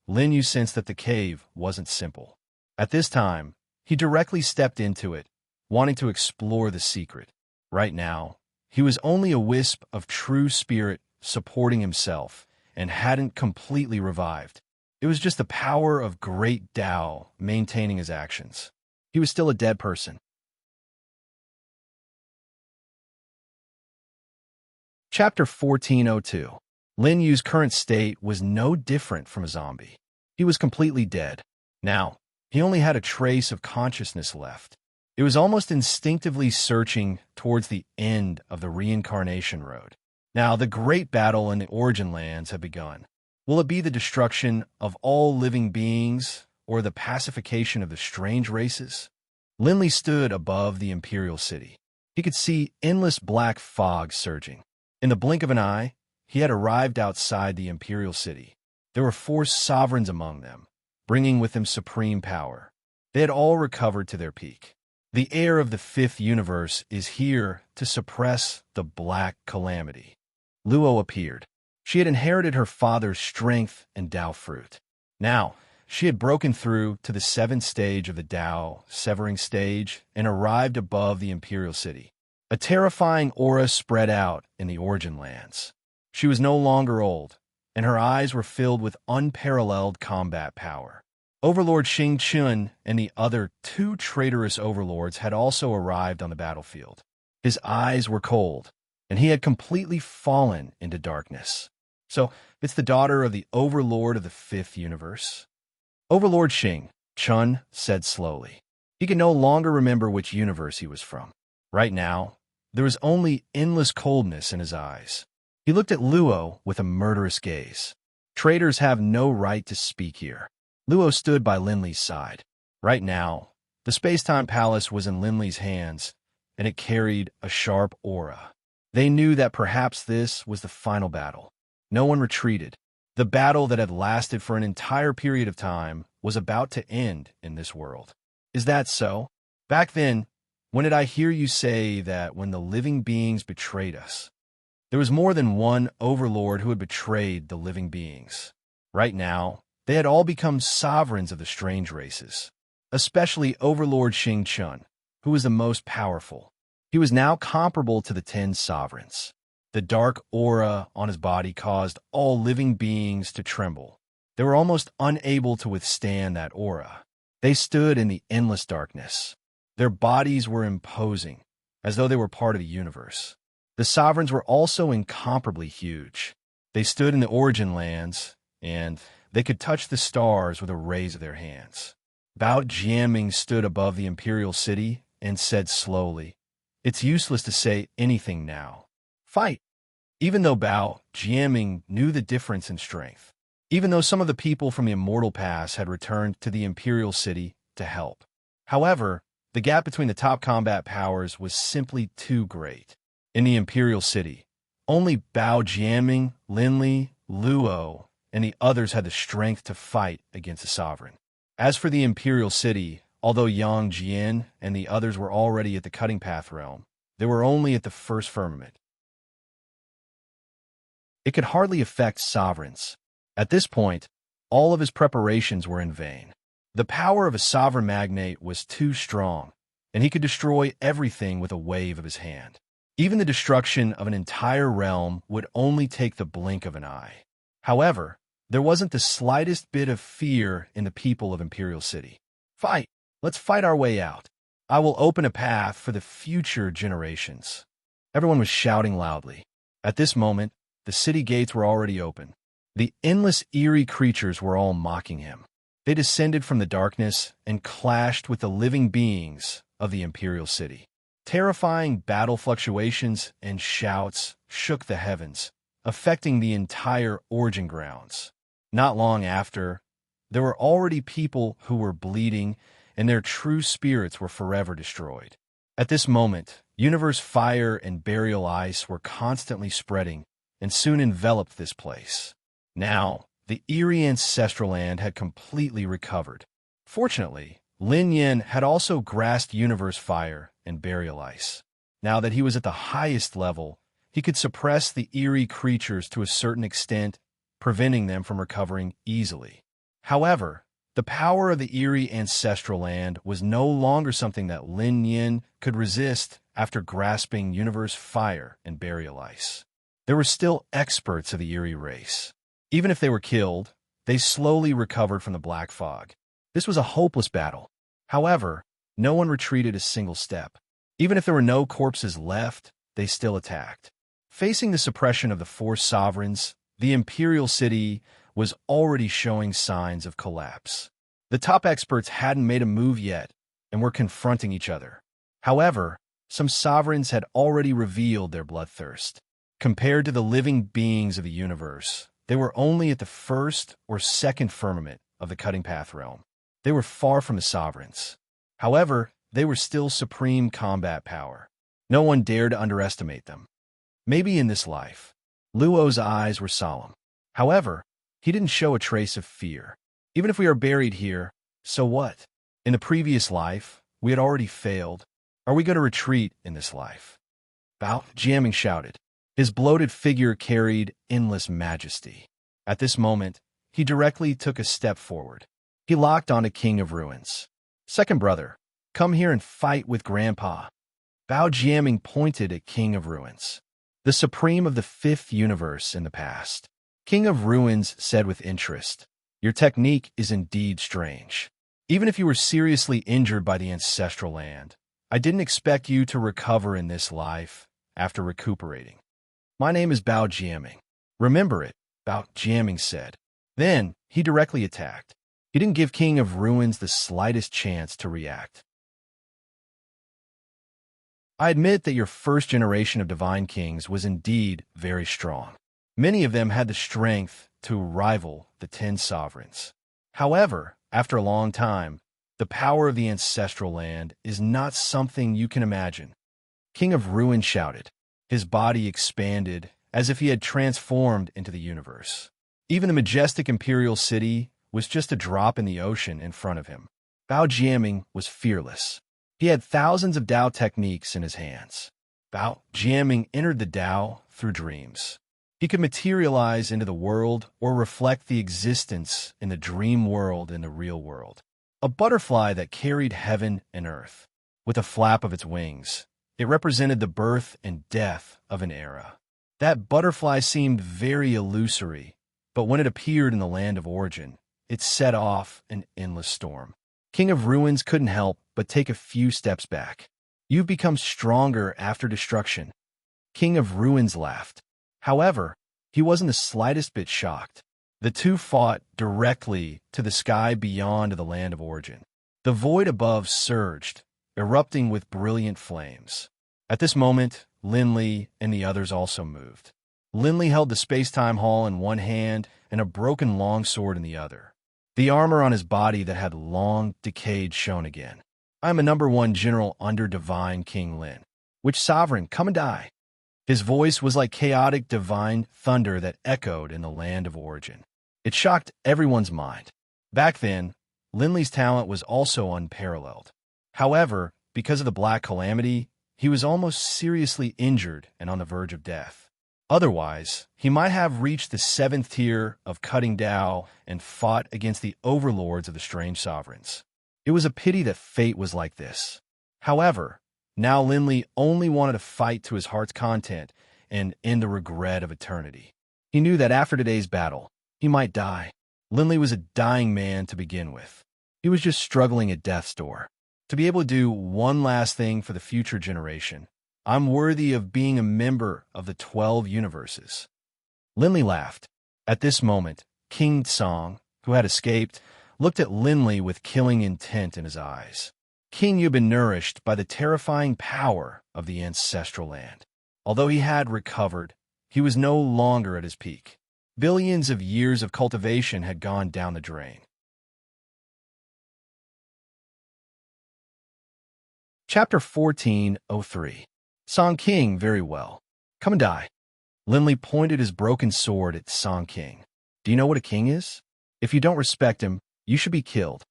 Lin Yu sensed that the cave wasn't simple. At this time, he directly stepped into it, wanting to explore the secret. Right now, he was only a wisp of true spirit supporting himself and hadn't completely revived. It was just the power of great Tao maintaining his actions. He was still a dead person. Chapter 1402. Lin Yu's current state was no different from a zombie. He was completely dead. Now, he only had a trace of consciousness left. It was almost instinctively searching towards the end of the reincarnation road. Now, the great battle in the origin lands had begun. Will it be the destruction of all living beings or the pacification of the strange races? Lin Li stood above the imperial city. He could see endless black fog surging. In the blink of an eye, he had arrived outside the imperial city. There were 4 sovereigns among them, bringing with them supreme power. They had all recovered to their peak. The heir of the 5th universe is here to suppress the black calamity. Luo appeared. She had inherited her father's strength and Tao fruit. Now, she had broken through to the 7th stage of the Tao severing stage and arrived above the imperial city. A terrifying aura spread out in the origin lands. She was no longer old, and her eyes were filled with unparalleled combat power. Overlord Xing Chun and the other 2 traitorous overlords had also arrived on the battlefield. His eyes were cold, and he had completely fallen into darkness. So, it's the daughter of the overlord of the 5th universe. Overlord Xing Chun said slowly. He could no longer remember which universe he was from. Right now, there was only endless coldness in his eyes. He looked at Luo with a murderous gaze. Traitors have no right to speak here. Luo stood by Lin Li's side. Right now, the space-time palace was in Lin Li's hands, and it carried a sharp aura. They knew that perhaps this was the final battle. No one retreated. The battle that had lasted for an entire period of time was about to end in this world. Is that so? Back then, when did I hear you say that when the living beings betrayed us? There was more than one overlord who had betrayed the living beings. Right now, they had all become sovereigns of the strange races, especially Overlord Xing Chun, who was the most powerful. He was now comparable to the 10 sovereigns. The dark aura on his body caused all living beings to tremble. They were almost unable to withstand that aura. They stood in the endless darkness. Their bodies were imposing, as though they were part of the universe. The sovereigns were also incomparably huge. They stood in the origin lands, and they could touch the stars with a raise of their hands. Bao Jianming stood above the imperial city and said slowly, "It's useless to say anything now. Fight!" Even though Bao Jianming knew the difference in strength, even though some of the people from the immortal past had returned to the imperial city to help. However, the gap between the top combat powers was simply too great. In the imperial city, only Bao Jianming, Lin Li, Luo, and the others had the strength to fight against the sovereign. As for the imperial city, although Yang Jian and the others were already at the cutting path realm, they were only at the first firmament. It could hardly affect sovereigns. At this point, all of his preparations were in vain. The power of a sovereign magnate was too strong, and he could destroy everything with a wave of his hand. Even the destruction of an entire realm would only take the blink of an eye. However, there wasn't the slightest bit of fear in the people of Imperial City. Fight! Let's fight our way out. I will open a path for the future generations. Everyone was shouting loudly. At this moment, the city gates were already open. The endless eerie creatures were all mocking him. They descended from the darkness and clashed with the living beings of the Imperial City. Terrifying battle fluctuations and shouts shook the heavens, affecting the entire origin grounds. Not long after, there were already people who were bleeding, and their true spirits were forever destroyed. At this moment, universe fire and burial ice were constantly spreading and soon enveloped this place. Now, the eerie ancestral land had completely recovered. Fortunately, Lin Yin had also grasped universe fire and burial ice. Now that he was at the highest level, he could suppress the eerie creatures to a certain extent, preventing them from recovering easily. However, the power of the eerie ancestral land was no longer something that Lin Yin could resist after grasping universe fire and burial ice. There were still experts of the eerie race. Even if they were killed, they slowly recovered from the black fog. This was a hopeless battle. However, no one retreated a single step. Even if there were no corpses left, they still attacked. Facing the suppression of the four sovereigns, the imperial city was already showing signs of collapse. The top experts hadn't made a move yet and were confronting each other. However, some sovereigns had already revealed their bloodthirst. Compared to the living beings of the universe, they were only at the first or second firmament of the cutting path realm. They were far from the sovereigns. However, they were still supreme combat power. No one dared to underestimate them. Maybe in this life, Luo's eyes were solemn. However, he didn't show a trace of fear. Even if we are buried here, so what? In the previous life, we had already failed. Are we going to retreat in this life? Bao Jiaming shouted. His bloated figure carried endless majesty. At this moment, he directly took a step forward. He locked onto King of Ruins. Second brother, come here and fight with Grandpa. Bao Jiaming pointed at King of Ruins, the supreme of the fifth universe in the past. King of Ruins said with interest, your technique is indeed strange. Even if you were seriously injured by the ancestral land, I didn't expect you to recover in this life after recuperating. My name is Bao Jiaming. Remember it, Bao Jiaming said. Then, he directly attacked. He didn't give King of Ruins the slightest chance to react. I admit that your first generation of divine kings was indeed very strong. Many of them had the strength to rival the 10 sovereigns. However, after a long time, the power of the ancestral land is not something you can imagine. King of Ruin shouted. His body expanded as if he had transformed into the universe. Even the majestic imperial city was just a drop in the ocean in front of him. Bao Jiaming was fearless. He had thousands of Dao techniques in his hands. Bao Jiaming entered the Dao through dreams. He could materialize into the world or reflect the existence in the dream world in the real world. A butterfly that carried heaven and earth. With a flap of its wings, it represented the birth and death of an era. That butterfly seemed very illusory, but when it appeared in the land of origin, it set off an endless storm. King of Ruins couldn't help but take a few steps back. You've become stronger after destruction. King of Ruins laughed. However, he wasn't the slightest bit shocked. The two fought directly to the sky beyond the land of origin. The void above surged, erupting with brilliant flames. At this moment, Lin Li and the others also moved. Lin Li held the space-time hall in one hand and a broken longsword in the other. The armor on his body that had long decayed shone again. I am a #1 general under Divine King Lin. Which sovereign, come and die. His voice was like chaotic divine thunder that echoed in the land of origin. It shocked everyone's mind. Back then, Lin Li's talent was also unparalleled. However, because of the Black Calamity, he was almost seriously injured and on the verge of death. Otherwise, he might have reached the 7th tier of cutting Dao and fought against the overlords of the strange sovereigns. It was a pity that fate was like this. However, now Lin Li only wanted to fight to his heart's content and end the regret of eternity. He knew that after today's battle, he might die. Lin Li was a dying man to begin with. He was just struggling at death's door. To be able to do one last thing for the future generation, I'm worthy of being a member of the 12 universes. Lin Li laughed. At this moment, King Song, who had escaped, looked at Lin Li with killing intent in his eyes. King Yu had been nourished by the terrifying power of the ancestral land. Although he had recovered, he was no longer at his peak. Billions of years of cultivation had gone down the drain. Chapter 14:03. Song King, very well. Come and die. Linley pointed his broken sword at Song King. Do you know what a king is? If you don't respect him, you should be killed.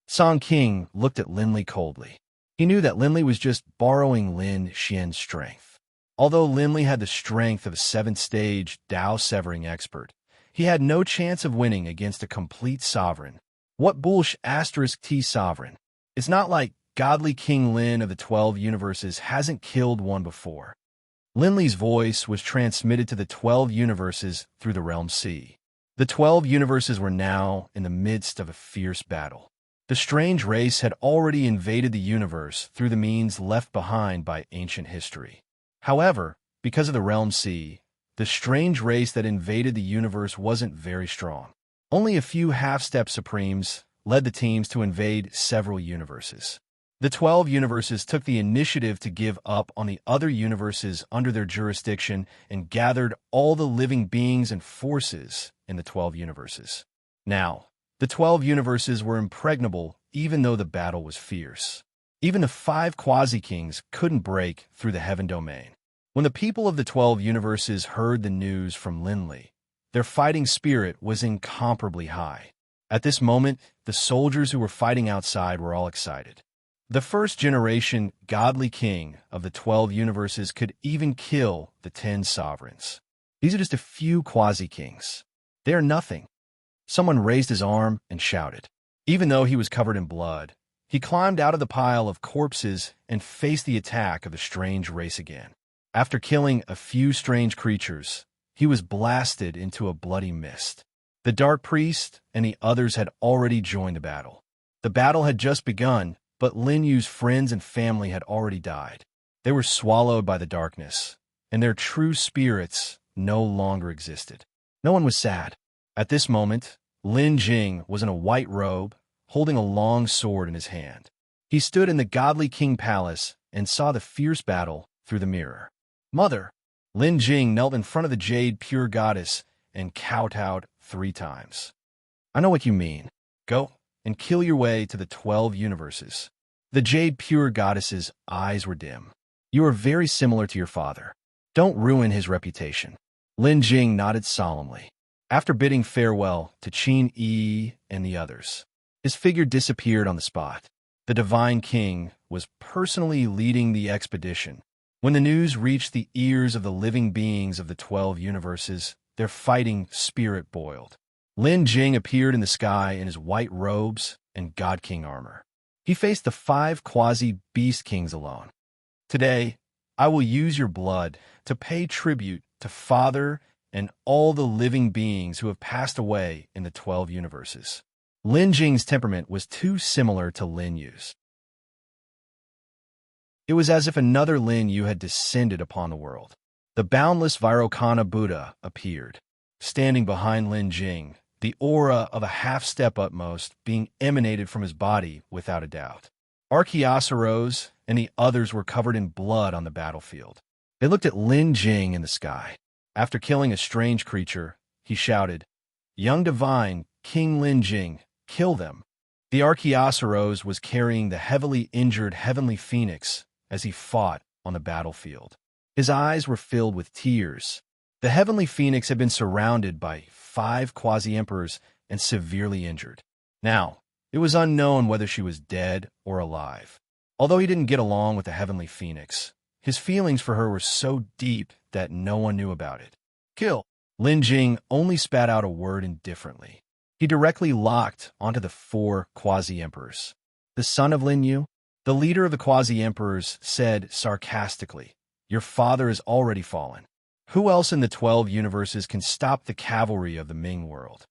Song King looked at Linley coldly. He knew that Linley was just borrowing Lin Xian's strength. Although Linley had the strength of a 7th-stage Dao-severing expert, he had no chance of winning against a complete sovereign. What bullsh *T sovereign? It's not like godly King Lin of the 12 universes hasn't killed one before. Linley's voice was transmitted to the 12 universes through the realm sea. The 12 universes were now in the midst of a fierce battle. The strange race had already invaded the universe through the means left behind by ancient history. However, because of the realm sea, the strange race that invaded the universe wasn't very strong. Only a few half-step supremes led the teams to invade several universes. The 12 universes took the initiative to give up on the other universes under their jurisdiction and gathered all the living beings and forces in the 12 universes. Now, the 12 universes were impregnable even though the battle was fierce. Even the 5 quasi-kings couldn't break through the heaven domain. When the people of the 12 universes heard the news from Linley, their fighting spirit was incomparably high. At this moment, the soldiers who were fighting outside were all excited. The first-generation godly king of the 12 universes could even kill the 10 sovereigns. These are just a few quasi-kings. They are nothing. Someone raised his arm and shouted. Even though he was covered in blood, he climbed out of the pile of corpses and faced the attack of the strange race again. After killing a few strange creatures, he was blasted into a bloody mist. The Dark Priest and the others had already joined the battle. The battle had just begun, but Lin Yu's friends and family had already died. They were swallowed by the darkness, and their true spirits no longer existed. No one was sad. At this moment, Lin Jing was in a white robe, holding a long sword in his hand. He stood in the godly king palace and saw the fierce battle through the mirror. Mother! Lin Jing knelt in front of the jade pure goddess and kowtowed 3 times. I know what you mean. Go and kill your way to the 12 universes. The jade pure goddess's eyes were dim. You are very similar to your father. Don't ruin his reputation. Lin Jing nodded solemnly. After bidding farewell to Qin Yi and the others, his figure disappeared on the spot. The divine king was personally leading the expedition. When the news reached the ears of the living beings of the 12 universes, their fighting spirit boiled. Lin Jing appeared in the sky in his white robes and God King armor. He faced the 5 quasi-beast kings alone. Today, I will use your blood to pay tribute to Father and all the living beings who have passed away in the 12 universes. Lin Jing's temperament was too similar to Lin Yu's. It was as if another Lin Yu had descended upon the world. The boundless Vairocana Buddha appeared, standing behind Lin Jing, the aura of a half-step utmost being emanated from his body without a doubt. Archaeosaurus and the others were covered in blood on the battlefield. They looked at Lin Jing in the sky. After killing a strange creature, he shouted, "Young divine, King Lin Jing, kill them." The Archaeosaurus was carrying the heavily injured heavenly phoenix as he fought on the battlefield. His eyes were filled with tears. The heavenly phoenix had been surrounded by 5 quasi-emperors and severely injured. Now, it was unknown whether she was dead or alive. Although he didn't get along with the heavenly phoenix, his feelings for her were so deep that no one knew about it. Kill! Lin Jing only spat out a word indifferently. He directly locked onto the 4 quasi-emperors. The son of Lin Yu, the leader of the quasi-emperors, said sarcastically, "Your father is already fallen. Who else in the 12 universes can stop the cavalry of the Ming world?"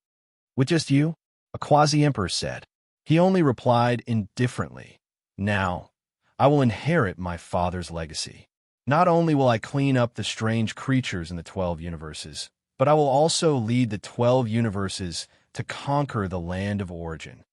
"With just you?" a quasi-emperor said. He only replied indifferently, "Now, I will inherit my father's legacy. Not only will I clean up the strange creatures in the 12 universes, but I will also lead the 12 universes to conquer the land of origin."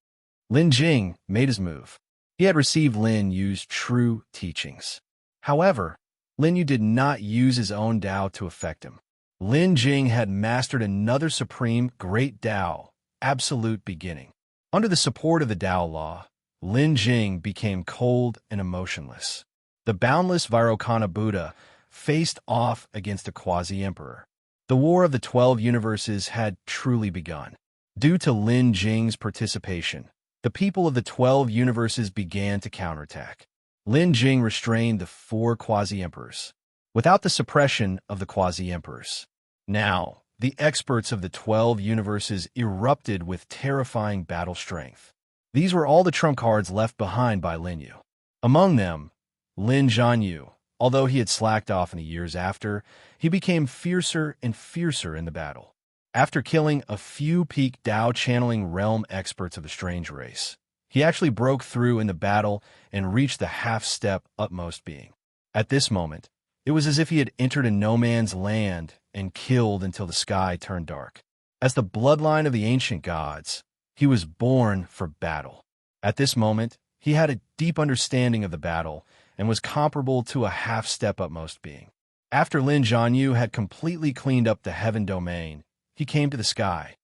Lin Jing made his move. He had received Lin Yu's true teachings. However, Lin Yu did not use his own Tao to affect him. Lin Jing had mastered another supreme great Tao, absolute beginning. Under the support of the Tao law, Lin Jing became cold and emotionless. The boundless Vairocana Buddha faced off against a quasi-emperor. The War of the 12 Universes had truly begun. Due to Lin Jing's participation, the people of the 12 Universes began to counterattack. Lin Jing restrained the 4 quasi-emperors, without the suppression of the quasi-emperors. Now, the experts of the 12 Universes erupted with terrifying battle strength. These were all the trump cards left behind by Lin Yu. Among them, Lin Zhanyu. Although he had slacked off in the years after, he became fiercer and fiercer in the battle. After killing a few peak Tao channeling realm experts of the strange race, he actually broke through in the battle and reached the half-step utmost being. At this moment, it was as if he had entered a no-man's land and killed until the sky turned dark. As the bloodline of the ancient gods, he was born for battle. At this moment, he had a deep understanding of the battle and was comparable to a half-step utmost being. After Lin Zhanyu had completely cleaned up the heaven domain, he came to the sky.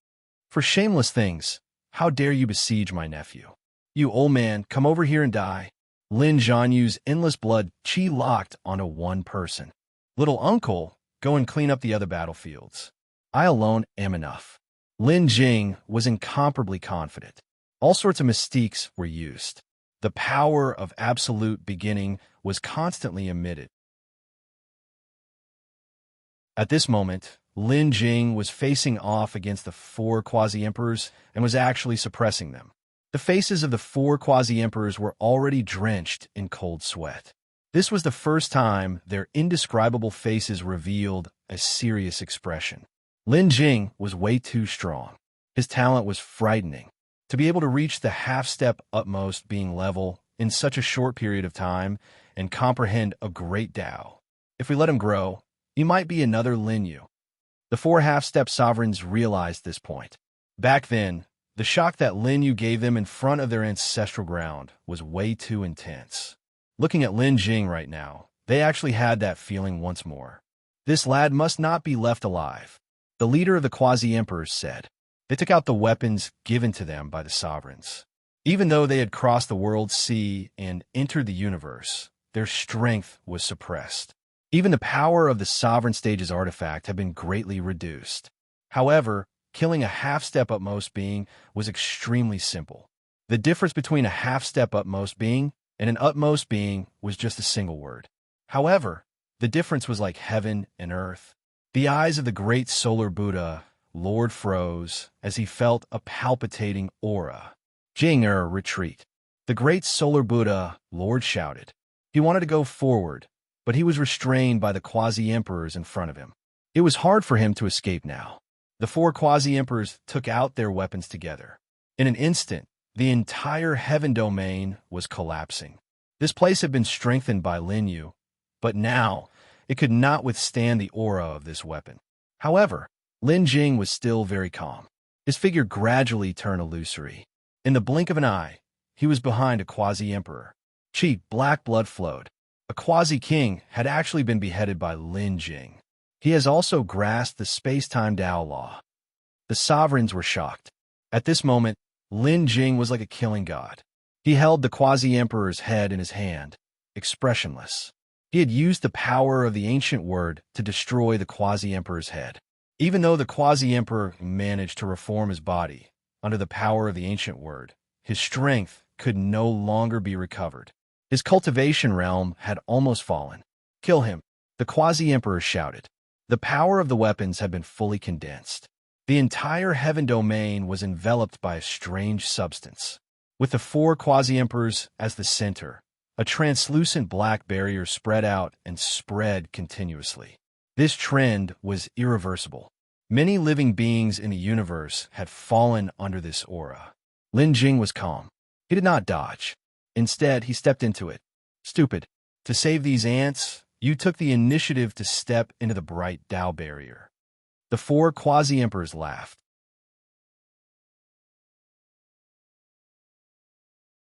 For shameless things, how dare you besiege my nephew? You old man, come over here and die. Lin Zhanyu's endless blood chi locked onto one person. Little uncle, go and clean up the other battlefields. I alone am enough. Lin Jing was incomparably confident. All sorts of mystiques were used. The power of absolute beginning was constantly emitted. At this moment, Lin Jing was facing off against the 4 quasi-emperors and was actually suppressing them. The faces of the 4 quasi-emperors were already drenched in cold sweat. This was the first time their indescribable faces revealed a serious expression. Lin Jing was way too strong. His talent was frightening. To be able to reach the half-step utmost being level in such a short period of time and comprehend a great Tao. If we let him grow, he might be another Lin Yu. The 4 half-step sovereigns realized this point. Back then, the shock that Lin Yu gave them in front of their ancestral ground was way too intense. Looking at Lin Jing right now, they actually had that feeling once more. This lad must not be left alive. The leader of the quasi-emperors said. They took out the weapons given to them by the sovereigns. Even though they had crossed the world sea and entered the universe, their strength was suppressed. Even the power of the sovereign stage's artifact had been greatly reduced. However, killing a half-step utmost being was extremely simple. The difference between a half-step utmost being and an utmost being was just a single word. However, the difference was like heaven and earth. The eyes of the great solar Buddha, Lord, froze as he felt a palpitating aura. Jing-er, retreat. The great solar Buddha, Lord, shouted. He wanted to go forward, but he was restrained by the quasi-emperors in front of him. It was hard for him to escape now. The 4 quasi-emperors took out their weapons together. In an instant, the entire heaven domain was collapsing. This place had been strengthened by Lin Yu, but now it could not withstand the aura of this weapon. However, Lin Jing was still very calm. His figure gradually turned illusory. In the blink of an eye, he was behind a quasi-emperor. Black blood flowed. A quasi-king had actually been beheaded by Lin Jing. He has also grasped the space-time Tao law. The sovereigns were shocked. At this moment, Lin Jing was like a killing god. He held the quasi-emperor's head in his hand, expressionless. He had used the power of the ancient word to destroy the quasi-emperor's head. Even though the quasi-emperor managed to reform his body under the power of the ancient word, his strength could no longer be recovered. His cultivation realm had almost fallen. Kill him, the quasi-emperor shouted. The power of the weapons had been fully condensed. The entire heaven domain was enveloped by a strange substance. With the 4 quasi-emperors as the center, a translucent black barrier spread out and spread continuously. This trend was irreversible. Many living beings in the universe had fallen under this aura. Lin Jing was calm. He did not dodge. Instead, he stepped into it. Stupid. To save these ants, you took the initiative to step into the bright Tao barrier. The 4 quasi-emperors laughed.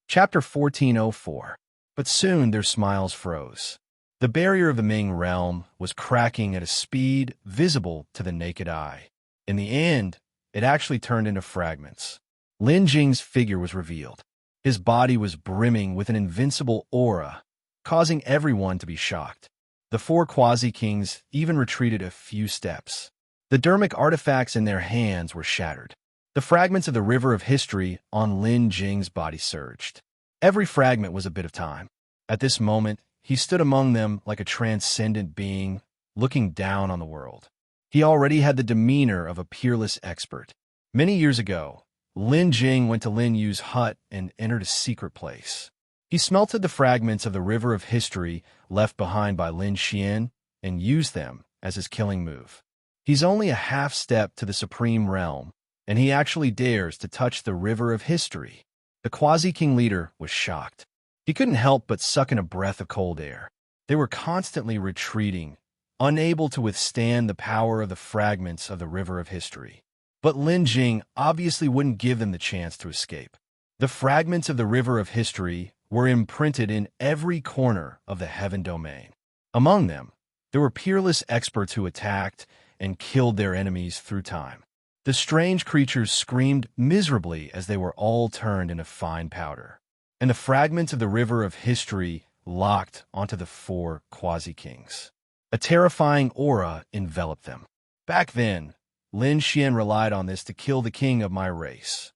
Chapter 1404. But soon their smiles froze. The barrier of the Ming realm was cracking at a speed visible to the naked eye. In the end, it actually turned into fragments. Lin Jing's figure was revealed. His body was brimming with an invincible aura, causing everyone to be shocked. The four quasi-kings even retreated a few steps. The dermic artifacts in their hands were shattered. The fragments of the river of history on Lin Jing's body surged. Every fragment was a bit of time. At this moment, he stood among them like a transcendent being, looking down on the world. He already had the demeanor of a peerless expert. Many years ago, Lin Jing went to Lin Yu's hut and entered a secret place. He smelted the fragments of the river of history left behind by Lin Xian and used them as his killing move. He's only a half step to the supreme realm, and he actually dares to touch the river of history. The quasi-king leader was shocked. He couldn't help but suck in a breath of cold air. They were constantly retreating, unable to withstand the power of the fragments of the river of history. But Lin Jing obviously wouldn't give them the chance to escape. The fragments of the river of history were imprinted in every corner of the heaven domain. Among them, there were peerless experts who attacked and killed their enemies through time. The strange creatures screamed miserably as they were all turned into fine powder. And the fragments of the river of history locked onto the four quasi-kings. A terrifying aura enveloped them. Back then, Lin Xian relied on this to kill the king of my race.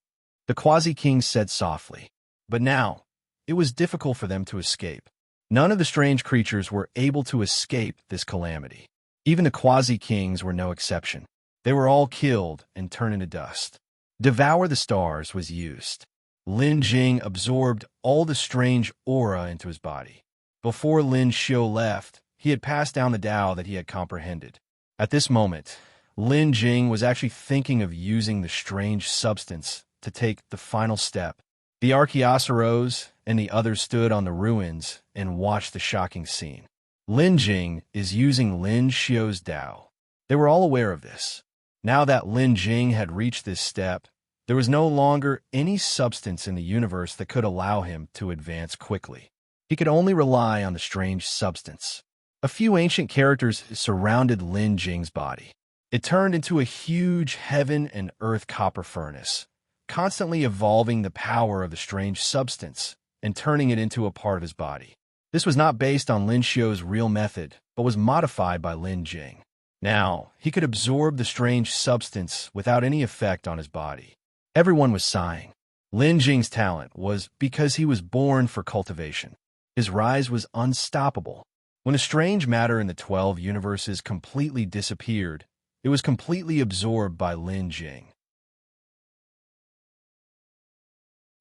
The quasi-kings said softly. But now, it was difficult for them to escape. None of the strange creatures were able to escape this calamity. Even the quasi-kings were no exception. They were all killed and turned into dust. Devour the stars was used. Lin Jing absorbed all the strange aura into his body. Before Lin Xiu left, he had passed down the Tao that he had comprehended. At this moment, Lin Jing was actually thinking of using the strange substance to take the final step. The Archaeos arose, and the others stood on the ruins and watched the shocking scene. Lin Jing is using Lin Xiu's Tao. They were all aware of this. Now that Lin Jing had reached this step, there was no longer any substance in the universe that could allow him to advance quickly. He could only rely on the strange substance. A few ancient characters surrounded Lin Jing's body. It turned into a huge heaven and earth copper furnace, constantly evolving the power of the strange substance and turning it into a part of his body. This was not based on Lin Xiu's real method, but was modified by Lin Jing. Now, he could absorb the strange substance without any effect on his body. Everyone was sighing. Lin Jing's talent was because he was born for cultivation. His rise was unstoppable. When the strange matter in the 12 universes completely disappeared, it was completely absorbed by Lin Jing.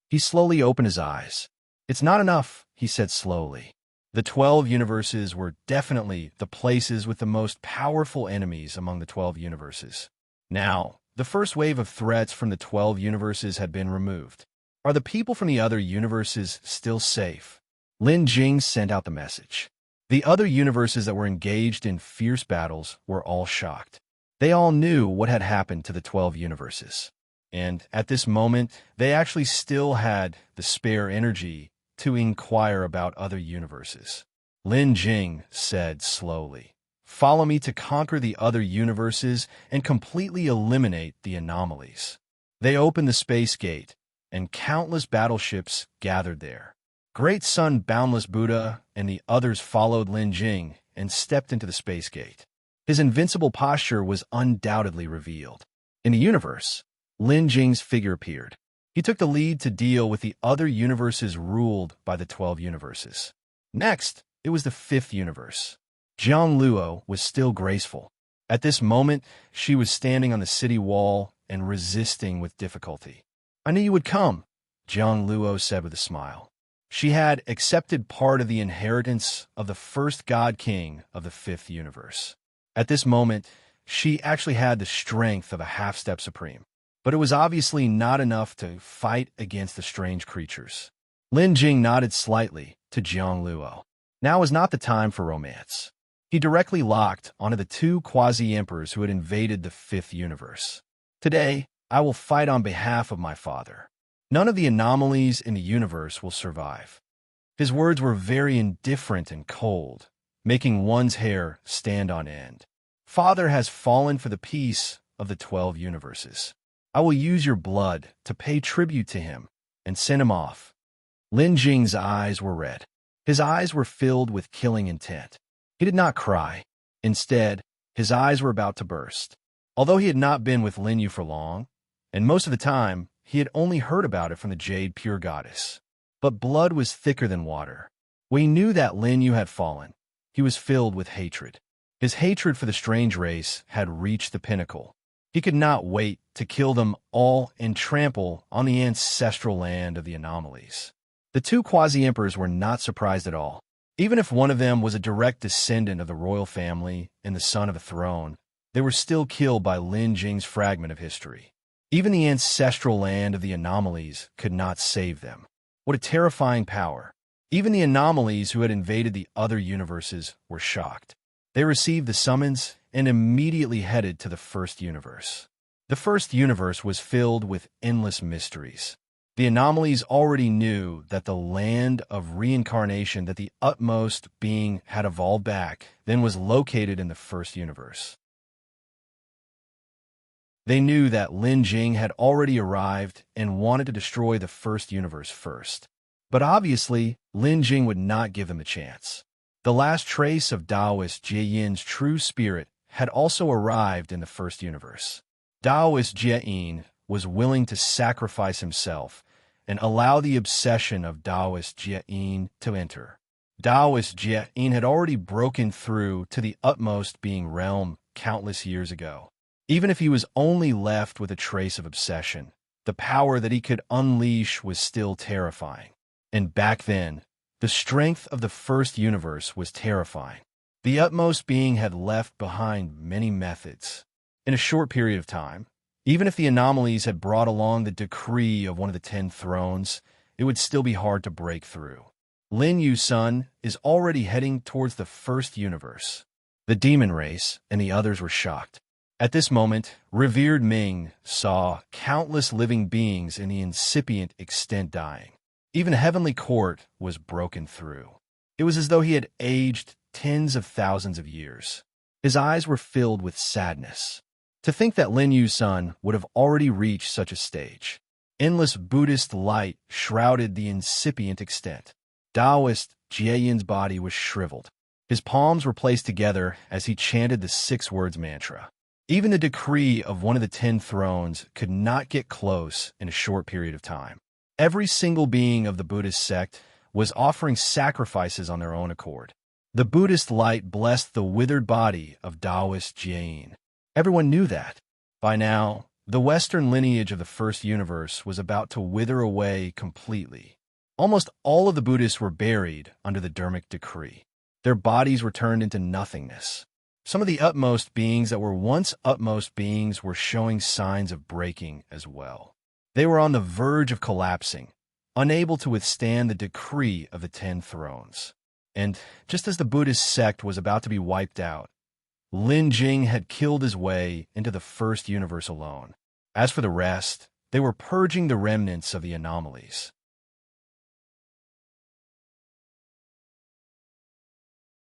He slowly opened his eyes. "It's not enough," he said slowly. The 12 universes were definitely the places with the most powerful enemies among the 12 universes. Now, the first wave of threats from the 12 universes had been removed. Are the people from the other universes still safe? Lin Jing sent out the message. The other universes that were engaged in fierce battles were all shocked. They all knew what had happened to the 12 universes. And at this moment, they actually still had the spare energy to inquire about other universes. Lin Jing said slowly, "Follow me to conquer the other universes and completely eliminate the anomalies." They opened the space gate, and countless battleships gathered there. Great Sun Boundless Buddha and the others followed Lin Jing and stepped into the space gate. His invincible posture was undoubtedly revealed. In the universe, Lin Jing's figure appeared. He took the lead to deal with the other universes ruled by the 12 universes. Next, it was the 5th universe. Jiang Luo was still graceful. At this moment, she was standing on the city wall and resisting with difficulty. "I knew you would come," Jiang Luo said with a smile. She had accepted part of the inheritance of the first God King of the 5th universe. At this moment, she actually had the strength of a half-step supreme. But it was obviously not enough to fight against the strange creatures. Lin Jing nodded slightly to Jiang Luo. Now was not the time for romance. He directly locked onto the 2 quasi-emperors who had invaded the 5th universe. "Today, I will fight on behalf of my father." None of the anomalies in the universe will survive. His words were very indifferent and cold, making one's hair stand on end. Father has fallen for the peace of the 12 universes. I will use your blood to pay tribute to him and send him off. Lin Jing's eyes were red. His eyes were filled with killing intent. He did not cry. Instead, his eyes were about to burst. Although he had not been with Lin Yu for long, and most of the time he had only heard about it from the Jade Pure Goddess, but blood was thicker than water. When he knew that Lin Yu had fallen, he was filled with hatred. His hatred for the strange race had reached the pinnacle. He could not wait to kill them all and trample on the ancestral land of the anomalies. The two quasi-emperors were not surprised at all. Even if one of them was a direct descendant of the royal family and the son of a throne, they were still killed by Lin Jing's fragment of history. Even the ancestral land of the anomalies could not save them. What a terrifying power. Even the anomalies who had invaded the other universes were shocked. They received the summons and immediately headed to the first universe. The first universe was filled with endless mysteries. The anomalies already knew that the land of reincarnation that the utmost being had evolved back then was located in the first universe. They knew that Lin Jing had already arrived and wanted to destroy the first universe first. But obviously, Lin Jing would not give them a chance. The last trace of Taoist Jie Yin's true spirit had also arrived in the first universe. Taoist Jie Yin was willing to sacrifice himself and allow the obsession of Taoist Jie Yin to enter. Taoist Jie Yin had already broken through to the utmost being realm countless years ago. Even if he was only left with a trace of obsession, the power that he could unleash was still terrifying. And back then, the strength of the first universe was terrifying. The utmost being had left behind many methods. In a short period of time, even if the anomalies had brought along the decree of one of the 10 thrones, it would still be hard to break through. Lin Yu's son is already heading towards the first universe. The demon race and the others were shocked. At this moment, revered Ming saw countless living beings in the incipient extent dying. Even the heavenly court was broken through. It was as though he had aged tens of thousands of years. His eyes were filled with sadness. To think that Lin Yu's son would have already reached such a stage. Endless Buddhist light shrouded the incipient extent. Taoist Jie Yin's body was shriveled. His palms were placed together as he chanted the 6 words mantra. Even the decree of one of the 10 thrones could not get close in a short period of time. Every single being of the Buddhist sect was offering sacrifices on their own accord. The Buddhist light blessed the withered body of Taoist Jie Yin. Everyone knew that. By now, the Western lineage of the first universe was about to wither away completely. Almost all of the Buddhists were buried under the Dharmic decree. Their bodies were turned into nothingness. Some of the utmost beings that were once utmost beings were showing signs of breaking as well. They were on the verge of collapsing, unable to withstand the decree of the 10 thrones. And just as the Buddhist sect was about to be wiped out, Lin Jing had killed his way into the first universe alone. As for the rest, they were purging the remnants of the anomalies.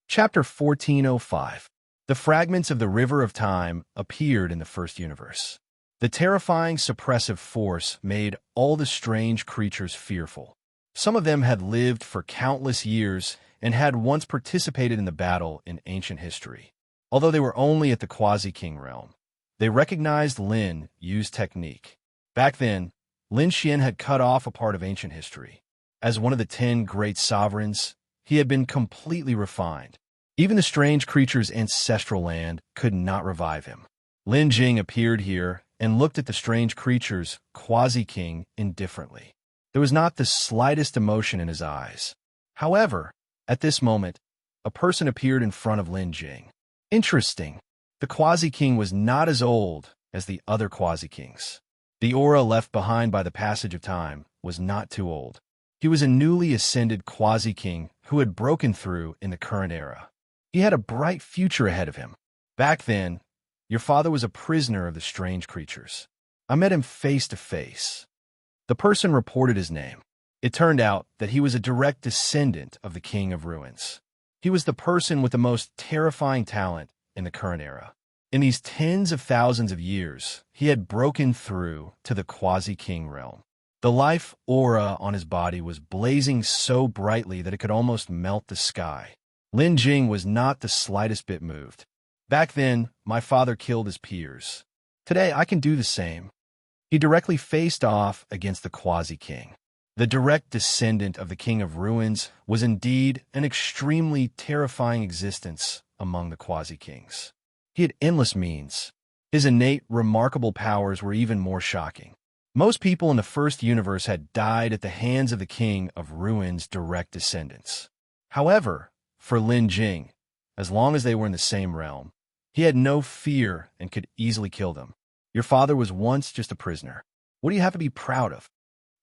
Chapter 1405. The fragments of the River of Time appeared in the first universe. The terrifying suppressive force made all the strange creatures fearful. Some of them had lived for countless years and had once participated in the battle in ancient history. Although they were only at the quasi-king realm, they recognized Lin Yu's technique. Back then, Lin Xian had cut off a part of ancient history. As one of the 10 great sovereigns, he had been completely refined. Even the strange creature's ancestral land could not revive him. Lin Jing appeared here and looked at the strange creature's quasi-king indifferently. There was not the slightest emotion in his eyes. However, at this moment, a person appeared in front of Lin Jing. Interesting. The quasi-king was not as old as the other quasi-kings. The aura left behind by the passage of time was not too old. He was a newly ascended quasi-king who had broken through in the current era. He had a bright future ahead of him. Back then, your father was a prisoner of the strange creatures. I met him face to face. The person reported his name. It turned out that he was a direct descendant of the King of Ruins. He was the person with the most terrifying talent in the current era. In these tens of thousands of years, he had broken through to the quasi-king realm. The life aura on his body was blazing so brightly that it could almost melt the sky. Lin Jing was not the slightest bit moved. Back then, my father killed his peers. Today, I can do the same. He directly faced off against the quasi-king. The direct descendant of the King of Ruins was indeed an extremely terrifying existence among the quasi-kings. He had endless means. His innate, remarkable powers were even more shocking. Most people in the first universe had died at the hands of the King of Ruins' direct descendants. However, for Lin Jing, as long as they were in the same realm, he had no fear and could easily kill them. Your father was once just a prisoner. What do you have to be proud of?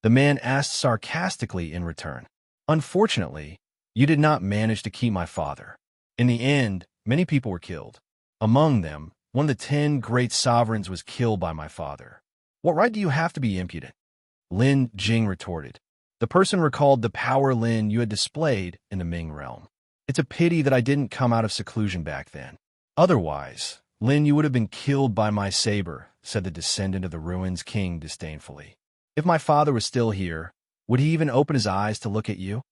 The man asked sarcastically in return. Unfortunately, you did not manage to keep my father. In the end, many people were killed. Among them, one of the 10 great sovereigns was killed by my father. What right do you have to be impudent? Lin Jing retorted. The person recalled the power, Lin, you had displayed in the Ming realm. It's a pity that I didn't come out of seclusion back then. Otherwise, Lin, you would have been killed by my saber, said the descendant of the Ruins king disdainfully. If my father was still here, would he even open his eyes to look at you?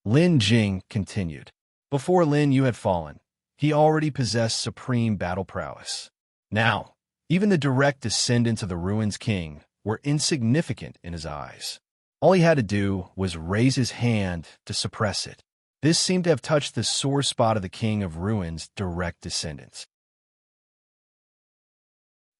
Lin Jing continued. Before Lin, you had fallen. He already possessed supreme battle prowess. Now, even the direct descendants of the Ruins king were insignificant in his eyes. All he had to do was raise his hand to suppress it. This seemed to have touched the sore spot of the King of Ruins' direct descendants.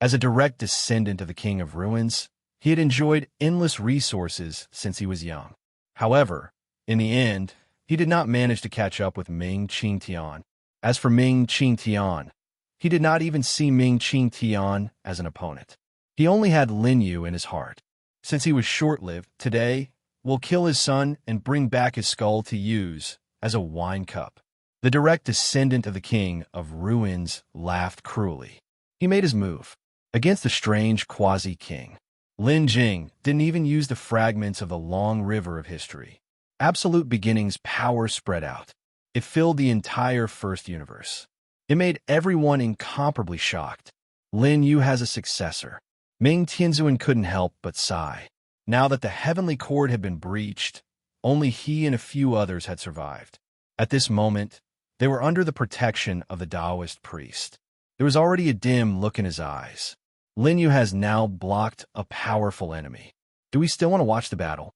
As a direct descendant of the King of Ruins, he had enjoyed endless resources since he was young. However, in the end, he did not manage to catch up with Ming Qingtian. As for Ming Qingtian, he did not even see Ming Qingtian as an opponent. He only had Lin Yu in his heart. Since he was short-lived, today we'll kill his son and bring back his skull to use as a wine cup. The direct descendant of the King of Ruins laughed cruelly. He made his move against the strange quasi-king. Lin Jing didn't even use the fragments of the long river of history. Absolute Beginning's power spread out. It filled the entire first universe. It made everyone incomparably shocked. Lin Yu has a successor. Ming Tianzuan couldn't help but sigh. Now that the heavenly cord had been breached, only he and a few others had survived. At this moment, they were under the protection of the Taoist priest. There was already a dim look in his eyes. Lin Yu has now blocked a powerful enemy. Do we still want to watch the battle?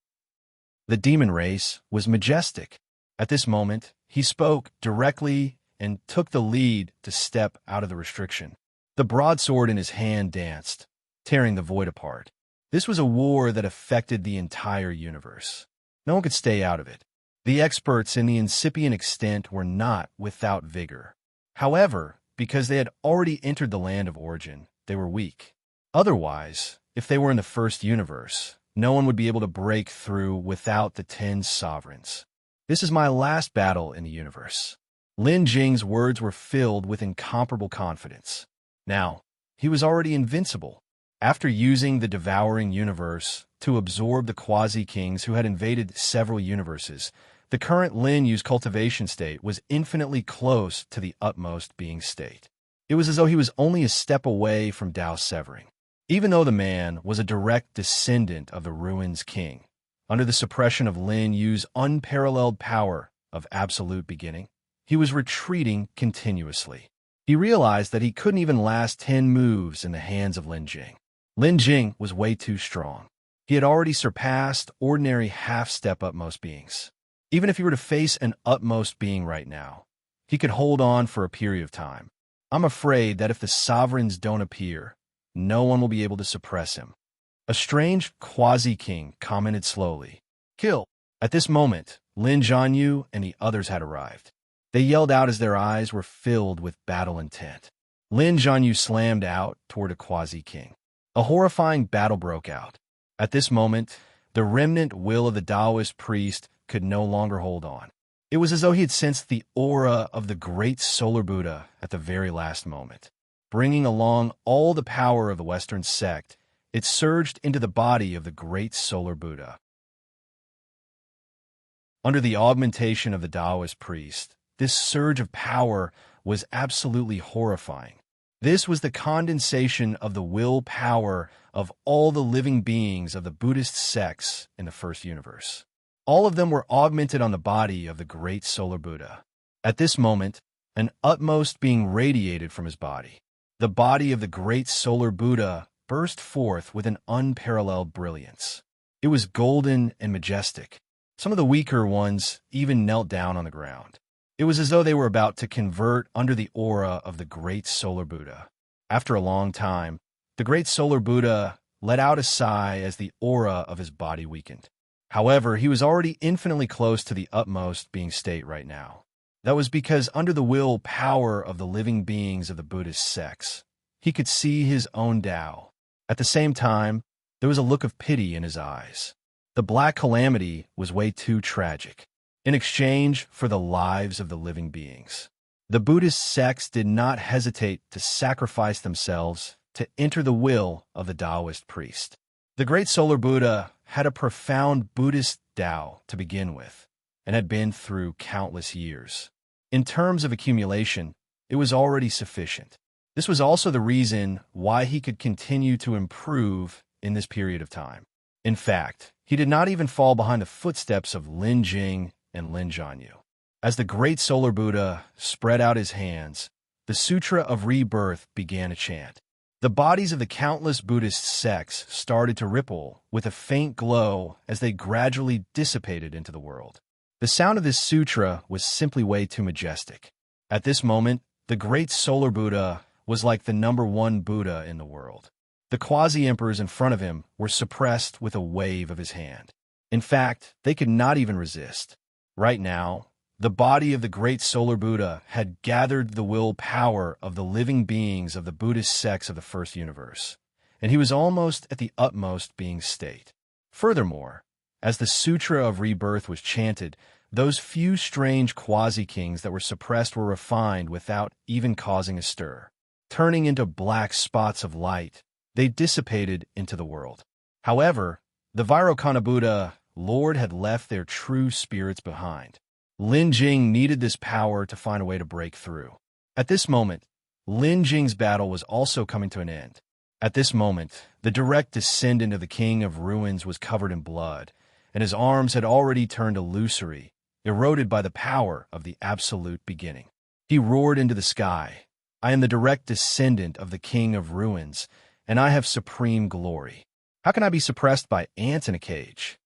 The demon race was majestic. At this moment, he spoke directly and took the lead to step out of the restriction. The broadsword in his hand danced, tearing the void apart. This was a war that affected the entire universe. No one could stay out of it. The experts in the incipient extent were not without vigor. However, because they had already entered the land of origin, they were weak. Otherwise, if they were in the first universe, no one would be able to break through without the 10 sovereigns. This is my last battle in the universe. Lin Jing's words were filled with incomparable confidence. Now, he was already invincible. After using the devouring universe to absorb the quasi-kings who had invaded several universes, the current Lin Yu's cultivation state was infinitely close to the utmost being state. It was as though he was only a step away from Dao severing. Even though the man was a direct descendant of the Ruins king, under the suppression of Lin Yu's unparalleled power of absolute beginning, he was retreating continuously. He realized that he couldn't even last 10 moves in the hands of Lin Jing. Lin Jing was way too strong. He had already surpassed ordinary half-step utmost beings. Even if he were to face an utmost being right now, he could hold on for a period of time. I'm afraid that if the sovereigns don't appear, no one will be able to suppress him. A strange quasi-king commented slowly. Kill! At this moment, Lin Jianyu and the others had arrived. They yelled out as their eyes were filled with battle intent. Lin Jianyu slammed out toward a quasi-king. A horrifying battle broke out. At this moment, the remnant will of the Taoist priest could no longer hold on. It was as though he had sensed the aura of the great solar Buddha at the very last moment. Bringing along all the power of the Western sect, It surged into the body of the great solar Buddha. Under the augmentation of the Taoist priest, this surge of power was absolutely horrifying. This was the condensation of the will power of all the living beings of the Buddhist sects in the first universe. All of them were augmented on the body of the great solar Buddha. At this moment, an utmost being radiated from his body. The body of the great solar Buddha burst forth with an unparalleled brilliance. It was golden and majestic. Some of the weaker ones even knelt down on the ground. It was as though they were about to convert under the aura of the great solar Buddha. After a long time, the great solar Buddha let out a sigh as the aura of his body weakened. However, he was already infinitely close to the utmost being state right now. That was because under the will power of the living beings of the Buddhist sects, he could see his own Tao. At the same time, there was a look of pity in his eyes. The black calamity was way too tragic. In exchange for the lives of the living beings, the Buddhist sects did not hesitate to sacrifice themselves to enter the will of the Taoist priest. The great solar Buddha had a profound Buddhist Tao to begin with, and had been through countless years. In terms of accumulation, it was already sufficient. This was also the reason why he could continue to improve in this period of time. In fact, he did not even fall behind the footsteps of Lin Jing and Lin Zhanyu. As the great solar Buddha spread out his hands, the Sutra of Rebirth began to chant. The bodies of the countless Buddhist sects started to ripple with a faint glow as they gradually dissipated into the world. The sound of this sutra was simply way too majestic. At this moment, the great solar Buddha was like the #1 Buddha in the world. The quasi-emperors in front of him were suppressed with a wave of his hand. In fact, they could not even resist. Right now, the body of the great solar Buddha had gathered the will power of the living beings of the Buddhist sects of the first universe, and he was almost at the utmost being state. Furthermore, as the Sutra of Rebirth was chanted, those few strange quasi-kings that were suppressed were refined without even causing a stir. Turning into black spots of light, they dissipated into the world. However, the Vairocana Buddha Lord had left their true spirits behind. Lin Jing needed this power to find a way to break through. At this moment, Lin Jing's battle was also coming to an end. At this moment, the direct descendant of the King of Ruins was covered in blood, and his arms had already turned illusory, eroded by the power of the absolute beginning. He roared into the sky, "I am the direct descendant of the King of Ruins, and I have supreme glory. How can I be suppressed by ants in a cage?"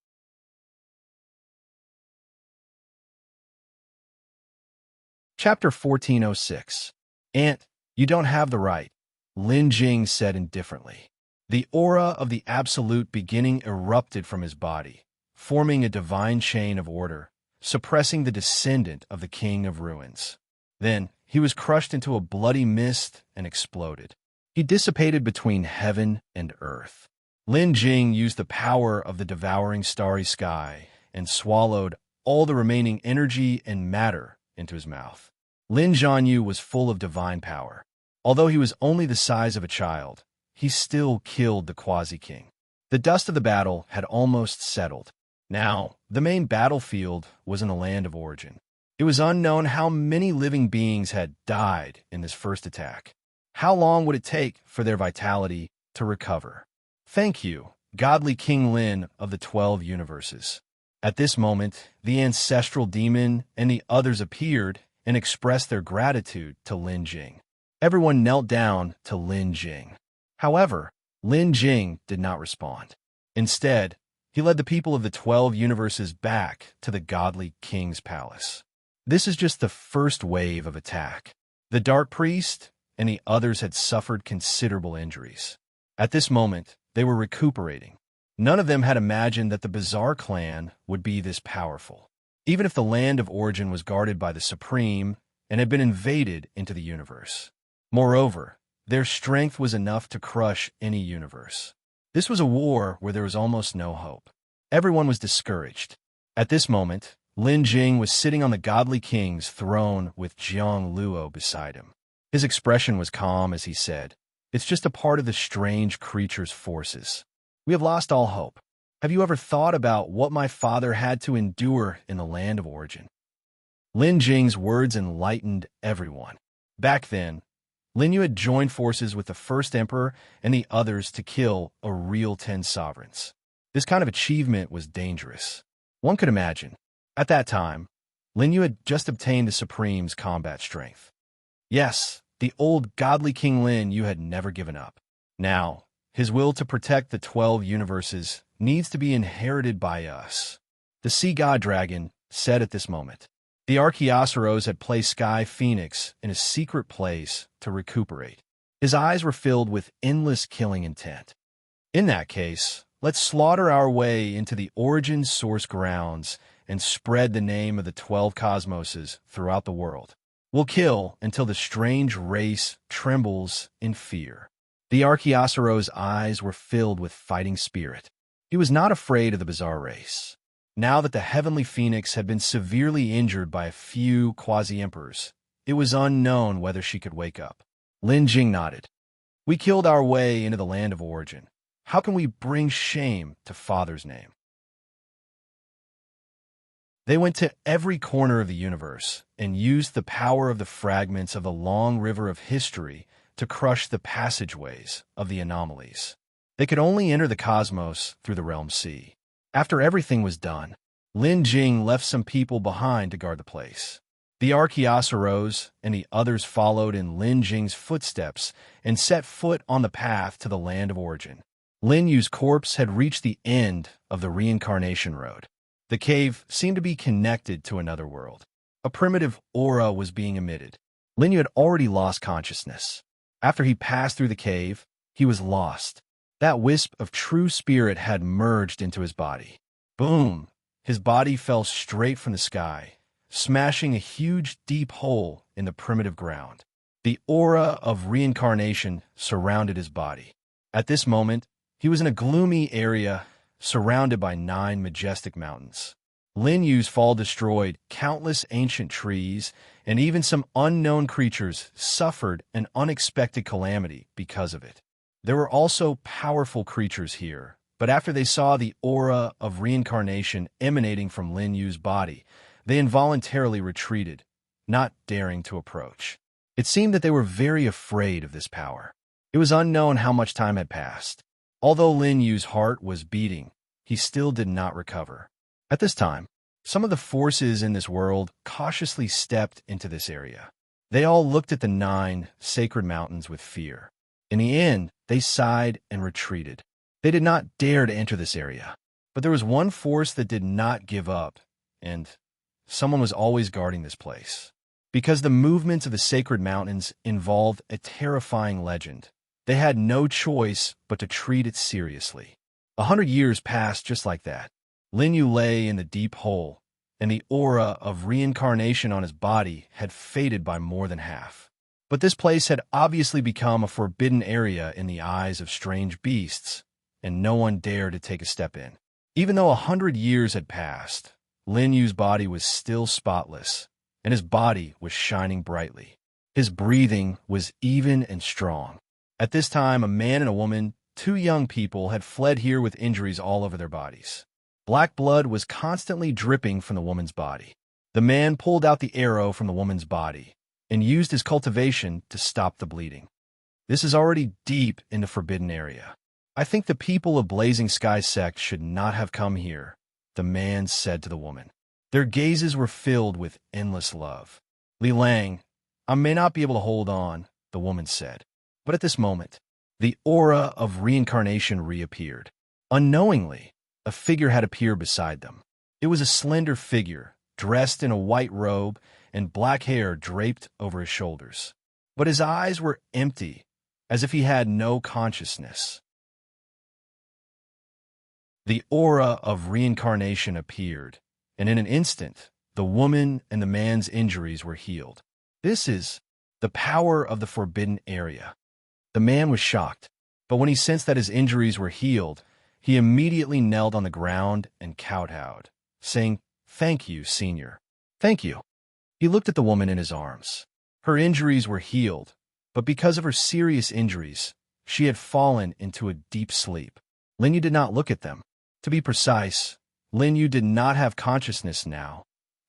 Chapter 1406. "Ant, you don't have the right," Lin Jing said indifferently. The aura of the absolute beginning erupted from his body, forming a divine chain of order, suppressing the descendant of the King of Ruins. Then he was crushed into a bloody mist and exploded. He dissipated between heaven and earth. Lin Jing used the power of the devouring starry sky and swallowed all the remaining energy and matter into his mouth. Lin Zhanyu was full of divine power. Although he was only the size of a child, he still killed the quasi-king. The dust of the battle had almost settled. Now, the main battlefield was in the land of origin. It was unknown how many living beings had died in this first attack. How long would it take for their vitality to recover? Thank you, godly King Lin of the 12 universes. At this moment, the ancestral demon and the others appeared and expressed their gratitude to Lin Jing. Everyone knelt down to Lin Jing. However, Lin Jing did not respond. Instead, he led the people of the 12 universes back to the godly king's palace. This is just the first wave of attack. The Dark Priest and the others had suffered considerable injuries. At this moment, they were recuperating. None of them had imagined that the Bizarre clan would be this powerful. Even if the land of origin was guarded by the Supreme and had been invaded into the universe. Moreover, their strength was enough to crush any universe. This was a war where there was almost no hope. Everyone was discouraged. At this moment, Lin Jing was sitting on the godly king's throne with Jiang Luo beside him. His expression was calm as he said, It's just a part of the strange creature's forces. We have lost all hope. Have you ever thought about what my father had to endure in the land of origin? Lin Jing's words enlightened everyone. Back then, Lin Yu had joined forces with the first emperor and the others to kill a real 10 sovereigns. This kind of achievement was dangerous. One could imagine. At that time, Lin Yu had just obtained the Supreme's combat strength. Yes, the old godly King Lin Yu had never given up. Now, his will to protect the 12 universes needs to be inherited by us. The sea god dragon said at this moment. The Archaeosaurus had placed Sky Phoenix in a secret place to recuperate. His eyes were filled with endless killing intent. In that case, let's slaughter our way into the origin source grounds and spread the name of the 12 cosmoses throughout the world. We'll kill until the strange race trembles in fear. The Archaeosaurus' eyes were filled with fighting spirit. He was not afraid of the bizarre race. Now that the heavenly phoenix had been severely injured by a few quasi-emperors, it was unknown whether she could wake up. Lin Jing nodded. We killed our way into the land of origin. How can we bring shame to Father's name? They went to every corner of the universe and used the power of the fragments of the long river of history to crush the passageways of the anomalies. They could only enter the cosmos through the realm sea. After everything was done, Lin Jing left some people behind to guard the place. The Archaeosaurus and the others followed in Lin Jing's footsteps and set foot on the path to the land of origin. Lin Yu's corpse had reached the end of the reincarnation road. The cave seemed to be connected to another world. A primitive aura was being emitted. Lin Yu had already lost consciousness. After he passed through the cave, he was lost. That wisp of true spirit had merged into his body. Boom! His body fell straight from the sky, smashing a huge, deep hole in the primitive ground. The aura of reincarnation surrounded his body. At this moment, he was in a gloomy area surrounded by 9 majestic mountains. Lin Yu's fall destroyed countless ancient trees, and even some unknown creatures suffered an unexpected calamity because of it. There were also powerful creatures here, but after they saw the aura of reincarnation emanating from Lin Yu's body, they involuntarily retreated, not daring to approach. It seemed that they were very afraid of this power. It was unknown how much time had passed. Although Lin Yu's heart was beating, he still did not recover. At this time, some of the forces in this world cautiously stepped into this area. They all looked at the 9 sacred mountains with fear. In the end, they sighed and retreated. They did not dare to enter this area. But there was one force that did not give up, and someone was always guarding this place. Because the movements of the sacred mountains involved a terrifying legend, they had no choice but to treat it seriously. 100 years passed just like that. Lin Yu lay in the deep hole, and the aura of reincarnation on his body had faded by more than half. But this place had obviously become a forbidden area in the eyes of strange beasts, and no one dared to take a step in. Even though 100 years had passed, Lin Yu's body was still spotless, and his body was shining brightly. His breathing was even and strong. At this time, a man and a woman, 2 young people, had fled here with injuries all over their bodies. Black blood was constantly dripping from the woman's body. The man pulled out the arrow from the woman's body and used his cultivation to stop the bleeding. This is already deep in the forbidden area. I think the people of Blazing Sky sect should not have come here, the man said to the woman. Their gazes were filled with endless love. Li Lang, I may not be able to hold on, the woman said. But at this moment, the aura of reincarnation reappeared. Unknowingly, a figure had appeared beside them. It was a slender figure, dressed in a white robe and black hair draped over his shoulders. But his eyes were empty, as if he had no consciousness. The aura of reincarnation appeared, and in an instant, the woman and the man's injuries were healed. This is the power of the forbidden area. The man was shocked, but when he sensed that his injuries were healed, he immediately knelt on the ground and kowtowed, saying, "Thank you, Senior. Thank you." He looked at the woman in his arms. Her injuries were healed, but because of her serious injuries, she had fallen into a deep sleep. Lin Yu did not look at them. To be precise, Lin Yu did not have consciousness now,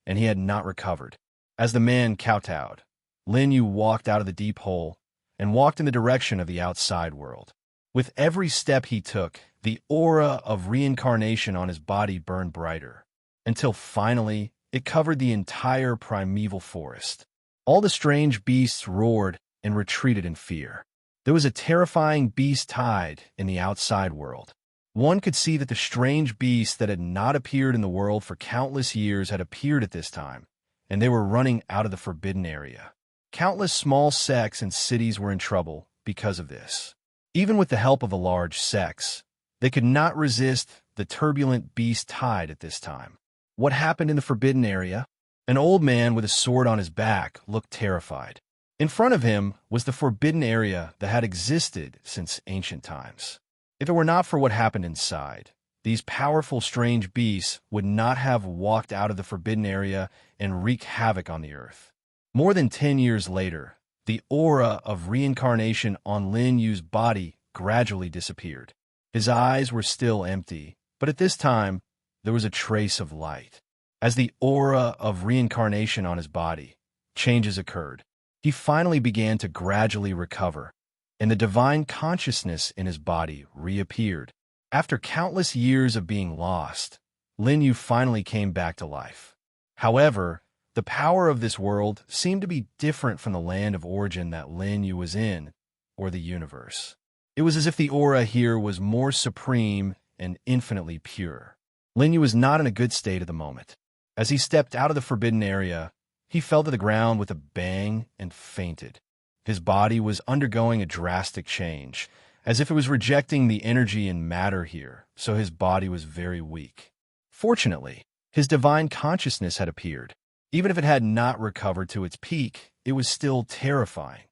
and he had not recovered. As the man kowtowed, Lin Yu walked out of the deep hole and walked in the direction of the outside world. With every step he took, the aura of reincarnation on his body burned brighter, until finally it covered the entire primeval forest. All the strange beasts roared and retreated in fear. There was a terrifying beast tide in the outside world. One could see that the strange beasts that had not appeared in the world for countless years had appeared at this time, and they were running out of the forbidden area. Countless small sects and cities were in trouble because of this. Even with the help of the large sects, they could not resist the turbulent beast tide at this time. What happened in the forbidden area? An old man with a sword on his back looked terrified. In front of him was the forbidden area that had existed since ancient times. If it were not for what happened inside, these powerful strange beasts would not have walked out of the forbidden area and wreaked havoc on the earth. More than 10 years later, the aura of reincarnation on Lin Yu's body gradually disappeared. His eyes were still empty, but at this time, there was a trace of light. As the aura of reincarnation on his body, changes occurred. He finally began to gradually recover, and the divine consciousness in his body reappeared. After countless years of being lost, Lin Yu finally came back to life. However, the power of this world seemed to be different from the land of origin that Lin Yu was in, or the universe. It was as if the aura here was more supreme and infinitely pure. Lin Yu was not in a good state at the moment. As he stepped out of the forbidden area, he fell to the ground with a bang and fainted. His body was undergoing a drastic change, as if it was rejecting the energy and matter here, so his body was very weak. Fortunately, his divine consciousness had appeared. Even if it had not recovered to its peak, it was still terrifying.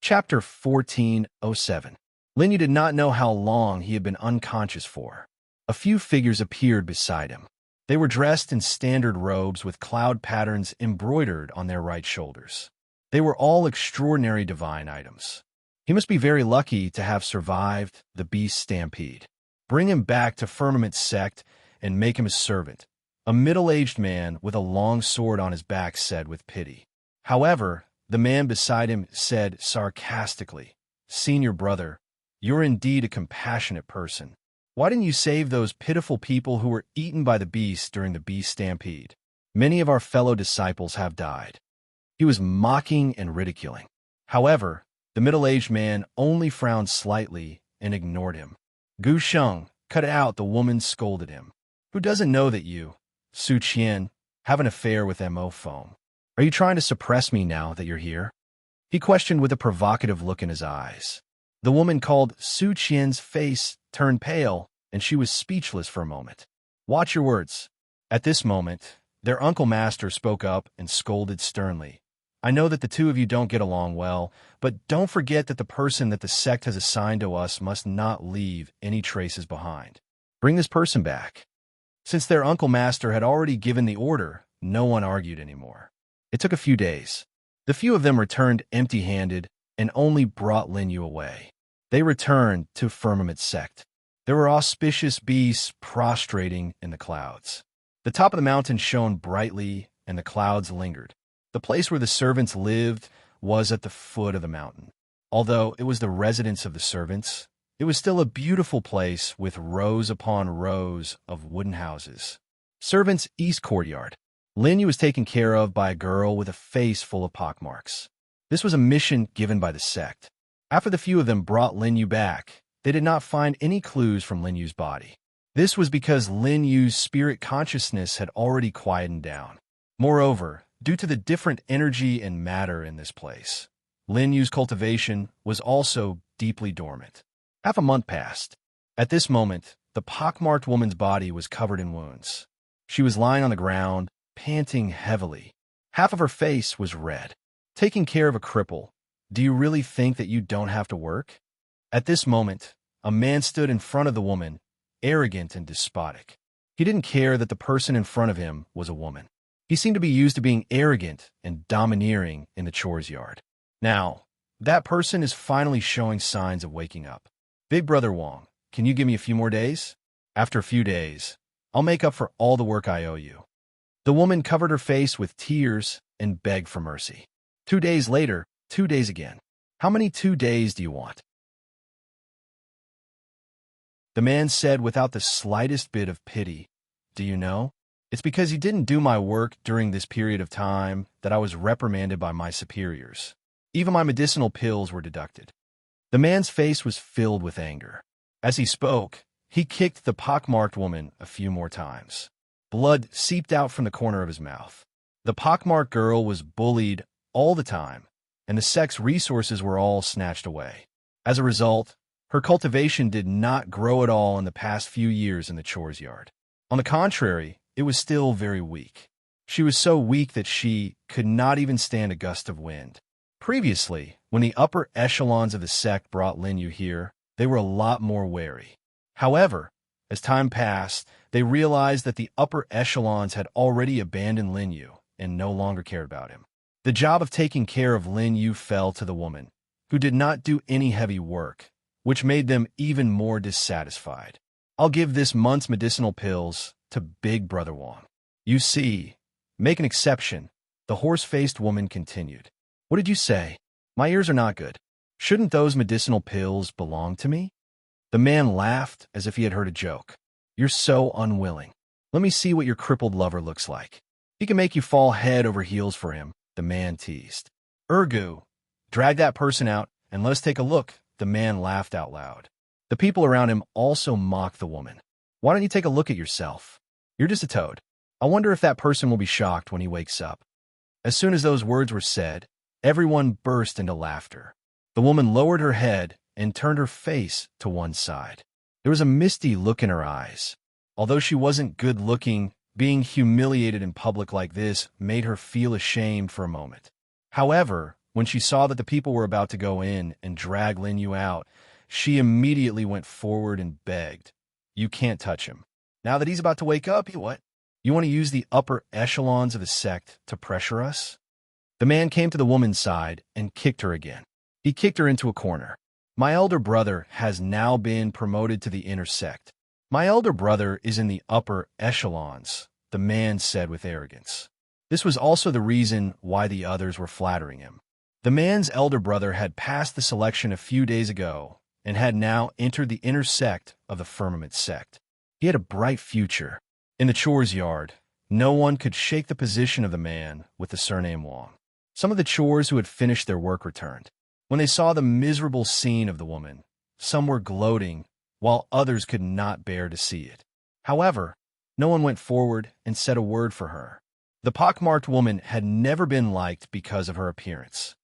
Chapter 1407. Lin Yu did not know how long he had been unconscious for. A few figures appeared beside him. They were dressed in standard robes with cloud patterns embroidered on their right shoulders. They were all extraordinary divine items. He must be very lucky to have survived the beast stampede. Bring him back to Firmament Sect and make him a servant, a middle-aged man with a long sword on his back said with pity. However, the man beside him said sarcastically, "Senior brother, you're indeed a compassionate person. Why didn't you save those pitiful people who were eaten by the beast during the beast stampede? Many of our fellow disciples have died." He was mocking and ridiculing. However, the middle-aged man only frowned slightly and ignored him. "Gu Sheng, cut it out," the woman scolded him. "Who doesn't know that you, Su Qian, have an affair with Mo Foam? Are you trying to suppress me now that you're here?" He questioned with a provocative look in his eyes. The woman called Su Qian's face turned pale, and she was speechless for a moment. "Watch your words." At this moment, their uncle master spoke up and scolded sternly. "I know that the two of you don't get along well, but don't forget that the person that the sect has assigned to us must not leave any traces behind. Bring this person back." Since their uncle master had already given the order, no one argued anymore. It took a few days. The few of them returned empty-handed and only brought Lin Yu away. They returned to Firmament Sect. There were auspicious beasts prostrating in the clouds. The top of the mountain shone brightly, and the clouds lingered. The place where the servants lived was at the foot of the mountain. Although it was the residence of the servants, it was still a beautiful place with rows upon rows of wooden houses. Servants' East Courtyard. Lin Yu was taken care of by a girl with a face full of pockmarks. This was a mission given by the sect. After the few of them brought Lin Yu back, they did not find any clues from Lin Yu's body. This was because Lin Yu's spirit consciousness had already quietened down. Moreover, due to the different energy and matter in this place, Lin Yu's cultivation was also deeply dormant. Half a month passed. At this moment, the pockmarked woman's body was covered in wounds. She was lying on the ground, panting heavily. Half of her face was red. Taking care of a cripple, do you really think that you don't have to work? At this moment, a man stood in front of the woman, arrogant and despotic. He didn't care that the person in front of him was a woman. He seemed to be used to being arrogant and domineering in the chores yard. Now, that person is finally showing signs of waking up. Big Brother Wong, can you give me a few more days? After a few days, I'll make up for all the work I owe you. The woman covered her face with tears and begged for mercy. 2 days later, 2 days again. How many 2 days do you want? The man said without the slightest bit of pity, do you know? It's because you didn't do my work during this period of time that I was reprimanded by my superiors. Even my medicinal pills were deducted. The man's face was filled with anger. As he spoke, he kicked the pockmarked woman a few more times. Blood seeped out from the corner of his mouth. The pockmarked girl was bullied all the time, and the sex resources were all snatched away. As a result, her cultivation did not grow at all in the past few years in the chores yard. On the contrary, it was still very weak. She was so weak that she could not even stand a gust of wind. Previously, when the upper echelons of the sect brought Lin Yu here, they were a lot more wary. However, as time passed, they realized that the upper echelons had already abandoned Lin Yu and no longer cared about him. The job of taking care of Lin Yu fell to the woman, who did not do any heavy work, which made them even more dissatisfied. I'll give this month's medicinal pills to Big Brother Wong. You see, make an exception, the horse-faced woman continued. What did you say? My ears are not good. Shouldn't those medicinal pills belong to me? The man laughed as if he had heard a joke. You're so unwilling. Let me see what your crippled lover looks like. He can make you fall head over heels for him, the man teased. Ergu, drag that person out and let us take a look, the man laughed out loud. The people around him also mocked the woman. Why don't you take a look at yourself? You're just a toad. I wonder if that person will be shocked when he wakes up. As soon as those words were said, everyone burst into laughter. The woman lowered her head and turned her face to one side. There was a misty look in her eyes. Although she wasn't good-looking, being humiliated in public like this made her feel ashamed for a moment. However, when she saw that the people were about to go in and drag Lin Yu out, she immediately went forward and begged, You can't touch him. Now that he's about to wake up, what? You want to use the upper echelons of the sect to pressure us? The man came to the woman's side and kicked her again. He kicked her into a corner. My elder brother has now been promoted to the inner sect. My elder brother is in the upper echelons, the man said with arrogance. This was also the reason why the others were flattering him. The man's elder brother had passed the selection a few days ago and had now entered the inner sect of the firmament sect. He had a bright future. In the chores yard, no one could shake the position of the man with the surname Wong. Some of the chores who had finished their work returned. When they saw the miserable scene of the woman, some were gloating, while others could not bear to see it. However, no one went forward and said a word for her. The pockmarked woman had never been liked because of her appearance.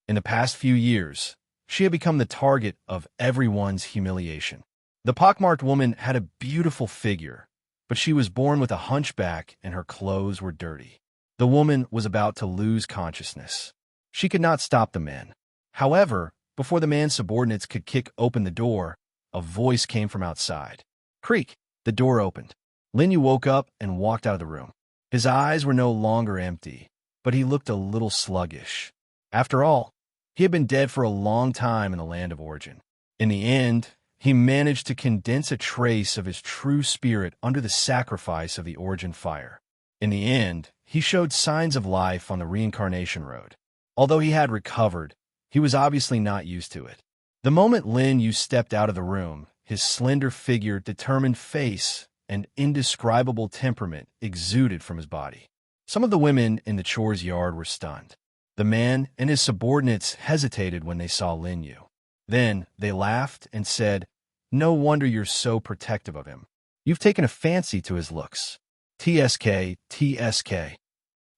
In the past few years, she had become the target of everyone's humiliation. The pockmarked woman had a beautiful figure, but she was born with a hunchback and her clothes were dirty. The woman was about to lose consciousness. She could not stop the man. However, before the man's subordinates could kick open the door, a voice came from outside. Creak! The door opened. Lin Yu woke up and walked out of the room. His eyes were no longer empty, but he looked a little sluggish. After all, he had been dead for a long time in the land of origin. In the end, he managed to condense a trace of his true spirit under the sacrifice of the origin fire. In the end, he showed signs of life on the reincarnation road. Although he had recovered, he was obviously not used to it. The moment Lin Yu stepped out of the room, his slender figure, determined face, and indescribable temperament exuded from his body. Some of the women in the chores yard were stunned. The man and his subordinates hesitated when they saw Lin Yu. Then they laughed and said, No wonder you're so protective of him. You've taken a fancy to his looks. TSK, TSK.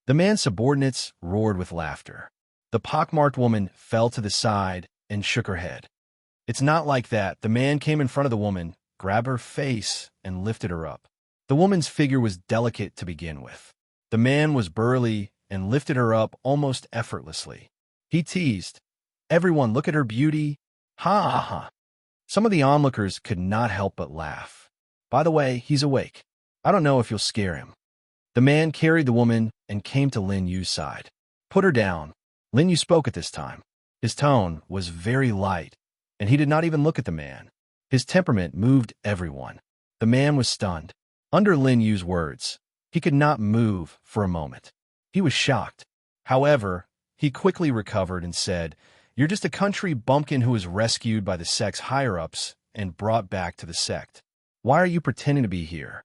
The man's subordinates roared with laughter. The pockmarked woman fell to the side and shook her head. It's not like that. The man came in front of the woman, grabbed her face, and lifted her up. The woman's figure was delicate to begin with. The man was burly and lifted her up almost effortlessly. He teased, Everyone, look at her beauty. Ha ha ha. Some of the onlookers could not help but laugh. By the way, he's awake. I don't know if you'll scare him. The man carried the woman and came to Lin Yu's side. Put her down. Lin Yu spoke at this time. His tone was very light, and he did not even look at the man. His temperament moved everyone. The man was stunned. Under Lin Yu's words, he could not move for a moment. He was shocked. However, he quickly recovered and said, "You're just a country bumpkin who was rescued by the sect's higher-ups and brought back to the sect. Why are you pretending to be here?"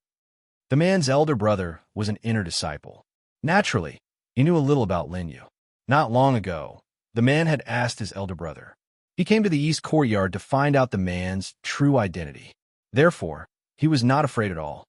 The man's elder brother was an inner disciple. Naturally, he knew a little about Lin Yu. Not long ago, the man had asked his elder brother. He came to the east courtyard to find out the man's true identity. Therefore, he was not afraid at all.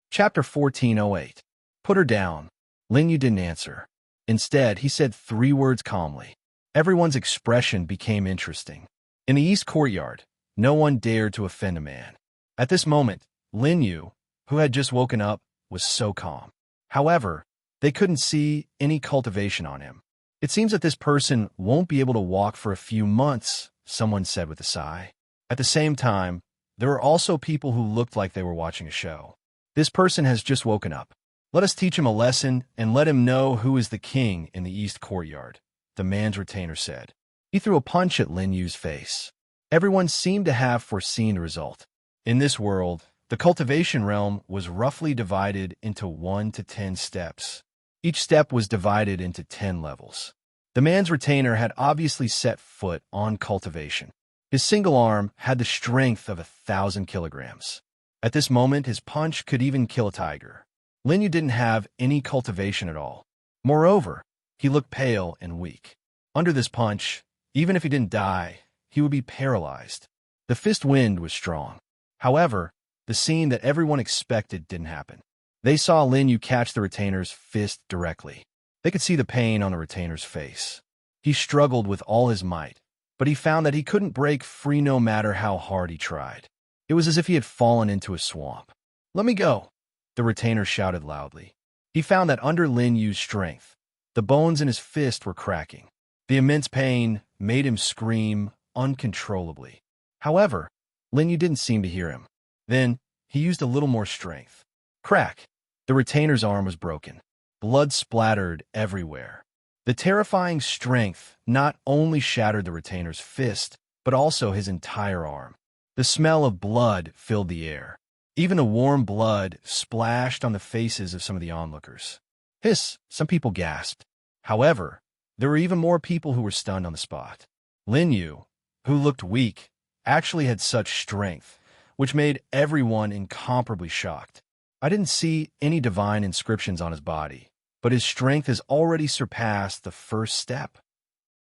Chapter 1408. Put her down. Lin Yu didn't answer. Instead, he said 3 words calmly. Everyone's expression became interesting. In the east courtyard, no one dared to offend a man. At this moment, Lin Yu, who had just woken up, was so calm. However, they couldn't see any cultivation on him. "It seems that this person won't be able to walk for a few months," someone said with a sigh. At the same time, there were also people who looked like they were watching a show. "This person has just woken up. Let us teach him a lesson and let him know who is the king in the east courtyard," the man's retainer said. He threw a punch at Lin Yu's face. Everyone seemed to have foreseen the result. In this world, the cultivation realm was roughly divided into 1 to 10 steps. Each step was divided into 10 levels. The man's retainer had obviously set foot on cultivation. His single arm had the strength of 1,000 kilograms. At this moment, his punch could even kill a tiger. Lin Yu didn't have any cultivation at all. Moreover, he looked pale and weak. Under this punch, even if he didn't die, he would be paralyzed. The fist wind was strong. However, the scene that everyone expected didn't happen. They saw Lin Yu catch the retainer's fist directly. They could see the pain on the retainer's face. He struggled with all his might, but he found that he couldn't break free no matter how hard he tried. It was as if he had fallen into a swamp. "Let me go," the retainer shouted loudly. He found that under Lin Yu's strength, the bones in his fist were cracking. The immense pain made him scream uncontrollably. However, Lin Yu didn't seem to hear him. Then, he used a little more strength. Crack! The retainer's arm was broken. Blood splattered everywhere. The terrifying strength not only shattered the retainer's fist, but also his entire arm. The smell of blood filled the air. Even the warm blood splashed on the faces of some of the onlookers. Hiss! Some people gasped. However, there were even more people who were stunned on the spot. Lin Yu, who looked weak, actually had such strength, which made everyone incomparably shocked. I didn't see any divine inscriptions on his body, but his strength has already surpassed the first step.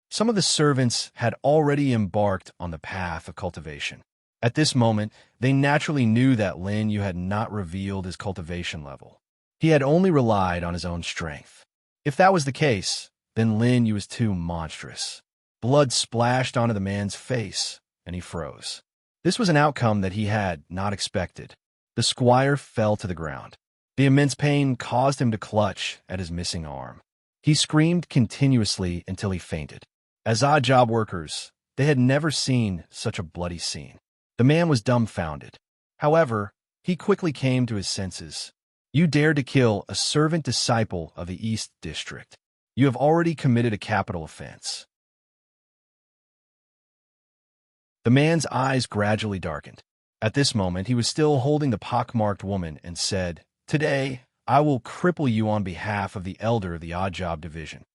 Some of the servants had already embarked on the path of cultivation. At this moment, they naturally knew that Lin Yu had not revealed his cultivation level. He had only relied on his own strength. If that was the case, then Lin Yu was too monstrous. Blood splashed onto the man's face, and he froze. This was an outcome that he had not expected. The squire fell to the ground. The immense pain caused him to clutch at his missing arm. He screamed continuously until he fainted. As odd job workers, they had never seen such a bloody scene. The man was dumbfounded. However, he quickly came to his senses. "You dared to kill a servant disciple of the East District. You have already committed a capital offense." The man's eyes gradually darkened. At this moment, he was still holding the pockmarked woman and said, "Today, I will cripple you on behalf of the elder of the odd job division."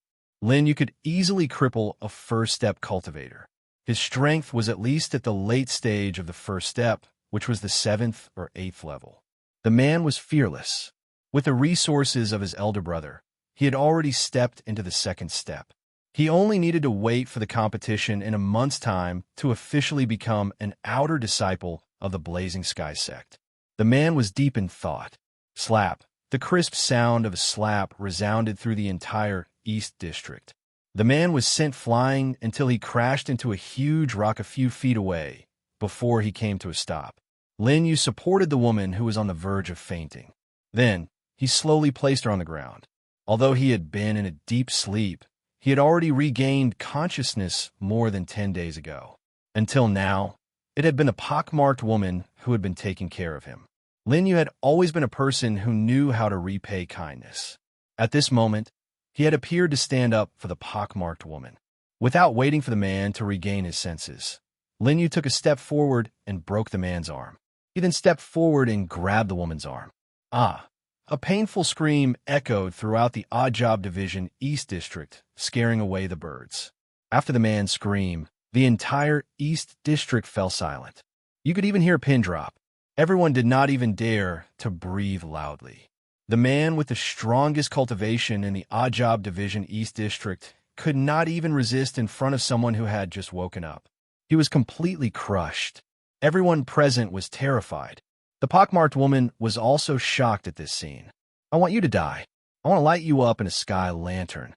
Lin Yu could easily cripple a first-step cultivator. His strength was at least at the late stage of the first step, which was the 7th or 8th level. The man was fearless. With the resources of his elder brother, he had already stepped into the 2nd step. He only needed to wait for the competition in a month's time to officially become an outer disciple of the Blazing Sky sect. The man was deep in thought. Slap! The crisp sound of a slap resounded through the entire East District. The man was sent flying until he crashed into a huge rock a few feet away before he came to a stop. Lin Yu supported the woman who was on the verge of fainting. Then, he slowly placed her on the ground. Although he had been in a deep sleep, he had already regained consciousness more than 10 days ago. Until now, It had been a pockmarked woman who had been taking care of him. Lin Yu had always been a person who knew how to repay kindness. At this moment, he had appeared to stand up for the pockmarked woman. Without waiting for the man to regain his senses, Lin Yu took a step forward and broke the man's arm. He then stepped forward and grabbed the woman's arm. Ah! A painful scream echoed throughout the Odd Job Division East District, scaring away the birds. After the man's scream, the entire East District fell silent. You could even hear a pin drop. Everyone did not even dare to breathe loudly. The man with the strongest cultivation in the Odd Job Division East District could not even resist in front of someone who had just woken up. He was completely crushed. Everyone present was terrified. The pockmarked woman was also shocked at this scene. "I want you to die. I want to light you up in a sky lantern."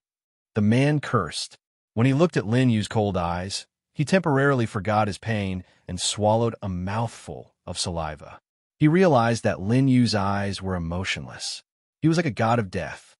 The man cursed. When he looked at Lin Yu's cold eyes, he temporarily forgot his pain and swallowed a mouthful of saliva. He realized that Lin Yu's eyes were emotionless. He was like a god of death.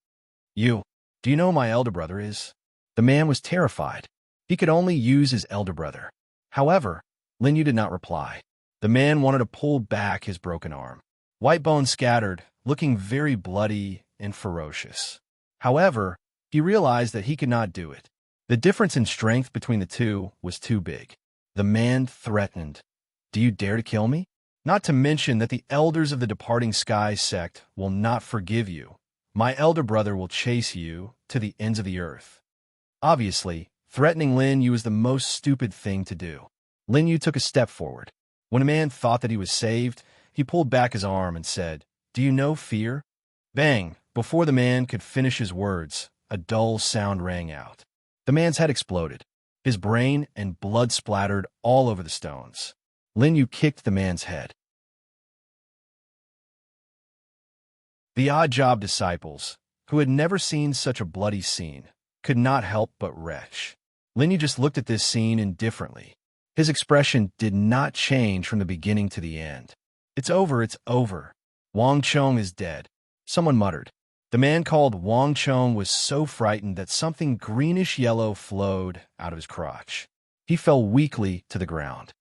Do you know who my elder brother is?" The man was terrified. He could only use his elder brother. However, Lin Yu did not reply. The man wanted to pull back his broken arm. White bones scattered, looking very bloody and ferocious. However, he realized that he could not do it. The difference in strength between the two was too big. The man threatened, "Do you dare to kill me? Not to mention that the elders of the departing sky sect will not forgive you. My elder brother will chase you to the ends of the earth." Obviously, threatening Lin Yu was the most stupid thing to do. Lin Yu took a step forward. When a man thought that he was saved, he pulled back his arm and said, "Do you know fear?" Bang! Before the man could finish his words, a dull sound rang out. The man's head exploded. His brain and blood splattered all over the stones. Lin Yu kicked the man's head. The Odd Job disciples, who had never seen such a bloody scene, could not help but retch. Lin Yu just looked at this scene indifferently. His expression did not change from the beginning to the end. "It's over, it's over. Wang Chong is dead," someone muttered. The man called Wang Chong was so frightened that something greenish-yellow flowed out of his crotch. He fell weakly to the ground.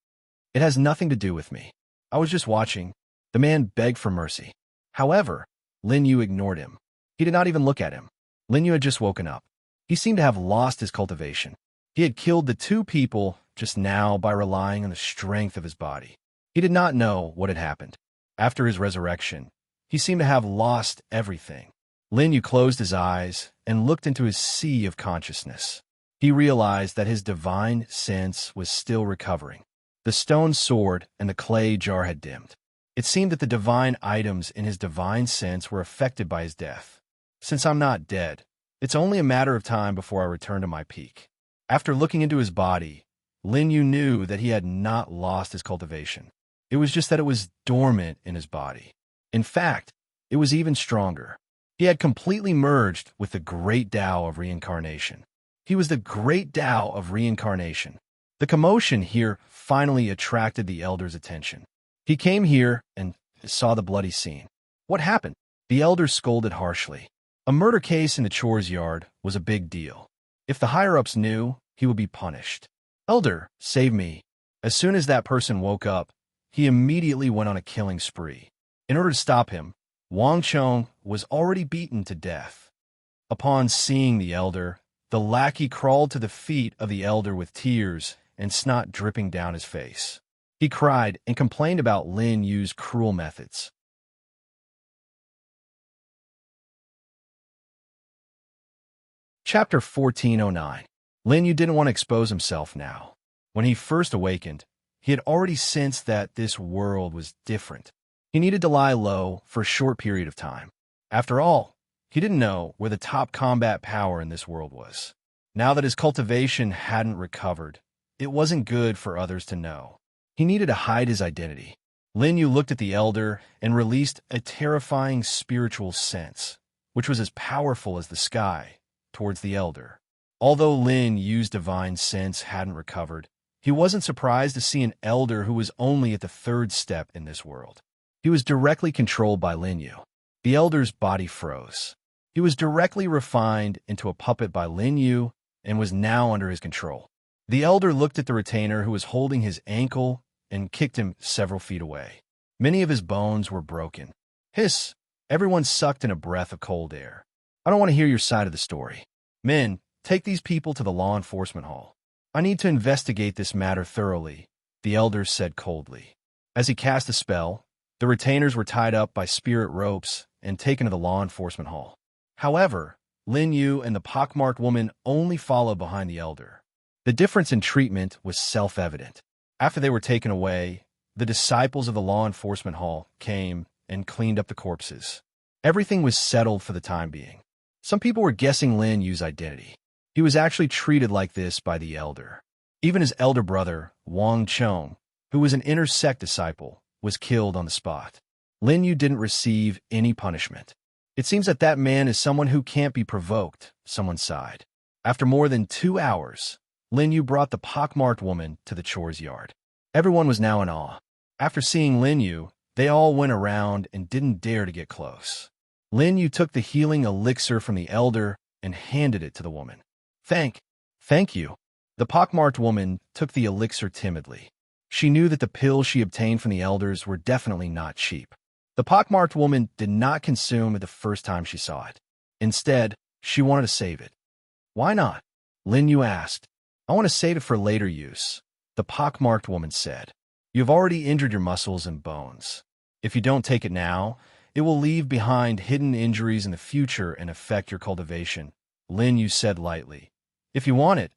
"It has nothing to do with me. I was just watching." The man begged for mercy. However, Lin Yu ignored him. He did not even look at him. Lin Yu had just woken up. He seemed to have lost his cultivation. He had killed the two people just now by relying on the strength of his body. He did not know what had happened. After his resurrection, he seemed to have lost everything. Lin Yu closed his eyes and looked into his sea of consciousness. He realized that his divine sense was still recovering. The stone sword and the clay jar had dimmed. It seemed that the divine items in his divine sense were affected by his death. "Since I'm not dead, it's only a matter of time before I return to my peak." After looking into his body, Lin Yu knew that he had not lost his cultivation. It was just that it was dormant in his body. In fact, it was even stronger. He had completely merged with the great Tao of reincarnation. He was the great Tao of reincarnation. The commotion here finally attracted the elder's attention. He came here and saw the bloody scene. What happened? The elder scolded harshly. A murder case in the chores yard was a big deal. If the higher-ups knew, he would be punished. "Elder, save me." As soon as that person woke up, he immediately went on a killing spree. In order to stop him, Wang Chong was already beaten to death. Upon seeing the elder, the lackey crawled to the feet of the elder with tears and snot dripping down his face. He cried and complained about Lin Yu's cruel methods. Chapter 1409. Lin Yu didn't want to expose himself now. When he first awakened, he had already sensed that this world was different. He needed to lie low for a short period of time. After all, he didn't know where the top combat power in this world was. Now that his cultivation hadn't recovered, it wasn't good for others to know. He needed to hide his identity. Lin Yu looked at the elder and released a terrifying spiritual sense, which was as powerful as the sky, towards the elder. Although Lin Yu's divine sense hadn't recovered, he wasn't surprised to see an elder who was only at the third step in this world. He was directly controlled by Lin Yu. The elder's body froze. He was directly refined into a puppet by Lin Yu and was now under his control. The elder looked at the retainer who was holding his ankle and kicked him several feet away. Many of his bones were broken. Hiss! Everyone sucked in a breath of cold air. I don't want to hear your side of the story. Men, take these people to the law enforcement hall. I need to investigate this matter thoroughly, the elder said coldly. As he cast a spell, the retainers were tied up by spirit ropes and taken to the law enforcement hall. However, Lin Yu and the pockmarked woman only followed behind the elder. The difference in treatment was self-evident. After they were taken away, the disciples of the law enforcement hall came and cleaned up the corpses. Everything was settled for the time being. Some people were guessing Lin Yu's identity. He was actually treated like this by the elder. Even his elder brother, Wang Chong, who was an inner sect disciple, was killed on the spot. Lin Yu didn't receive any punishment. It seems that that man is someone who can't be provoked, someone sighed. After more than 2 hours, Lin Yu brought the pockmarked woman to the chores yard. Everyone was now in awe. After seeing Lin Yu, they all went around and didn't dare to get close. Lin Yu took the healing elixir from the elder and handed it to the woman. Thank you. The pockmarked woman took the elixir timidly. She knew that the pills she obtained from the elders were definitely not cheap. The pockmarked woman did not consume it the first time she saw it. Instead, she wanted to save it. Why not? Lin Yu asked. I want to save it for later use, the pockmarked woman said. You have already injured your muscles and bones. If you don't take it now, it will leave behind hidden injuries in the future and affect your cultivation, Lin Yu said lightly. If you want it,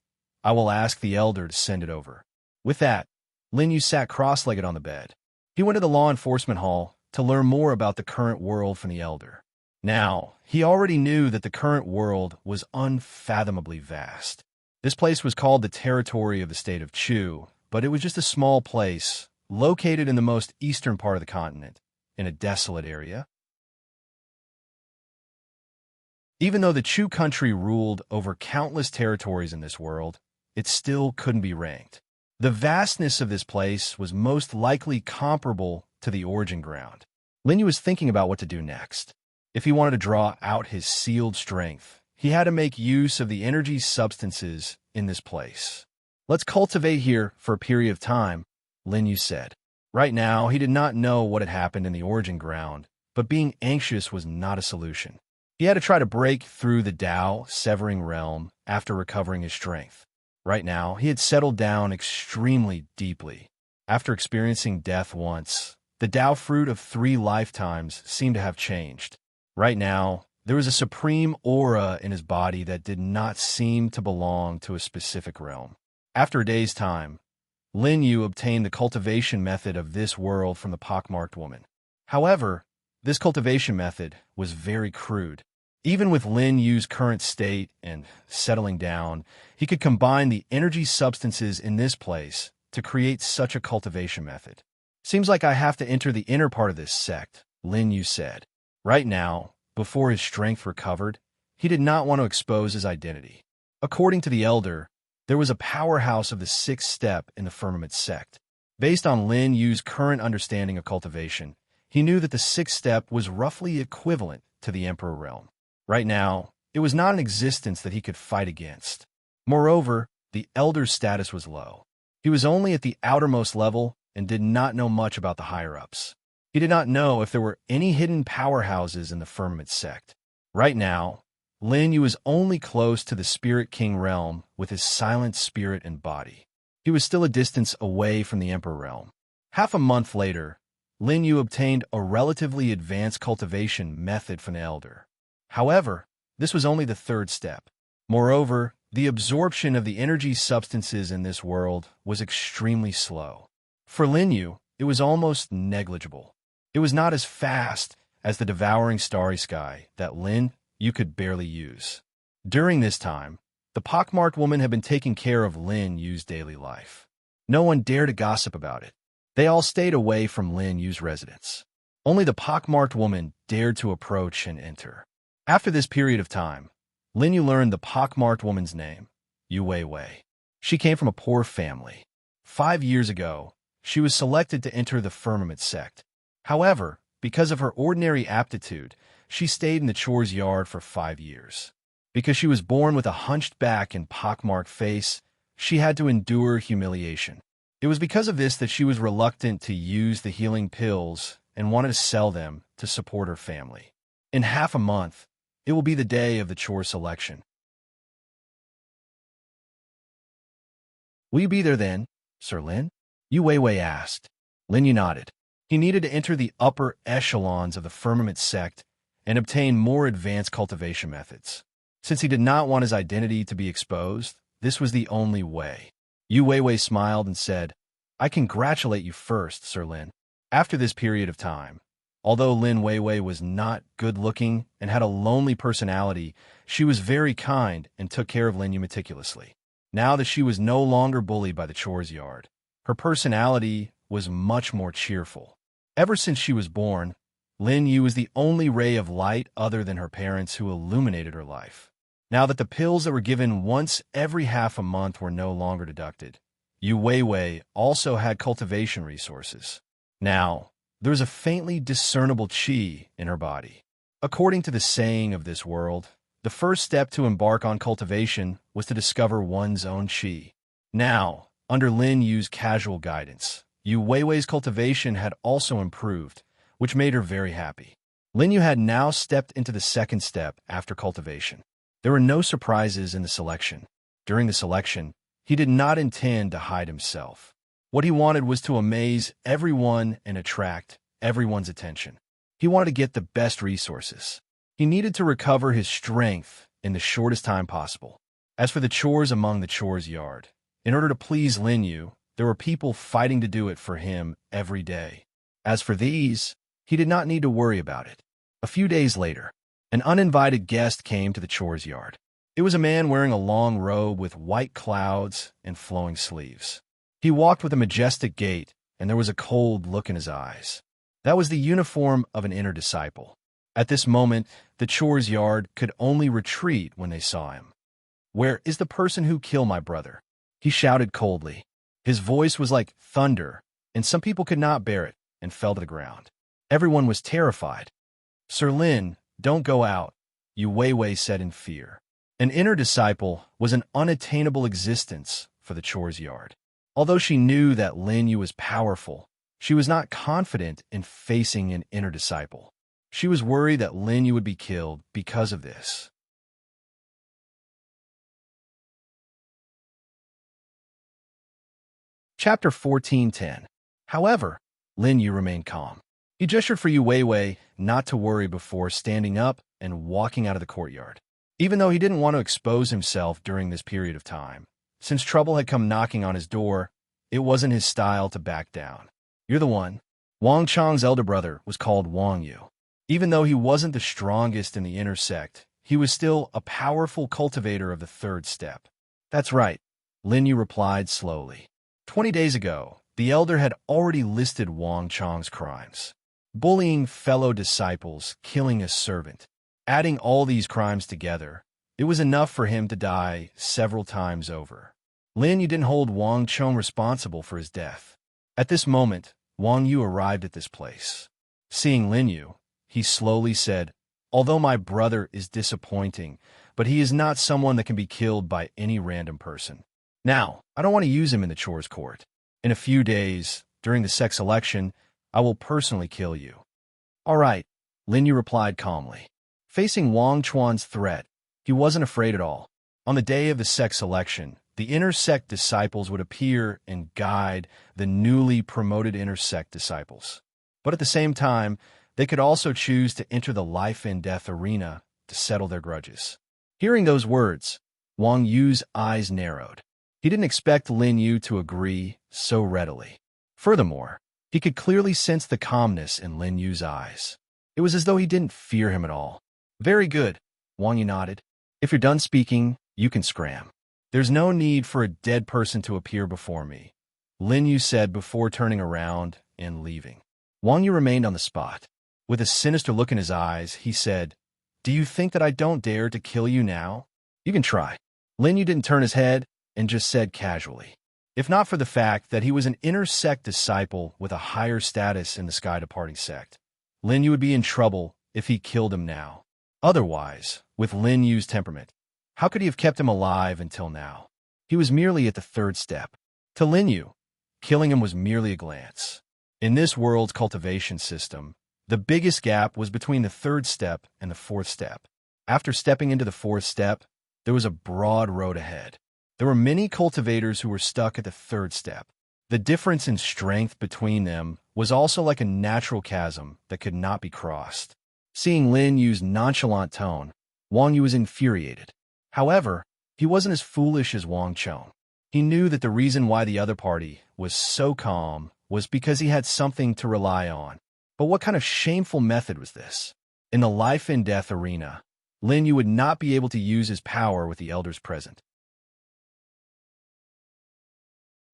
I will ask the elder to send it over. With that, Lin Yu sat cross-legged on the bed. He went to the law enforcement hall to learn more about the current world from the elder. Now, he already knew that the current world was unfathomably vast. This place was called the territory of the state of Chu, but it was just a small place, located in the most eastern part of the continent, in a desolate area. Even though the Chu country ruled over countless territories in this world, it still couldn't be ranked. The vastness of this place was most likely comparable to the origin ground. Lin Yu was thinking about what to do next. If he wanted to draw out his sealed strength, he had to make use of the energy substances in this place. Let's cultivate here for a period of time, Lin Yu said. Right now, he did not know what had happened in the origin ground, but being anxious was not a solution. He had to try to break through the Tao severing realm after recovering his strength. Right now, he had settled down extremely deeply. After experiencing death once, the Tao fruit of 3 lifetimes seemed to have changed. Right now, there was a supreme aura in his body that did not seem to belong to a specific realm. After a day's time, Lin Yu obtained the cultivation method of this world from the pockmarked woman. However, this cultivation method was very crude. Even with Lin Yu's current state and settling down, he could combine the energy substances in this place to create such a cultivation method. Seems like I have to enter the inner part of this sect, Lin Yu said. Right now, before his strength recovered, he did not want to expose his identity. According to the elder, there was a powerhouse of the 6th step in the firmament sect. Based on Lin Yu's current understanding of cultivation, he knew that the 6th step was roughly equivalent to the Emperor realm. Right now, it was not an existence that he could fight against. Moreover, the elder's status was low. He was only at the outermost level and did not know much about the higher-ups. He did not know if there were any hidden powerhouses in the firmament sect. Right now, Lin Yu was only close to the Spirit King realm with his silent spirit and body. He was still a distance away from the Emperor realm. Half a month later, Lin Yu obtained a relatively advanced cultivation method from the elder. However, this was only the 3rd step. Moreover, the absorption of the energy substances in this world was extremely slow. For Lin Yu, it was almost negligible. It was not as fast as the devouring starry sky that Lin Yu could barely use. During this time, the pockmarked woman had been taking care of Lin Yu's daily life. No one dared to gossip about it. They all stayed away from Lin Yu's residence. Only the pockmarked woman dared to approach and enter. After this period of time, Lin Yu learned the pockmarked woman's name, Yu Weiwei. She came from a poor family. 5 years ago, she was selected to enter the firmament sect. However, because of her ordinary aptitude, she stayed in the chores yard for 5 years. Because she was born with a hunched back and pockmarked face, she had to endure humiliation. It was because of this that she was reluctant to use the healing pills and wanted to sell them to support her family. In half a month, it will be the day of the chore selection. Will you be there then, Sir Lin? Yu Weiwei asked. Lin Yu nodded. He needed to enter the upper echelons of the firmament sect and obtain more advanced cultivation methods. Since he did not want his identity to be exposed, this was the only way. Yu Weiwei smiled and said, I congratulate you first, Sir Lin. After this period of time, although Lin Weiwei was not good-looking and had a lonely personality, she was very kind and took care of Lin Yu meticulously. Now that she was no longer bullied by the chores yard, her personality was much more cheerful. Ever since she was born, Lin Yu was the only ray of light other than her parents who illuminated her life. Now that the pills that were given once every half a month were no longer deducted, Yu Weiwei also had cultivation resources. Now, there was a faintly discernible qi in her body. According to the saying of this world, the first step to embark on cultivation was to discover one's own qi. Now, under Lin Yu's casual guidance, Yu Weiwei's cultivation had also improved, which made her very happy. Lin Yu had now stepped into the second step after cultivation. There were no surprises in the selection. During the selection, he did not intend to hide himself. What he wanted was to amaze everyone and attract everyone's attention. He wanted to get the best resources. He needed to recover his strength in the shortest time possible. As for the chores among the chores yard, in order to please Lin Yu, there were people fighting to do it for him every day. As for these, he did not need to worry about it. A few days later, an uninvited guest came to the chores yard. It was a man wearing a long robe with white clouds and flowing sleeves. He walked with a majestic gait, and there was a cold look in his eyes. That was the uniform of an inner disciple. At this moment, the chores yard could only retreat when they saw him. Where is the person who killed my brother? He shouted coldly. His voice was like thunder, and some people could not bear it and fell to the ground. Everyone was terrified. Sir Lin, don't go out, Yu Weiwei said in fear. An inner disciple was an unattainable existence for the chores yard. Although she knew that Lin Yu was powerful, she was not confident in facing an inner disciple. She was worried that Lin Yu would be killed because of this. Chapter 14:10. However, Lin Yu remained calm. He gestured for Yu Weiwei not to worry before standing up and walking out of the courtyard. Even though he didn't want to expose himself during this period of time, since trouble had come knocking on his door, it wasn't his style to back down. You're the one. Wang Chang's elder brother was called Wang Yu. Even though he wasn't the strongest in the inner sect, he was still a powerful cultivator of the third step. That's right, Lin Yu replied slowly. 20 days ago, the elder had already listed Wang Chang's crimes. Bullying fellow disciples, killing a servant. Adding all these crimes together, it was enough for him to die several times over. Lin Yu didn't hold Wang Chong responsible for his death. At this moment, Wang Yu arrived at this place. Seeing Lin Yu, he slowly said, although my brother is disappointing, but he is not someone that can be killed by any random person. Now, I don't want to use him in the chores court. In a few days, during the sex election, I will personally kill you. All right, Lin Yu replied calmly. Facing Wang Chuan's threat, he wasn't afraid at all. On the day of the sex election, the inner sect disciples would appear and guide the newly promoted inner sect disciples. But at the same time, they could also choose to enter the life and death arena to settle their grudges. Hearing those words, Wang Yu's eyes narrowed. He didn't expect Lin Yu to agree so readily. Furthermore, he could clearly sense the calmness in Lin Yu's eyes. It was as though he didn't fear him at all. Very good, Wang Yu nodded. If you're done speaking, you can scram. There's no need for a dead person to appear before me, Lin Yu said before turning around and leaving. Wang Yu remained on the spot. With a sinister look in his eyes, he said, Do you think that I don't dare to kill you now? You can try. Lin Yu didn't turn his head and just said casually. If not for the fact that he was an inner sect disciple with a higher status in the Sky Departing sect, Lin Yu would be in trouble if he killed him now. Otherwise, with Lin Yu's temperament, how could he have kept him alive until now? He was merely at the third step. To Lin Yu, killing him was merely a glance. In this world's cultivation system, the biggest gap was between the third step and the fourth step. After stepping into the fourth step, there was a broad road ahead. There were many cultivators who were stuck at the third step. The difference in strength between them was also like a natural chasm that could not be crossed. Seeing Lin Yu's nonchalant tone, Wang Yu was infuriated. However, he wasn't as foolish as Wang Chong. He knew that the reason why the other party was so calm was because he had something to rely on. But what kind of shameful method was this? In the life and death arena, Lin Yu would not be able to use his power with the elders present.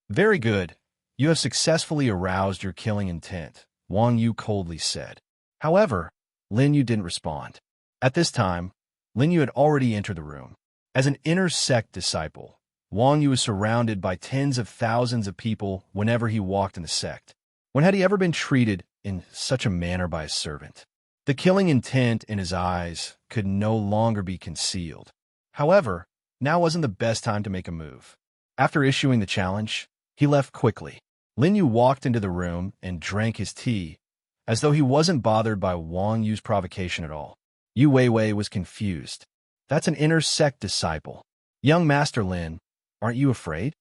Very good. You have successfully aroused your killing intent, Wang Yu coldly said. However, Lin Yu didn't respond. At this time, Lin Yu had already entered the room. As an inner sect disciple, Wang Yu was surrounded by tens of thousands of people whenever he walked in the sect. When had he ever been treated in such a manner by a servant? The killing intent in his eyes could no longer be concealed. However, now wasn't the best time to make a move. After issuing the challenge, he left quickly. Lin Yu walked into the room and drank his tea, as though he wasn't bothered by Wang Yu's provocation at all. Yu Weiwei was confused. That's an inner sect disciple. Young Master Lin, aren't you afraid?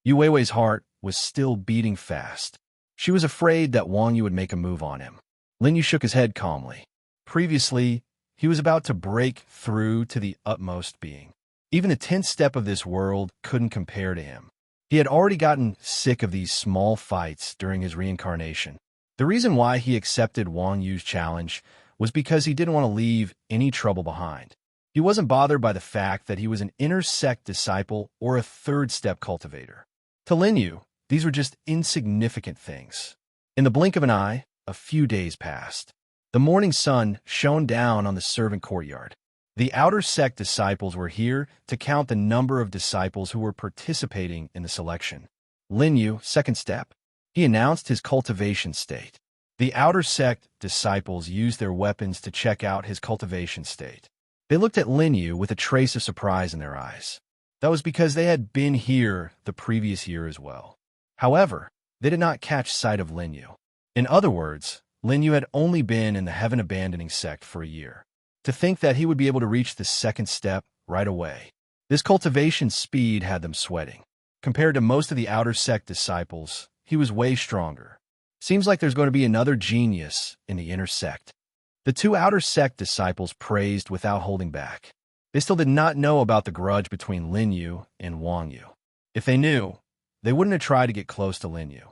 Yu Weiwei's heart was still beating fast. She was afraid that Wang Yu would make a move on him. Lin Yu shook his head calmly. Previously, he was about to break through to the utmost being. Even the 10th step of this world couldn't compare to him. He had already gotten sick of these small fights during his reincarnation. The reason why he accepted Wang Yu's challenge was because he didn't want to leave any trouble behind. He wasn't bothered by the fact that he was an inner sect disciple or a third step cultivator. To Lin Yu, these were just insignificant things. In the blink of an eye, a few days passed. The morning sun shone down on the servant courtyard. The outer sect disciples were here to count the number of disciples who were participating in the selection. Lin Yu, second step. He announced his cultivation state. The outer sect disciples used their weapons to check out his cultivation state. They looked at Lin Yu with a trace of surprise in their eyes. That was because they had been here the previous year as well. However, they did not catch sight of Lin Yu. In other words, Lin Yu had only been in the heaven-abandoning sect for a year. To think that he would be able to reach the second step right away. This cultivation speed had them sweating. Compared to most of the outer sect disciples, he was way stronger. Seems like there's going to be another genius in the inner sect. The two outer sect disciples praised without holding back. They still did not know about the grudge between Lin Yu and Wang Yu. If they knew, they wouldn't have tried to get close to Lin Yu.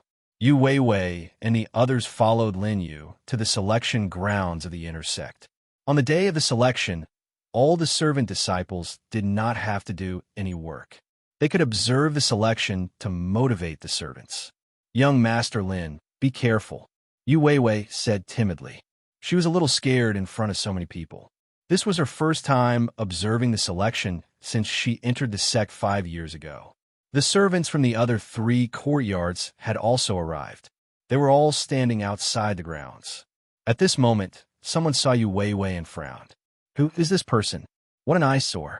Yu Weiwei and the others followed Lin Yu to the selection grounds of the inner sect. On the day of the selection, all the servant disciples did not have to do any work. They could observe the selection to motivate the servants. Young Master Lin, be careful, Yu Weiwei said timidly. She was a little scared in front of so many people. This was her first time observing the selection since she entered the sect 5 years ago. The servants from the other 3 courtyards had also arrived. They were all standing outside the grounds. At this moment, someone saw Yu Weiwei and frowned. Who is this person? What an eyesore.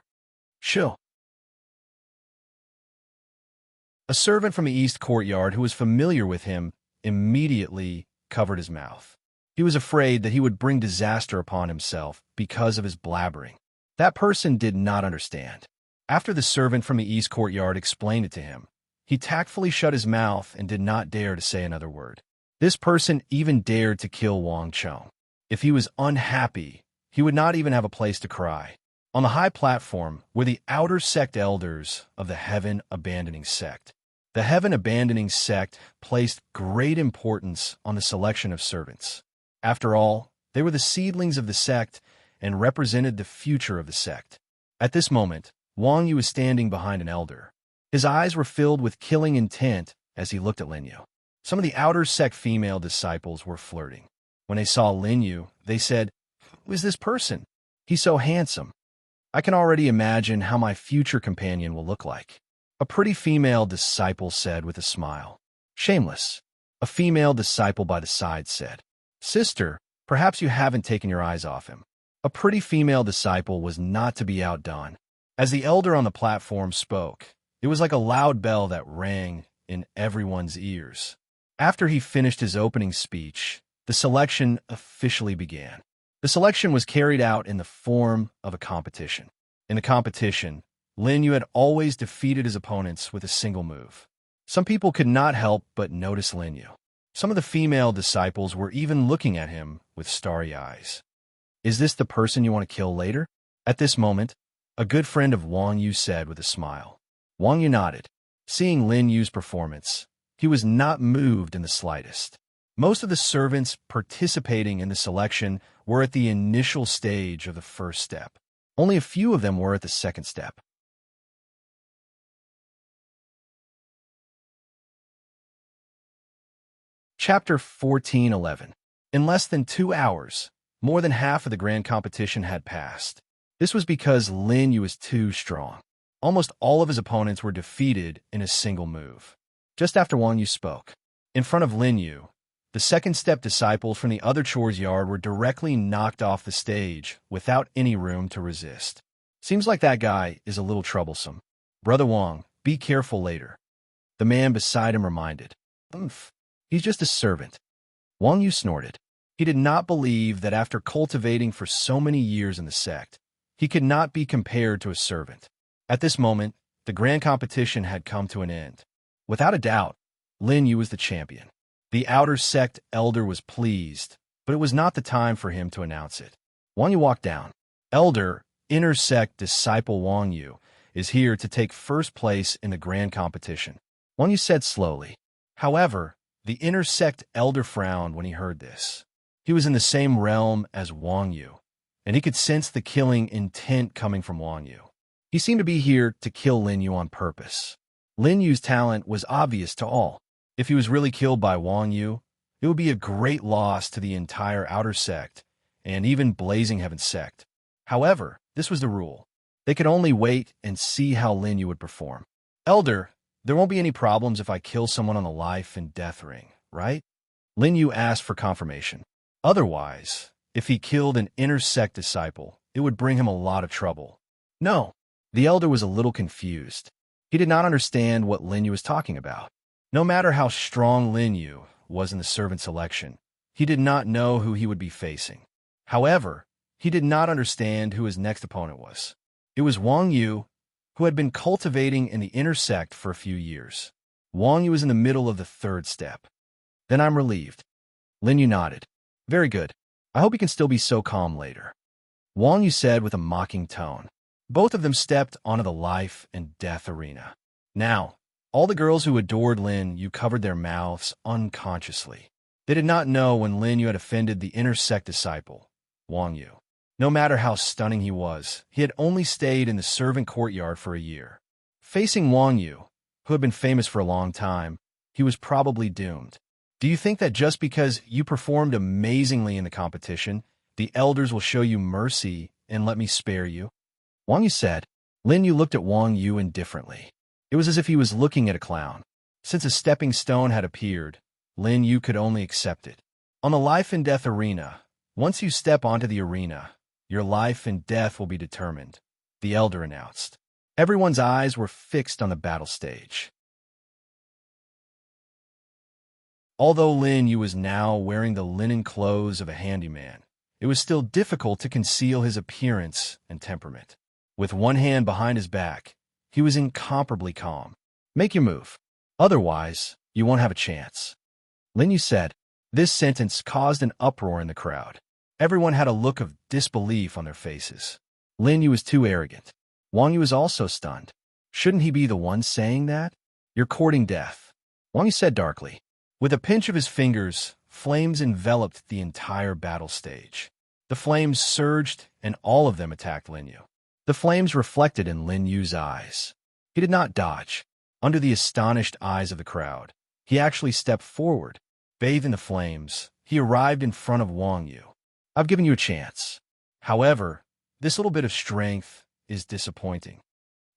Shoo. A servant from the east courtyard who was familiar with him immediately covered his mouth. He was afraid that he would bring disaster upon himself because of his blabbering. That person did not understand. After the servant from the east courtyard explained it to him, he tactfully shut his mouth and did not dare to say another word. This person even dared to kill Wang Chong. If he was unhappy, he would not even have a place to cry. On the high platform were the outer sect elders of the heaven-abandoning sect. The heaven-abandoning sect placed great importance on the selection of servants. After all, they were the seedlings of the sect and represented the future of the sect. At this moment, Wang Yu was standing behind an elder. His eyes were filled with killing intent as he looked at Lin Yu. Some of the outer sect female disciples were flirting. When they saw Lin Yu, they said, "Who is this person? He's so handsome. I can already imagine how my future companion will look like." A pretty female disciple said with a smile. "Shameless." A female disciple by the side said, "Sister, perhaps you haven't taken your eyes off him." A pretty female disciple was not to be outdone. As the elder on the platform spoke, it was like a loud bell that rang in everyone's ears. After he finished his opening speech, the selection officially began. The selection was carried out in the form of a competition. In the competition, Lin Yu had always defeated his opponents with a single move. Some people could not help but notice Lin Yu. Some of the female disciples were even looking at him with starry eyes. "Is this the person you want to kill later?" At this moment, a good friend of Wang Yu said with a smile. Wang Yu nodded. Seeing Lin Yu's performance, he was not moved in the slightest. Most of the servants participating in the selection were at the initial stage of the first step. Only a few of them were at the second step. Chapter 14:11. In less than 2 hours, more than half of the grand competition had passed. This was because Lin Yu was too strong. Almost all of his opponents were defeated in a single move. Just after Wang Yu spoke, in front of Lin Yu, the second-step disciples from the other chores yard were directly knocked off the stage without any room to resist. "Seems like that guy is a little troublesome. Brother Wang, be careful later," the man beside him reminded. "Umph, he's just a servant." Wang Yu snorted. He did not believe that after cultivating for so many years in the sect, he could not be compared to a servant. At this moment, the grand competition had come to an end. Without a doubt, Lin Yu was the champion. The outer sect elder was pleased, but it was not the time for him to announce it. Wang Yu walked down. "Elder, inner sect disciple Wang Yu is here to take first place in the grand competition," Wang Yu said slowly. However, the inner sect elder frowned when he heard this. He was in the same realm as Wang Yu, and he could sense the killing intent coming from Wang Yu. He seemed to be here to kill Lin Yu on purpose. Lin Yu's talent was obvious to all. If he was really killed by Wang Yu, it would be a great loss to the entire outer sect, and even Blazing Heaven sect. However, this was the rule. They could only wait and see how Lin Yu would perform. "Elder, there won't be any problems if I kill someone on the life and death ring, right?" Lin Yu asked for confirmation. Otherwise, if he killed an inner sect disciple, it would bring him a lot of trouble. "No." The elder was a little confused. He did not understand what Lin Yu was talking about. No matter how strong Lin Yu was in the servant selection, he did not know who he would be facing. However, he did not understand who his next opponent was. It was Wang Yu, who had been cultivating in the inner sect for a few years. Wang Yu was in the middle of the third step. "Then I'm relieved." Lin Yu nodded. "Very good. I hope you can still be so calm later," Wang Yu said with a mocking tone. Both of them stepped onto the life and death arena. Now, all the girls who adored Lin Yu covered their mouths unconsciously. They did not know when Lin Yu had offended the inner sect disciple, Wang Yu. No matter how stunning he was, he had only stayed in the servant courtyard for a year. Facing Wang Yu, who had been famous for a long time, he was probably doomed. "Do you think that just because you performed amazingly in the competition, the elders will show you mercy and let me spare you?" Wang Yu said. Lin Yu looked at Wang Yu indifferently. It was as if he was looking at a clown. Since a stepping stone had appeared, Lin Yu could only accept it. On the life and death arena, once you step onto the arena, your life and death will be determined, the elder announced. Everyone's eyes were fixed on the battle stage. Although Lin Yu was now wearing the linen clothes of a handyman, it was still difficult to conceal his appearance and temperament. With one hand behind his back, he was incomparably calm. "Make your move. Otherwise, you won't have a chance," Lin Yu said. This sentence caused an uproar in the crowd. Everyone had a look of disbelief on their faces. Lin Yu was too arrogant. Wang Yu was also stunned. Shouldn't he be the one saying that? "You're courting death," Wang Yu said darkly. With a pinch of his fingers, flames enveloped the entire battle stage. The flames surged, and all of them attacked Lin Yu. The flames reflected in Lin Yu's eyes. He did not dodge. Under the astonished eyes of the crowd, he actually stepped forward. Bathed in the flames, he arrived in front of Wang Yu. "I've given you a chance. However, this little bit of strength is disappointing."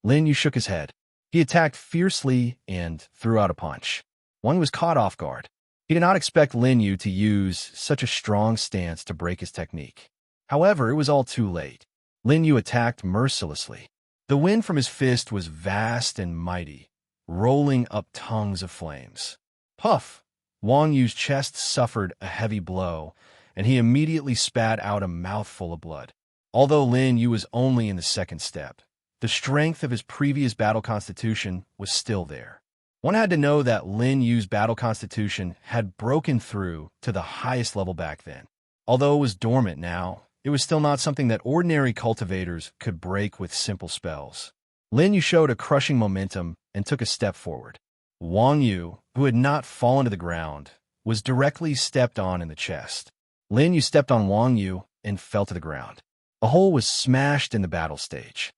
Lin Yu shook his head. He attacked fiercely and threw out a punch. Wang Yu was caught off guard. He did not expect Lin Yu to use such a strong stance to break his technique. However, it was all too late. Lin Yu attacked mercilessly. The wind from his fist was vast and mighty, rolling up tongues of flames. Puff! Wang Yu's chest suffered a heavy blow, and he immediately spat out a mouthful of blood. Although Lin Yu was only in the second step, the strength of his previous battle constitution was still there. One had to know that Lin Yu's battle constitution had broken through to the highest level back then. Although it was dormant now, it was still not something that ordinary cultivators could break with simple spells. Lin Yu showed a crushing momentum and took a step forward. Wang Yu, who had not fallen to the ground, was directly stepped on in the chest. Lin Yu stepped on Wang Yu and fell to the ground. A hole was smashed in the battle stage.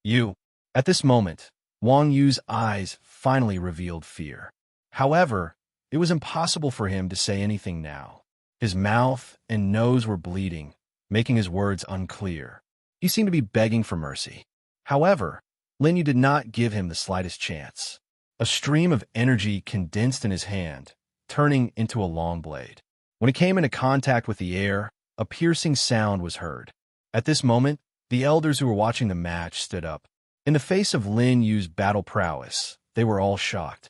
You. At this moment, Wang Yu's eyes finally revealed fear. However, it was impossible for him to say anything now. His mouth and nose were bleeding, making his words unclear. He seemed to be begging for mercy. However, Lin Yu did not give him the slightest chance. A stream of energy condensed in his hand, turning into a long blade. When it came into contact with the air, a piercing sound was heard. At this moment, the elders who were watching the match stood up. In the face of Lin Yu's battle prowess, they were all shocked.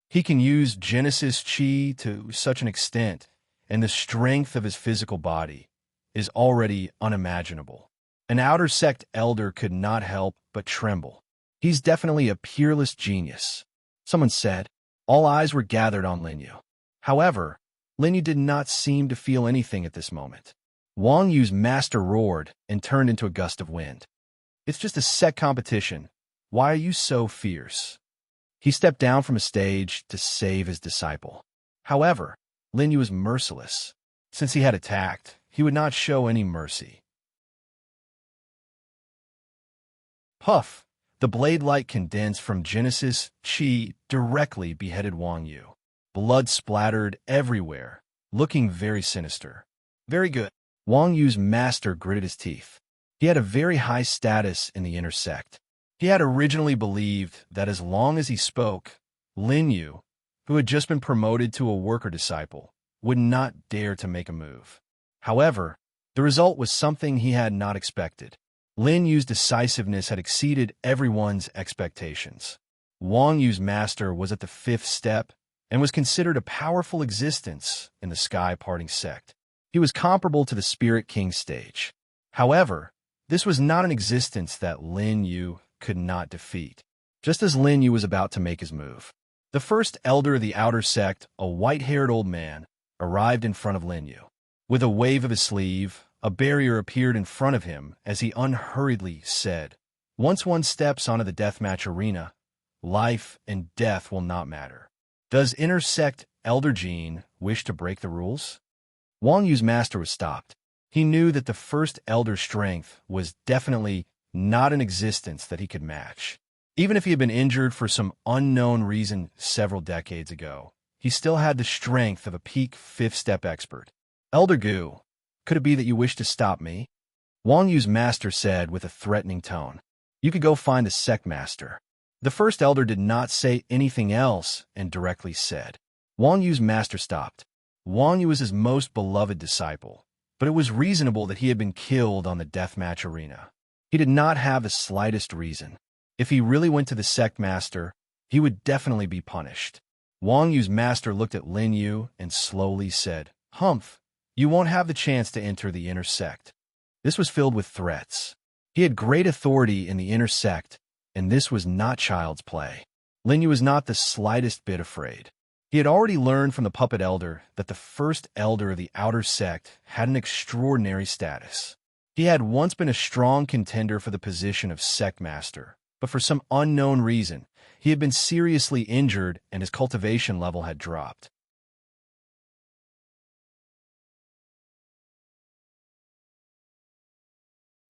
He can use Genesis Chi to such an extent, and the strength of his physical body is already unimaginable. An outer sect elder could not help but tremble. He's definitely a peerless genius, someone said. All eyes were gathered on Lin Yu. However, Lin Yu did not seem to feel anything at this moment. Wang Yu's master roared and turned into a gust of wind. It's just a sect competition. Why are you so fierce? He stepped down from a stage to save his disciple. However, Lin Yu was merciless. Since he had attacked, he would not show any mercy. Puff! The blade light condensed from Genesis Chi directly beheaded Wang Yu. Blood splattered everywhere, looking very sinister. Very good. Wang Yu's master gritted his teeth. He had a very high status in the inner sect. He had originally believed that as long as he spoke, Lin Yu, who had just been promoted to a worker disciple, would not dare to make a move. However, the result was something he had not expected. Lin Yu's decisiveness had exceeded everyone's expectations. Wang Yu's master was at the 5th step and was considered a powerful existence in the sky-parting sect. He was comparable to the Spirit King stage. However, this was not an existence that Lin Yu could not defeat. Just as Lin Yu was about to make his move, the first elder of the outer sect, a white-haired old man, arrived in front of Lin Yu. With a wave of his sleeve, a barrier appeared in front of him as he unhurriedly said, "Once one steps onto the deathmatch arena, life and death will not matter. Does inner sect Elder Jean wish to break the rules?" Wang Yu's master was stopped. He knew that the first elder's strength was definitely not an existence that he could match. Even if he had been injured for some unknown reason several decades ago, he still had the strength of a peak 5th step expert. "Elder Gu, could it be that you wish to stop me?" Wang Yu's master said with a threatening tone. "You could go find the sect master." The first elder did not say anything else and directly said. Wang Yu's master stopped. Wang Yu was his most beloved disciple, but it was reasonable that he had been killed on the deathmatch arena. He did not have the slightest reason. If he really went to the sect master, he would definitely be punished. Wang Yu's master looked at Lin Yu and slowly said, "Humph, you won't have the chance to enter the inner sect." This was filled with threats. He had great authority in the inner sect, and this was not child's play. Lin Yu was not the slightest bit afraid. He had already learned from the puppet elder that the first elder of the outer sect had an extraordinary status. He had once been a strong contender for the position of sect master, but for some unknown reason, he had been seriously injured and his cultivation level had dropped.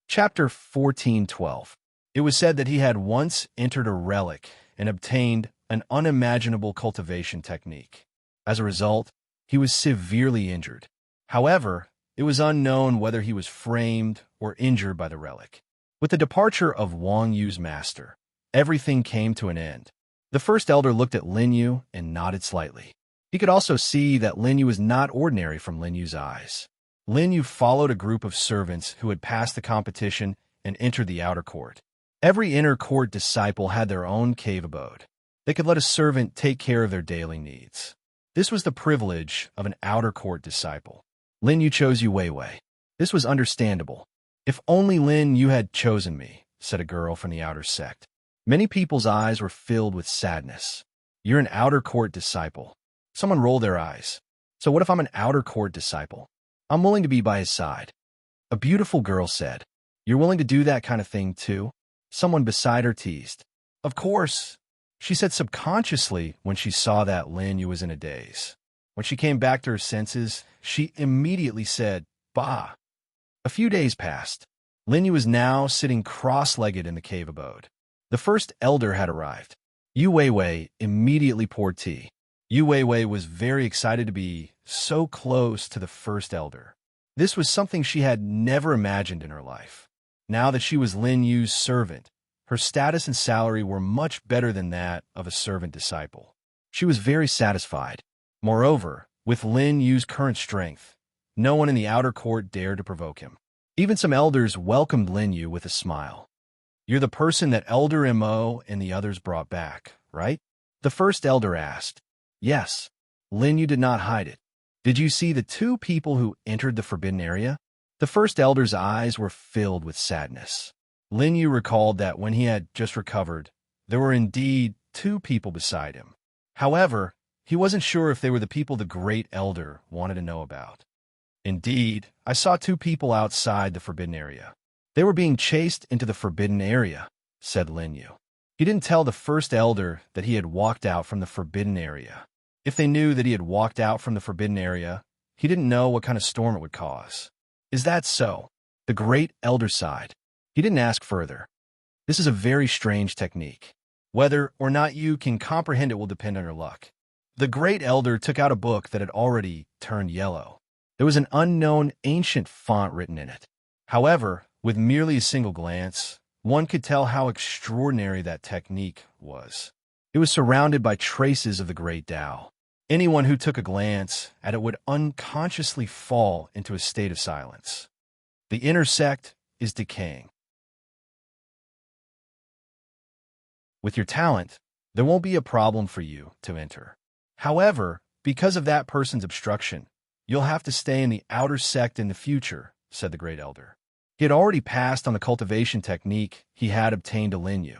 Chapter 14:12. It was said that he had once entered a relic and obtained an unimaginable cultivation technique. As a result, he was severely injured. However, it was unknown whether he was framed or injured by the relic. With the departure of Wang Yu's master, everything came to an end. The first elder looked at Lin Yu and nodded slightly. He could also see that Lin Yu was not ordinary from Lin Yu's eyes. Lin Yu followed a group of servants who had passed the competition and entered the outer court. Every inner court disciple had their own cave abode. They could let a servant take care of their daily needs. This was the privilege of an outer court disciple. Lin Yu chose Yu Weiwei. This was understandable. If only Lin Yu had chosen me, said a girl from the outer sect. Many people's eyes were filled with sadness. You're an outer court disciple. Someone rolled their eyes. So what if I'm an outer court disciple? I'm willing to be by his side. A beautiful girl said. You're willing to do that kind of thing too? Someone beside her teased. Of course, she said subconsciously when she saw that Lin Yu was in a daze. When she came back to her senses, she immediately said, Bah. A few days passed. Lin Yu was now sitting cross-legged in the cave abode. The first elder had arrived. Yu Weiwei immediately poured tea. Yu Weiwei was very excited to be so close to the first elder. This was something she had never imagined in her life. Now that she was Lin Yu's servant, her status and salary were much better than that of a servant disciple. She was very satisfied. Moreover, with Lin Yu's current strength, no one in the outer court dared to provoke him. Even some elders welcomed Lin Yu with a smile. You're the person that Elder Mo and the others brought back, right? The first elder asked. Yes. Lin Yu did not hide it. Did you see the two people who entered the forbidden area? The first elder's eyes were filled with sadness. Lin Yu recalled that when he had just recovered, there were indeed two people beside him. However, he wasn't sure if they were the people the great elder wanted to know about. Indeed, I saw two people outside the forbidden area. They were being chased into the forbidden area, said Lin Yu. He didn't tell the first elder that he had walked out from the forbidden area. If they knew that he had walked out from the forbidden area, he didn't know what kind of storm it would cause. Is that so? The great elder sighed. He didn't ask further. This is a very strange technique. Whether or not you can comprehend it will depend on your luck. The great elder took out a book that had already turned yellow. There was an unknown ancient font written in it. However, with merely a single glance, one could tell how extraordinary that technique was. It was surrounded by traces of the great Tao. Anyone who took a glance at it would unconsciously fall into a state of silence. The inner sect is decaying. With your talent, there won't be a problem for you to enter. However, because of that person's obstruction, you'll have to stay in the outer sect in the future, said the great elder. He had already passed on the cultivation technique he had obtained to Lin Yu.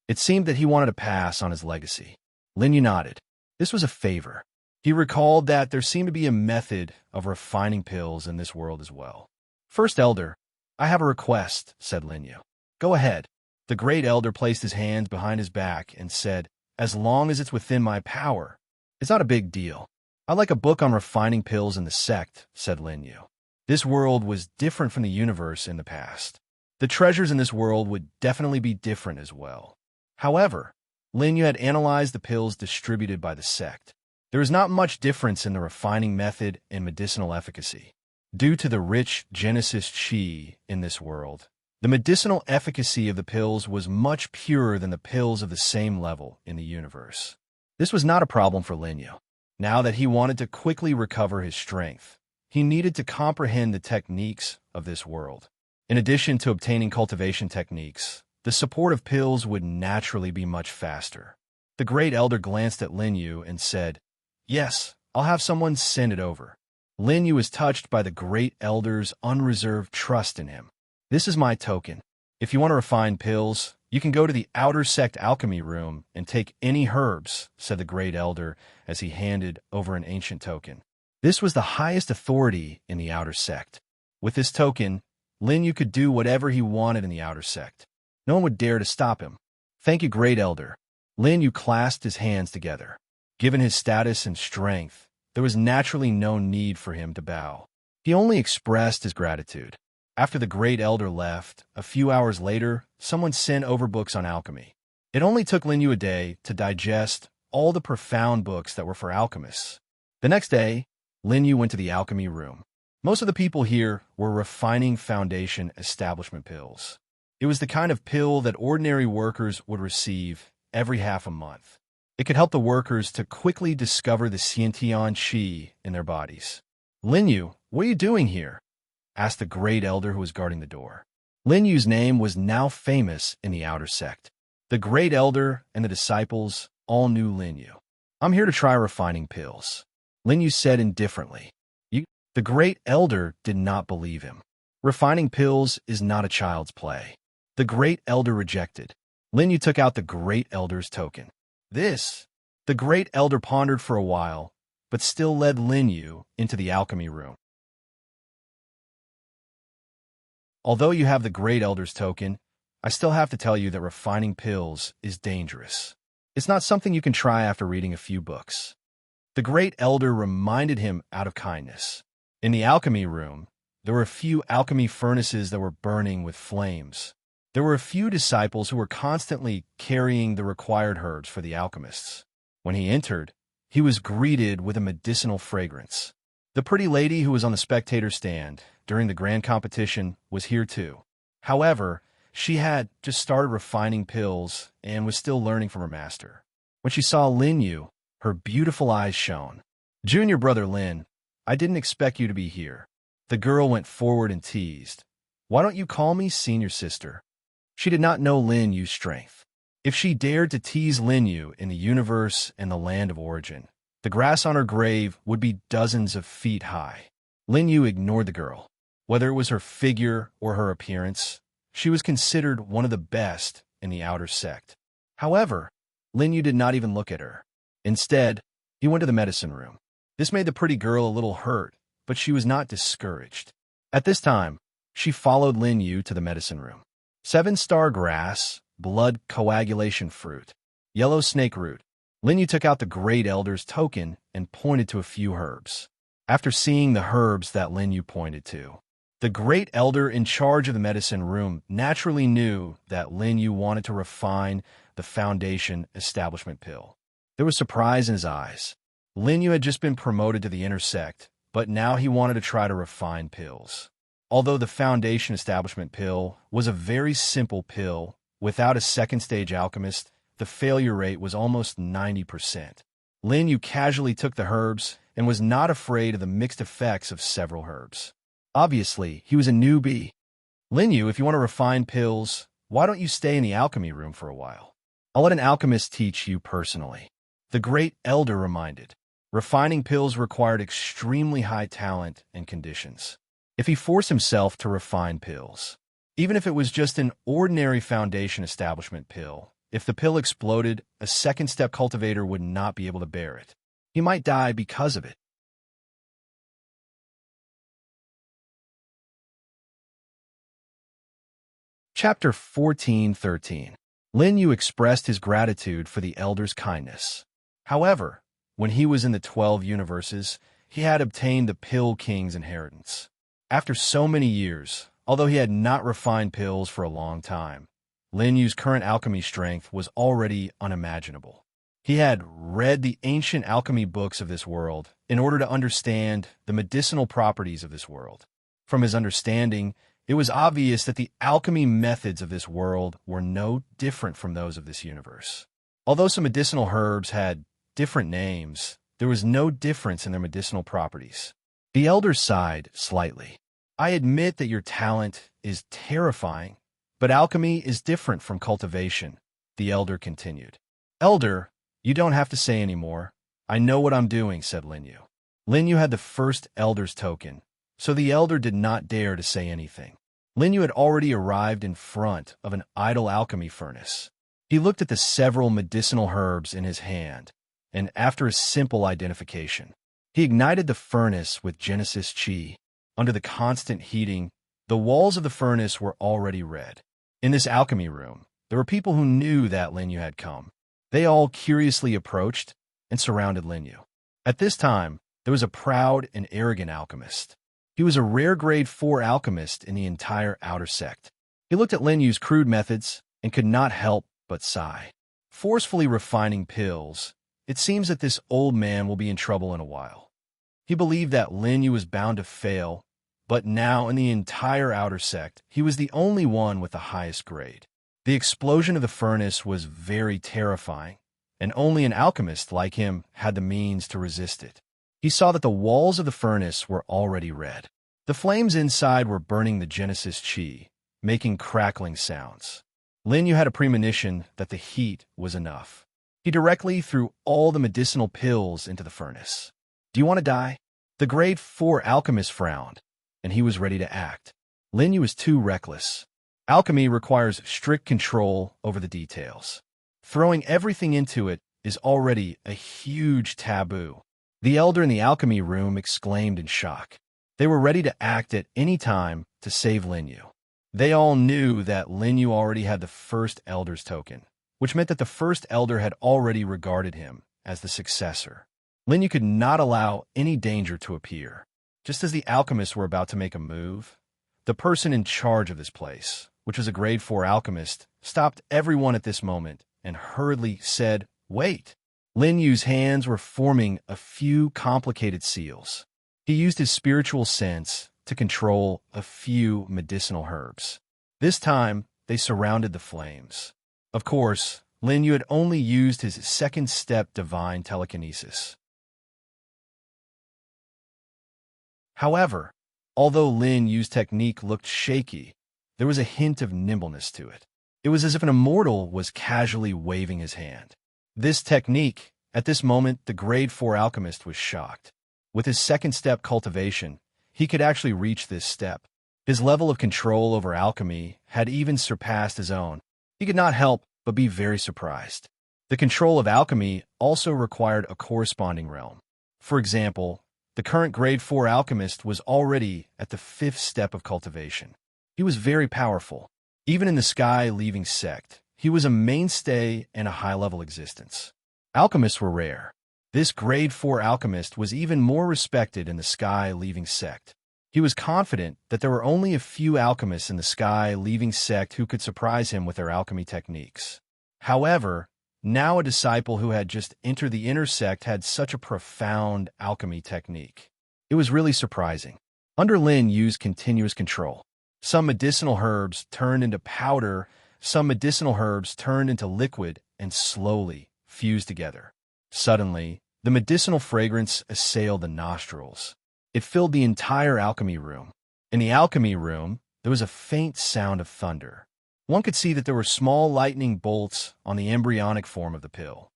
It seemed that he wanted to pass on his legacy. Lin Yu nodded. This was a favor. He recalled that there seemed to be a method of refining pills in this world as well. First elder, I have a request, said Lin Yu. Go ahead. The great elder placed his hands behind his back and said, as long as it's within my power, it's not a big deal. I'd like a book on refining pills in the sect, said Lin Yu. This world was different from the universe in the past. The treasures in this world would definitely be different as well. However, Lin Yu had analyzed the pills distributed by the sect. There is not much difference in the refining method and medicinal efficacy. Due to the rich Genesis Qi in this world, the medicinal efficacy of the pills was much purer than the pills of the same level in the universe. This was not a problem for Lin Yu. Now that he wanted to quickly recover his strength, he needed to comprehend the techniques of this world. In addition to obtaining cultivation techniques, the support of pills would naturally be much faster. The great elder glanced at Lin Yu and said, Yes, I'll have someone send it over. Lin Yu was touched by the great elder's unreserved trust in him. This is my token. If you want to refine pills, you can go to the outer sect alchemy room and take any herbs, said the great elder as he handed over an ancient token. This was the highest authority in the outer sect. With this token, Lin Yu could do whatever he wanted in the outer sect. No one would dare to stop him. Thank you, great elder. Lin Yu clasped his hands together. Given his status and strength, there was naturally no need for him to bow. He only expressed his gratitude. After the great elder left, a few hours later, someone sent over books on alchemy. It only took Lin Yu a day to digest all the profound books that were for alchemists. The next day, Lin Yu went to the alchemy room. Most of the people here were refining foundation establishment pills. It was the kind of pill that ordinary workers would receive every half a month. It could help the workers to quickly discover the Xiantian Qi in their bodies. Lin Yu, what are you doing here? Asked the great elder who was guarding the door. Lin Yu's name was now famous in the outer sect. The great elder and the disciples all knew Lin Yu. "I'm here to try refining pills," Lin Yu said indifferently. The great elder did not believe him. "Refining pills is not a child's play." The great elder rejected. Lin Yu took out the great elder's token. "This." The great elder pondered for a while, but still led Lin Yu into the alchemy room. "Although you have the great elder's token, I still have to tell you that refining pills is dangerous. It's not something you can try after reading a few books." The great elder reminded him out of kindness. In the alchemy room, there were a few alchemy furnaces that were burning with flames. There were a few disciples who were constantly carrying the required herbs for the alchemists. When he entered, he was greeted with a medicinal fragrance. The pretty lady who was on the spectator stand during the grand competition was here too. However, she had just started refining pills and was still learning from her master. When she saw Lin Yu, her beautiful eyes shone. "Junior brother Lin, I didn't expect you to be here." The girl went forward and teased, "Why don't you call me senior sister?" She did not know Lin Yu's strength. If she dared to tease Lin Yu in the universe and the land of origin, the grass on her grave would be dozens of feet high. Lin Yu ignored the girl. Whether it was her figure or her appearance, she was considered one of the best in the outer sect. However, Lin Yu did not even look at her. Instead, he went to the medicine room. This made the pretty girl a little hurt, but she was not discouraged. At this time, she followed Lin Yu to the medicine room. 7-star grass, blood coagulation fruit, yellow snake root. Lin Yu took out the great elder's token and pointed to a few herbs. After seeing the herbs that Lin Yu pointed to, the great elder in charge of the medicine room naturally knew that Lin Yu wanted to refine the foundation establishment pill. There was surprise in his eyes. Lin Yu had just been promoted to the inner sect, but now he wanted to try to refine pills. Although the foundation establishment pill was a very simple pill, without a second-stage alchemist, the failure rate was almost 90%. Lin Yu casually took the herbs and was not afraid of the mixed effects of several herbs. Obviously, he was a newbie. "Lin Yu, if you want to refine pills, why don't you stay in the alchemy room for a while? I'll let an alchemist teach you personally." The great elder reminded. Refining pills required extremely high talent and conditions. If he forced himself to refine pills, even if it was just an ordinary foundation establishment pill, if the pill exploded, a second-step cultivator would not be able to bear it. He might die because of it. Chapter 14:13. Lin Yu expressed his gratitude for the elder's kindness. However, when he was in the 12 universes, he had obtained the Pill King's inheritance. After so many years, although he had not refined pills for a long time, Lin Yu's current alchemy strength was already unimaginable. He had read the ancient alchemy books of this world in order to understand the medicinal properties of this world. From his understanding, it was obvious that the alchemy methods of this world were no different from those of this universe. Although some medicinal herbs had different names, there was no difference in their medicinal properties. The elder sighed slightly. "I admit that your talent is terrifying, but alchemy is different from cultivation," the elder continued. "Elder, you don't have to say any more. I know what I'm doing," said Lin Yu. Lin Yu had the first elder's token, so the elder did not dare to say anything. Lin Yu had already arrived in front of an idle alchemy furnace. He looked at the several medicinal herbs in his hand, and after a simple identification, he ignited the furnace with Genesis Chi. Under the constant heating, the walls of the furnace were already red. In this alchemy room, there were people who knew that Lin Yu had come. They all curiously approached and surrounded Lin Yu. At this time, there was a proud and arrogant alchemist. He was a rare grade 4 alchemist in the entire outer sect. He looked at Lin Yu's crude methods and could not help but sigh. Forcefully refining pills, it seems that this old man will be in trouble in a while. He believed that Lin Yu was bound to fail, but now in the entire outer sect, he was the only one with the highest grade. The explosion of the furnace was very terrifying, and only an alchemist like him had the means to resist it. He saw that the walls of the furnace were already red. The flames inside were burning the Genesis Chi, making crackling sounds. Lin Yu had a premonition that the heat was enough. He directly threw all the medicinal pills into the furnace. Do you want to die? The grade 4 alchemist frowned, and he was ready to act. Lin Yu was too reckless. Alchemy requires strict control over the details. Throwing everything into it is already a huge taboo. The elder in the alchemy room exclaimed in shock. They were ready to act at any time to save Lin Yu. They all knew that Lin Yu already had the first elder's token, which meant that the first elder had already regarded him as the successor. Lin Yu could not allow any danger to appear. Just as the alchemists were about to make a move, the person in charge of this place, which was a grade 4 alchemist, stopped everyone at this moment and hurriedly said, "Wait." Lin Yu's hands were forming a few complicated seals. He used his spiritual sense to control a few medicinal herbs. This time, they surrounded the flames. Of course, Lin Yu had only used his second step divine telekinesis. However, although Lin Yu's technique looked shaky, there was a hint of nimbleness to it. It was as if an immortal was casually waving his hand. This technique, at this moment, the grade 4 alchemist was shocked. With his second step cultivation, he could actually reach this step. His level of control over alchemy had even surpassed his own. He could not help but be very surprised. The control of alchemy also required a corresponding realm. For example, the current grade 4 alchemist was already at the 5th step of cultivation. He was very powerful. Even in the sky-leaving sect, he was a mainstay in a high-level existence. Alchemists were rare. This grade 4 alchemist was even more respected in the sky-leaving sect. He was confident that there were only a few alchemists in the sky-leaving sect who could surprise him with their alchemy techniques. However, now a disciple who had just entered the inner sect had such a profound alchemy technique. It was really surprising. Under Lin Yu's continuous control, some medicinal herbs turned into powder, some medicinal herbs turned into liquid and slowly fused together. Suddenly, the medicinal fragrance assailed the nostrils. It filled the entire alchemy room. In the alchemy room, there was a faint sound of thunder. One could see that there were small lightning bolts on the embryonic form of the pill.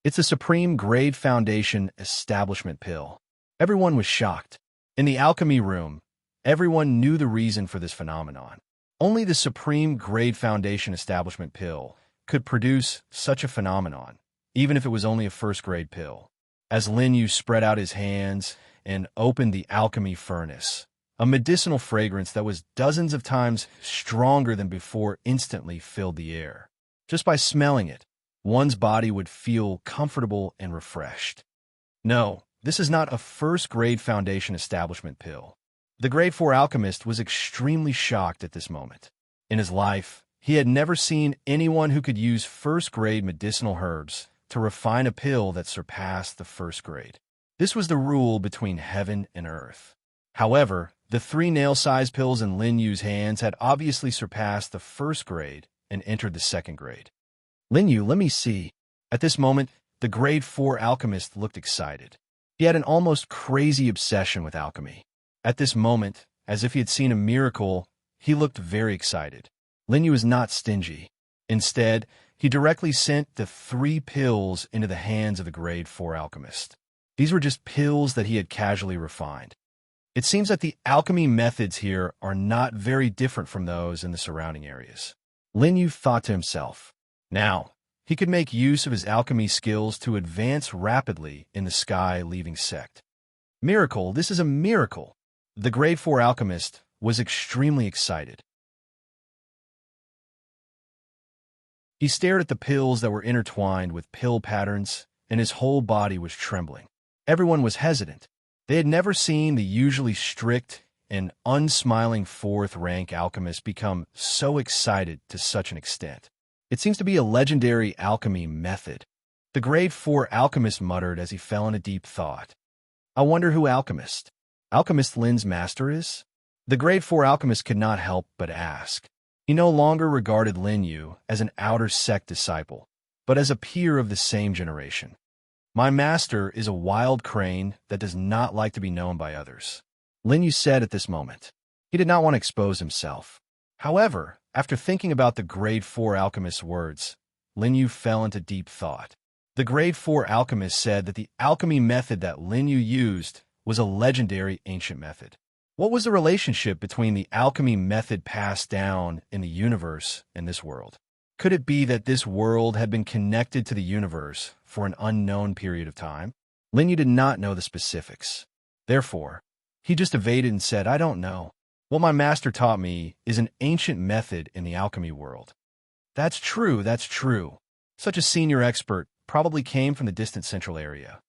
It's a Supreme Grade Foundation Establishment pill. Everyone was shocked. In the alchemy room, everyone knew the reason for this phenomenon. Only the Supreme Grade Foundation Establishment pill could produce such a phenomenon, even if it was only a first-grade pill. As Lin Yu spread out his hands and opened the alchemy furnace, a medicinal fragrance that was dozens of times stronger than before instantly filled the air. Just by smelling it, one's body would feel comfortable and refreshed. No, this is not a first-grade Foundation Establishment pill. The grade 4 alchemist was extremely shocked at this moment. In his life, he had never seen anyone who could use first-grade medicinal herbs to refine a pill that surpassed the first grade. This was the rule between heaven and earth. However, the 3 nail-sized pills in Lin Yu's hands had obviously surpassed the first grade and entered the second grade. "Lin Yu, let me see." At this moment, the grade 4 alchemist looked excited. He had an almost crazy obsession with alchemy. At this moment, as if he had seen a miracle, he looked very excited. Lin Yu was not stingy. Instead, he directly sent the 3 pills into the hands of the grade 4 alchemist. These were just pills that he had casually refined. It seems that the alchemy methods here are not very different from those in the surrounding areas. Lin Yu thought to himself. Now, he could make use of his alchemy skills to advance rapidly in the sky-leaving sect. Miracle, this is a miracle! The grade 4 alchemist was extremely excited. He stared at the pills that were intertwined with pill patterns, and his whole body was trembling. Everyone was hesitant. They had never seen the usually strict and unsmiling 4th-rank alchemist become so excited to such an extent. It seems to be a legendary alchemy method. The grade 4 alchemist muttered as he fell into deep thought. I wonder who Alchemist Lin's master is? The grade 4 alchemist could not help but ask. He no longer regarded Lin Yu as an outer sect disciple, but as a peer of the same generation. My master is a wild crane that does not like to be known by others, Lin Yu said at this moment. He did not want to expose himself. However, after thinking about the grade 4 alchemist's words, Lin Yu fell into deep thought. The grade 4 alchemist said that the alchemy method that Lin Yu used was a legendary ancient method. What was the relationship between the alchemy method passed down in the universe and this world? Could it be that this world had been connected to the universe for an unknown period of time? Lin Yu did not know the specifics. Therefore, he just evaded and said, I don't know. What my master taught me is an ancient method in the alchemy world. That's true, that's true. Such a senior expert probably came from the distant central area.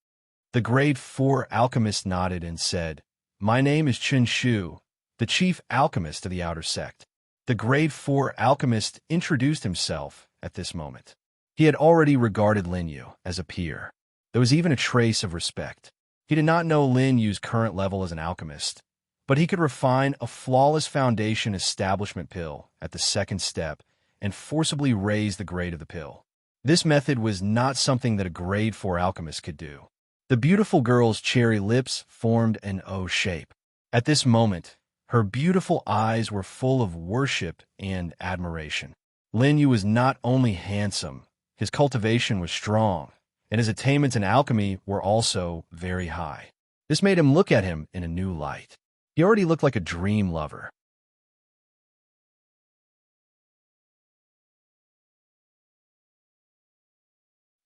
The grade 4 alchemist nodded and said, My name is Chen Shu, the chief alchemist of the outer sect. The grade 4 alchemist introduced himself at this moment. He had already regarded Lin Yu as a peer. There was even a trace of respect. He did not know Lin Yu's current level as an alchemist, but he could refine a flawless foundation establishment pill at the second step and forcibly raise the grade of the pill. This method was not something that a grade 4 alchemist could do. The beautiful girl's cherry lips formed an O shape. At this moment, her beautiful eyes were full of worship and admiration. Lin Yu was not only handsome, his cultivation was strong, and his attainments in alchemy were also very high. This made him look at him in a new light. He already looked like a dream lover.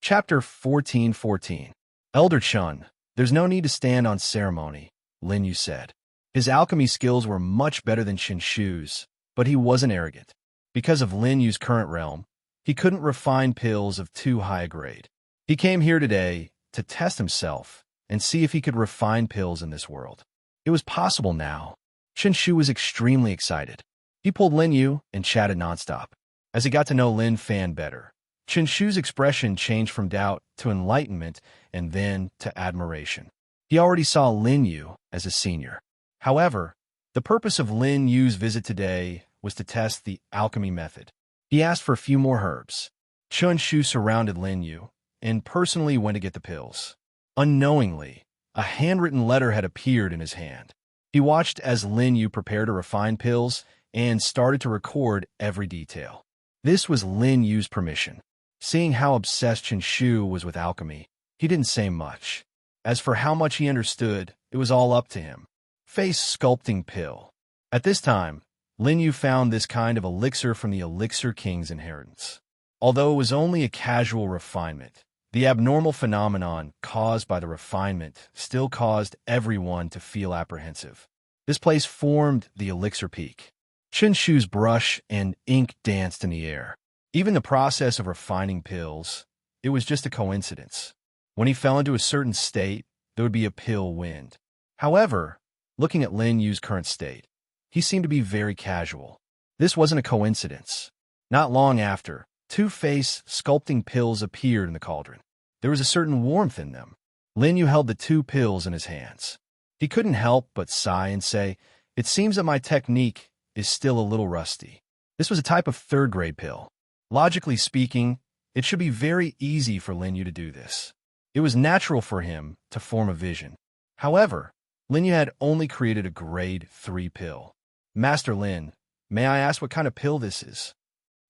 Chapter 14:14. Elder Chun, there's no need to stand on ceremony, Lin Yu said. His alchemy skills were much better than Chen Shu's, but he wasn't arrogant. Because of Lin Yu's current realm, he couldn't refine pills of too high a grade. He came here today to test himself and see if he could refine pills in this world. It was possible now. Chen Shu was extremely excited. He pulled Lin Yu and chatted nonstop. As he got to know Lin Fan better, Chen Shu's expression changed from doubt to enlightenment and then to admiration. He already saw Lin Yu as a senior. However, the purpose of Lin Yu's visit today was to test the alchemy method. He asked for a few more herbs. Chen Shu surrounded Lin Yu and personally went to get the pills. Unknowingly, a handwritten letter had appeared in his hand. He watched as Lin Yu prepared to refine pills and started to record every detail. This was Lin Yu's permission. Seeing how obsessed Chen Shu was with alchemy, he didn't say much. As for how much he understood, it was all up to him. Face sculpting pill. At this time, Lin Yu found this kind of elixir from the Elixir King's inheritance. Although it was only a casual refinement, the abnormal phenomenon caused by the refinement still caused everyone to feel apprehensive. This place formed the elixir peak. Chen Shu's brush and ink danced in the air. Even the process of refining pills, it was just a coincidence. When he fell into a certain state, there would be a pill wind. However, looking at Lin Yu's current state, he seemed to be very casual. This wasn't a coincidence. Not long after, two face sculpting pills appeared in the cauldron. There was a certain warmth in them. Lin Yu held the two pills in his hands. He couldn't help but sigh and say, It seems that my technique is still a little rusty. This was a type of third-grade pill. Logically speaking, it should be very easy for Lin Yu to do this. It was natural for him to form a vision. However, Lin Yu had only created a grade 3 pill. Master Lin, may I ask what kind of pill this is?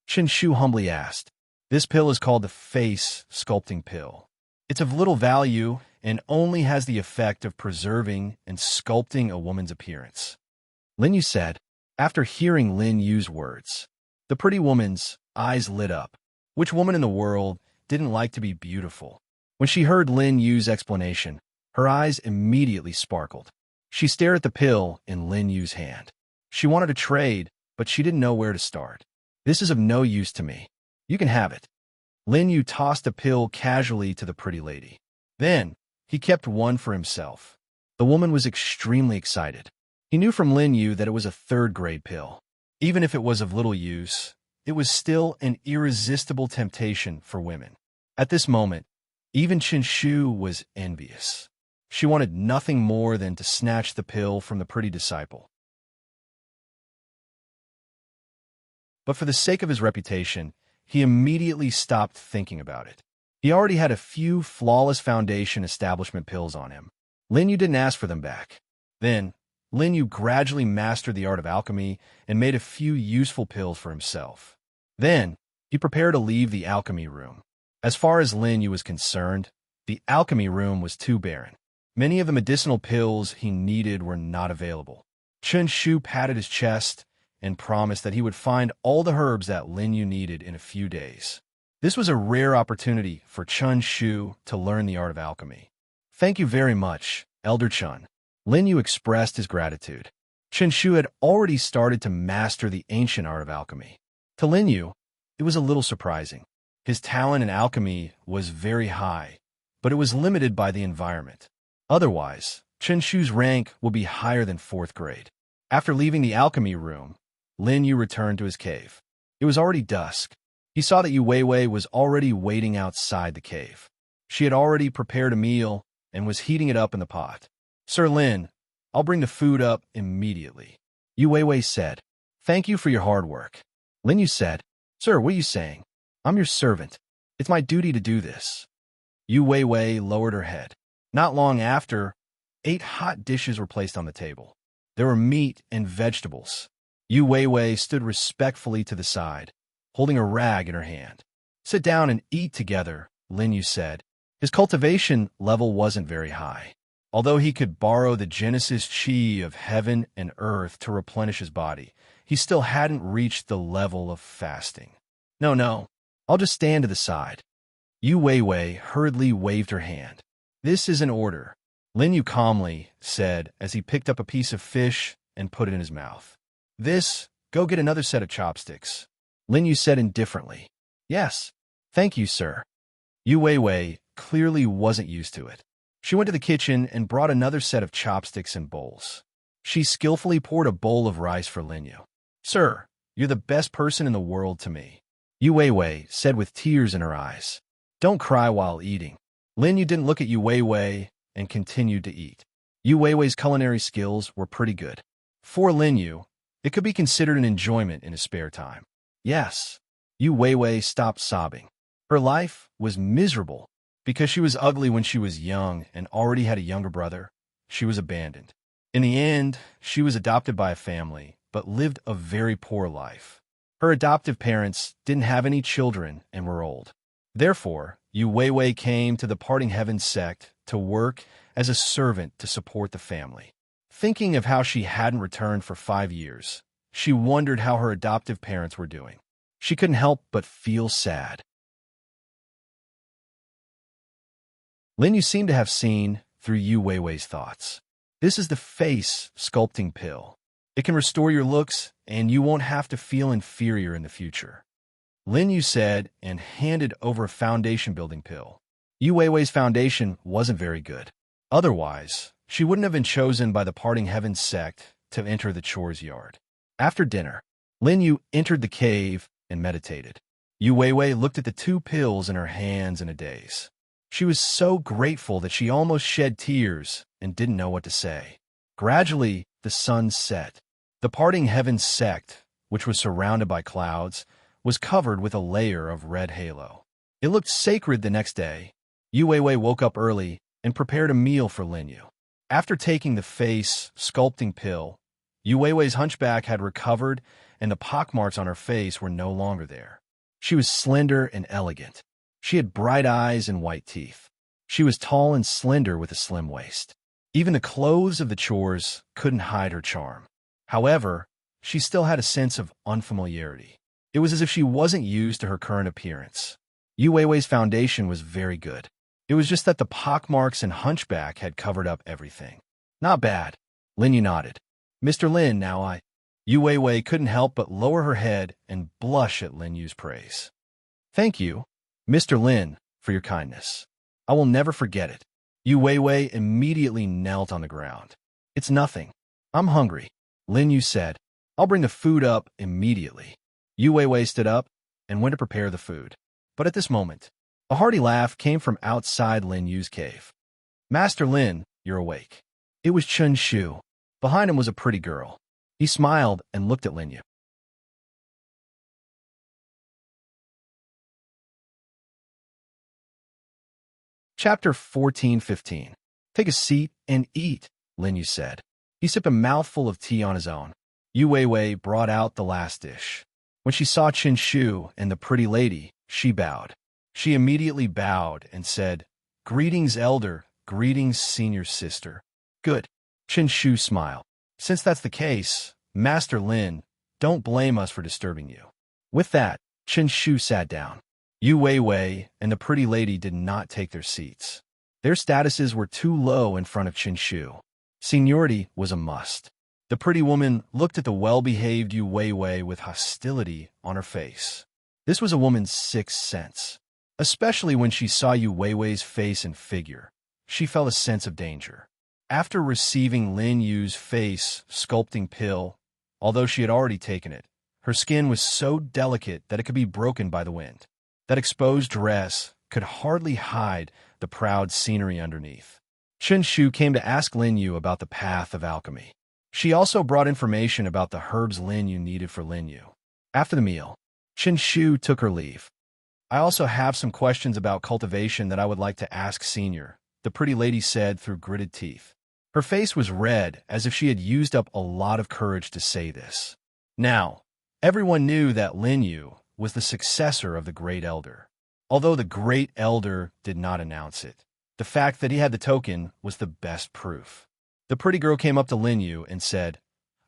Chen Shu humbly asked. This pill is called the face sculpting pill. It's of little value and only has the effect of preserving and sculpting a woman's appearance. Lin Yu said. After hearing Lin Yu's words, the pretty woman's eyes lit up. Which woman in the world didn't like to be beautiful? When she heard Lin Yu's explanation, her eyes immediately sparkled. She stared at the pill in Lin Yu's hand. She wanted to trade, but she didn't know where to start. This is of no use to me. You can have it. Lin Yu tossed a pill casually to the pretty lady. Then, he kept one for himself. The woman was extremely excited. He knew from Lin Yu that it was a third-grade pill. Even if it was of little use, it was still an irresistible temptation for women. At this moment, even Chen Shu was envious. She wanted nothing more than to snatch the pill from the pretty disciple. But for the sake of his reputation, he immediately stopped thinking about it. He already had a few flawless foundation establishment pills on him. Lin Yu didn't ask for them back. Then, Lin Yu gradually mastered the art of alchemy and made a few useful pills for himself. Then, he prepared to leave the alchemy room. As far as Lin Yu was concerned, the alchemy room was too barren. Many of the medicinal pills he needed were not available. Chen Shu patted his chest and promised that he would find all the herbs that Lin Yu needed in a few days. This was a rare opportunity for Chen Shu to learn the art of alchemy. "Thank you very much, Elder Chen." Lin Yu expressed his gratitude. Chen Shu had already started to master the ancient art of alchemy. To Lin Yu, it was a little surprising. His talent in alchemy was very high, but it was limited by the environment. Otherwise, Chen Shu's rank would be higher than 4th grade. After leaving the alchemy room, Lin Yu returned to his cave. It was already dusk. He saw that Yu Weiwei was already waiting outside the cave. She had already prepared a meal and was heating it up in the pot. "Sir Lin, I'll bring the food up immediately," Yu Weiwei said. "Thank you for your hard work." Lin Yu said, "Sir, what are you saying? I'm your servant. It's my duty to do this." Yu Weiwei lowered her head. Not long after, 8 hot dishes were placed on the table. There were meat and vegetables. Yu Weiwei stood respectfully to the side, holding a rag in her hand. "Sit down and eat together," Lin Yu said. His cultivation level wasn't very high. Although he could borrow the Genesis chi of heaven and earth to replenish his body, he still hadn't reached the level of fasting. No, I'll just stand to the side." Yu Weiwei hurriedly waved her hand. "This is an order," Lin Yu calmly said as he picked up a piece of fish and put it in his mouth. Go get another set of chopsticks," Lin Yu said indifferently. "Yes, thank you, sir." Yu Weiwei clearly wasn't used to it. She went to the kitchen and brought another set of chopsticks and bowls. She skillfully poured a bowl of rice for Lin Yu. "Sir, you're the best person in the world to me," Yu Weiwei said with tears in her eyes. "Don't cry while eating." Lin Yu didn't look at Yu Weiwei and continued to eat. Yu Weiwei's culinary skills were pretty good. For Lin Yu, it could be considered an enjoyment in his spare time. Yes, Yu Weiwei stopped sobbing. Her life was miserable. Because she was ugly when she was young and already had a younger brother, she was abandoned. In the end, she was adopted by a family, but lived a very poor life. Her adoptive parents didn't have any children and were old. Therefore, Yu Weiwei came to the Parting Heaven sect to work as a servant to support the family. Thinking of how she hadn't returned for 5 years, she wondered how her adoptive parents were doing. She couldn't help but feel sad. Lin Yu seemed to have seen through Yu Weiwei's thoughts. "This is the face sculpting pill. It can restore your looks, and you won't have to feel inferior in the future," Lin Yu said and handed over a foundation-building pill. Yu Weiwei's foundation wasn't very good. Otherwise, she wouldn't have been chosen by the Parting Heaven sect to enter the chores yard. After dinner, Lin Yu entered the cave and meditated. Yu Weiwei looked at the 2 pills in her hands in a daze. She was so grateful that she almost shed tears and didn't know what to say. Gradually, the sun set. The Parting Heaven sect, which was surrounded by clouds, was covered with a layer of red halo. It looked sacred the next day. Yu Weiwei woke up early and prepared a meal for Lin Yu. After taking the face sculpting pill, Yu Weiwei's hunchback had recovered and the pockmarks on her face were no longer there. She was slender and elegant. She had bright eyes and white teeth. She was tall and slender with a slim waist. Even the clothes of the chores couldn't hide her charm. However, she still had a sense of unfamiliarity. It was as if she wasn't used to her current appearance. Yu Weiwei's foundation was very good. It was just that the pockmarks and hunchback had covered up everything. "Not bad," Lin Yu nodded. "Mr. Lin, now Yu Weiwei couldn't help but lower her head and blush at Lin Yu's praise. "Thank you, Mr. Lin, for your kindness. I will never forget it." Yu Weiwei immediately knelt on the ground. "It's nothing. I'm hungry," Lin Yu said. "I'll bring the food up immediately." Yu Weiwei stood up and went to prepare the food. But at this moment, a hearty laugh came from outside Lin Yu's cave. "Master Lin, you're awake." It was Chen Shu. Behind him was a pretty girl. He smiled and looked at Lin Yu. Chapter 14:15. "Take a seat and eat," Lin Yu said. He sipped a mouthful of tea on his own. Yu Weiwei brought out the last dish. When she saw Chen Shu and the pretty lady, she bowed. She immediately bowed and said, "Greetings, elder. Greetings, senior sister." "Good." Chen Shu smiled. "Since that's the case, Master Lin, don't blame us for disturbing you." With that, Chen Shu sat down. Yu Weiwei and the pretty lady did not take their seats. Their statuses were too low in front of Chen Shu. Seniority was a must. The pretty woman looked at the well-behaved Yu Weiwei with hostility on her face. This was a woman's sixth sense. Especially when she saw Yu Weiwei's face and figure, she felt a sense of danger. After receiving Lin Yu's face sculpting pill, although she had already taken it, her skin was so delicate that it could be broken by the wind. That exposed dress could hardly hide the proud scenery underneath. Chen Shu came to ask Lin Yu about the path of alchemy. She also brought information about the herbs Lin Yu needed for Lin Yu. After the meal, Chen Shu took her leave. "I also have some questions about cultivation that I would like to ask Senior," the pretty lady said through gritted teeth. Her face was red, as if she had used up a lot of courage to say this. Now, everyone knew that Lin Yu was the successor of the Great Elder. Although the Great Elder did not announce it, the fact that he had the token was the best proof. The pretty girl came up to Lin Yu and said,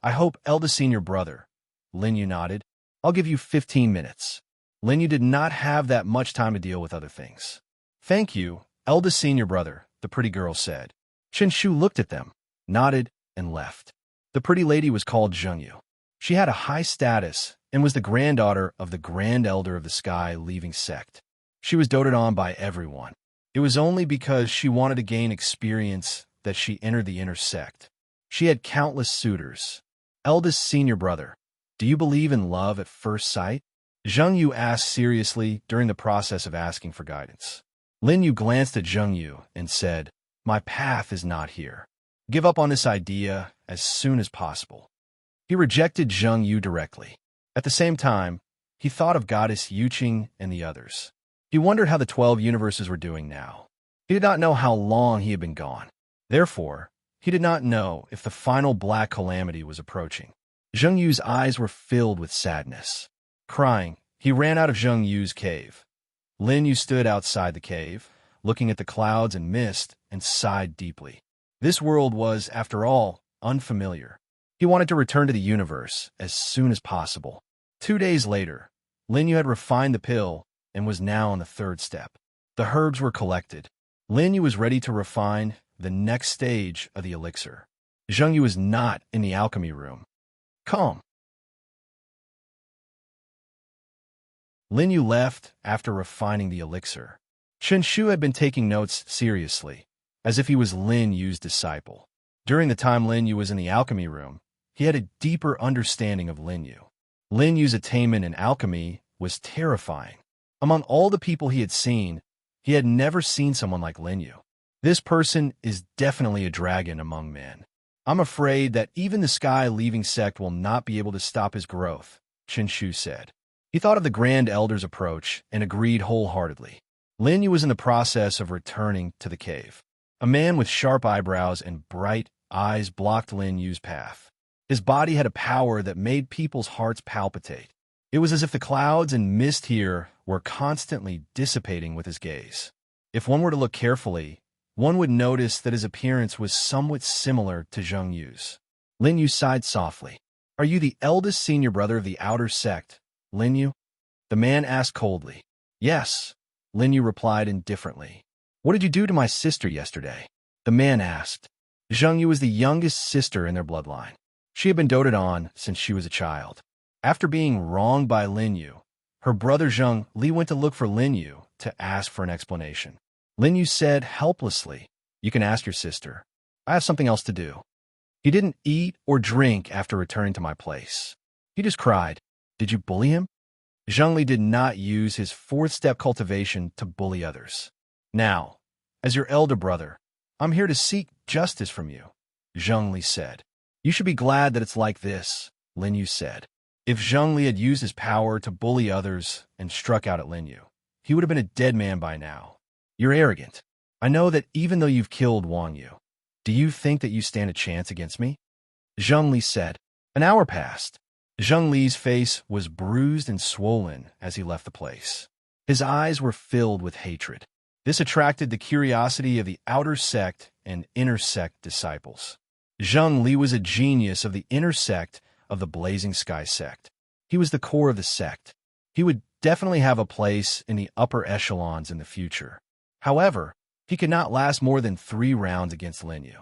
"I hope eldest senior brother." Lin Yu nodded. "I'll give you 15 minutes. Lin Yu did not have that much time to deal with other things. "Thank you, eldest senior brother," the pretty girl said. Chen Shu looked at them, nodded, and left. The pretty lady was called Zheng Yu. She had a high status and was the granddaughter of the Grand Elder of the Sky Leaving Sect. She was doted on by everyone. It was only because she wanted to gain experience that she entered the inner sect. She had countless suitors. "Eldest senior brother, do you believe in love at first sight?" Zheng Yu asked seriously during the process of asking for guidance. Lin Yu glanced at Zheng Yu and said, "My path is not here. Give up on this idea as soon as possible." He rejected Zheng Yu directly. At the same time, he thought of Goddess Yuqing and the others. He wondered how the 12 universes were doing now. He did not know how long he had been gone. Therefore, he did not know if the final black calamity was approaching. Zheng Yu's eyes were filled with sadness. Crying, he ran out of Zheng Yu's cave. Lin Yu stood outside the cave, looking at the clouds and mist, and sighed deeply. This world was, after all, unfamiliar. He wanted to return to the universe as soon as possible. 2 days later, Lin Yu had refined the pill and was now on the third step. The herbs were collected. Lin Yu was ready to refine the next stage of the elixir. Zheng Yu was not in the alchemy room. Calm. Lin Yu left after refining the elixir. Chen Shu had been taking notes seriously, as if he was Lin Yu's disciple. During the time Lin Yu was in the alchemy room, he had a deeper understanding of Lin Yu. Lin Yu's attainment in alchemy was terrifying. Among all the people he had seen, he had never seen someone like Lin Yu. This person is definitely a dragon among men. "I'm afraid that even the Sky Leaving Sect will not be able to stop his growth," Chen Shu said. He thought of the Grand Elder's approach and agreed wholeheartedly. Lin Yu was in the process of returning to the cave. A man with sharp eyebrows and bright eyes blocked Lin Yu's path. His body had a power that made people's hearts palpitate. It was as if the clouds and mist here were constantly dissipating with his gaze. If one were to look carefully, one would notice that his appearance was somewhat similar to Zheng Yu's. Lin Yu sighed softly. "Are you the eldest senior brother of the outer sect, Lin Yu?" The man asked coldly. "Yes," Lin Yu replied indifferently. "What did you do to my sister yesterday?" The man asked. Zheng Yu was the youngest sister in their bloodline. She had been doted on since she was a child. After being wronged by Lin Yu, her brother Zheng Li went to look for Lin Yu to ask for an explanation. Lin Yu said helplessly, "You can ask your sister. I have something else to do." He didn't eat or drink after returning to my place. He just cried. "Did you bully him?" Zheng Li did not use his fourth-step cultivation to bully others. "Now, as your elder brother, I'm here to seek justice from you," Zheng Li said. "You should be glad that it's like this," Lin Yu said. If Zheng Li had used his power to bully others and struck out at Lin Yu, he would have been a dead man by now. "You're arrogant. I know that even though you've killed Wang Yu, do you think that you stand a chance against me?" Zheng Li said. An hour passed. Zheng Li's face was bruised and swollen as he left the place. His eyes were filled with hatred. This attracted the curiosity of the outer sect and inner sect disciples. Zheng Li was a genius of the inner sect of the Blazing Sky sect. He was the core of the sect. He would definitely have a place in the upper echelons in the future. However, he could not last more than 3 rounds against Lin Yu.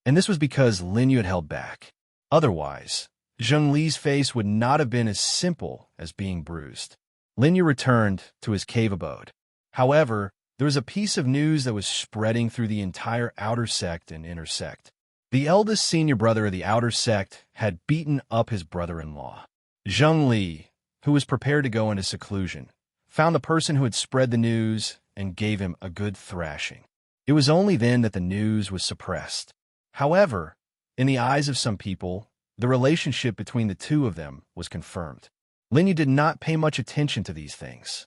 And this was because Lin Yu had held back. Otherwise, Zheng Li's face would not have been as simple as being bruised. Lin Yu returned to his cave abode. However, there was a piece of news that was spreading through the entire outer sect and inner sect. The eldest senior brother of the outer sect had beaten up his brother-in-law. Zheng Li, who was prepared to go into seclusion, found the person who had spread the news and gave him a good thrashing. It was only then that the news was suppressed. However, in the eyes of some people, the relationship between the two of them was confirmed. Lin Yu did not pay much attention to these things.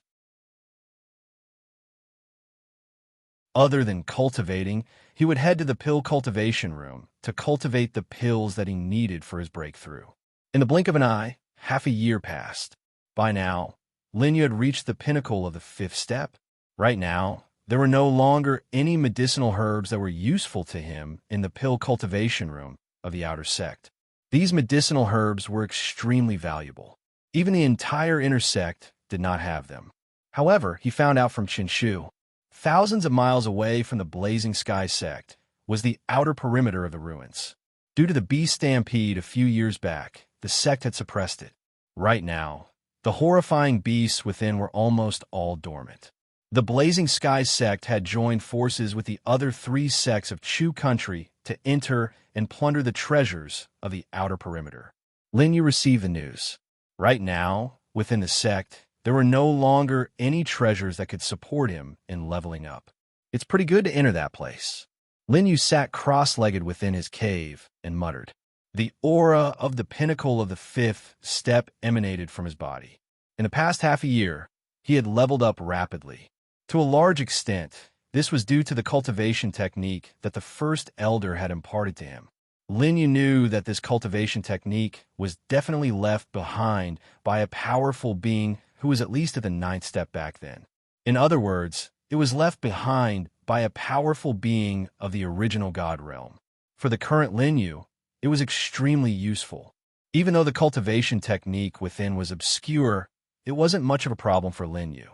Other than cultivating, he would head to the pill cultivation room to cultivate the pills that he needed for his breakthrough. In the blink of an eye, half a year passed. By now, Lin Yu had reached the pinnacle of the 5th step. Right now, there were no longer any medicinal herbs that were useful to him in the pill cultivation room of the outer sect. These medicinal herbs were extremely valuable. Even the entire inner sect did not have them. However, he found out from Qinshu, thousands of miles away from the Blazing Sky sect was the outer perimeter of the ruins. Due to the beast stampede a few years back, the sect had suppressed it. Right now, the horrifying beasts within were almost all dormant. The Blazing Sky sect had joined forces with the other 3 sects of Chu country to enter and plunder the treasures of the outer perimeter. Lin Yu received the news. Right now, within the sect, there were no longer any treasures that could support him in leveling up. It's pretty good to enter that place. Lin Yu sat cross-legged within his cave and muttered. The aura of the pinnacle of the 5th step emanated from his body. In the past half a year, he had leveled up rapidly. To a large extent, this was due to the cultivation technique that the first elder had imparted to him. Lin Yu knew that this cultivation technique was definitely left behind by a powerful being who was at least at the 9th step back then. In other words, it was left behind by a powerful being of the original God realm. For the current Lin Yu, it was extremely useful. Even though the cultivation technique within was obscure, it wasn't much of a problem for Lin Yu.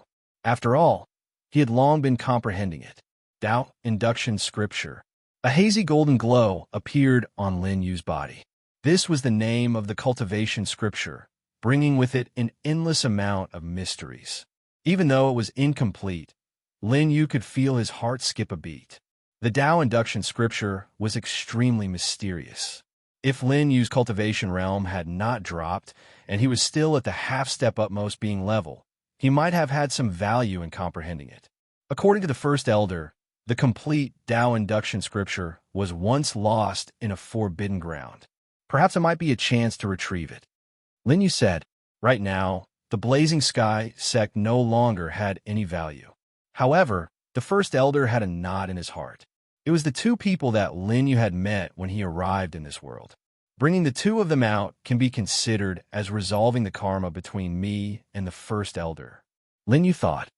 After all, he had long been comprehending it. Doubt induction scripture. A hazy golden glow appeared on Lin Yu's body. This was the name of the cultivation scripture, bringing with it an endless amount of mysteries. Even though it was incomplete, Lin Yu could feel his heart skip a beat. The Tao induction scripture was extremely mysterious. If Lin Yu's cultivation realm had not dropped, and he was still at the half-step utmost being level, he might have had some value in comprehending it. According to the first elder, the complete Tao induction scripture was once lost in a forbidden ground. Perhaps it might be a chance to retrieve it. Lin Yu said, right now, the Blazing Sky sect no longer had any value. However, the first elder had a knot in his heart. It was the 2 people that Lin Yu had met when he arrived in this world. Bringing the 2 of them out can be considered as resolving the karma between me and the first elder. Lin Yu thought.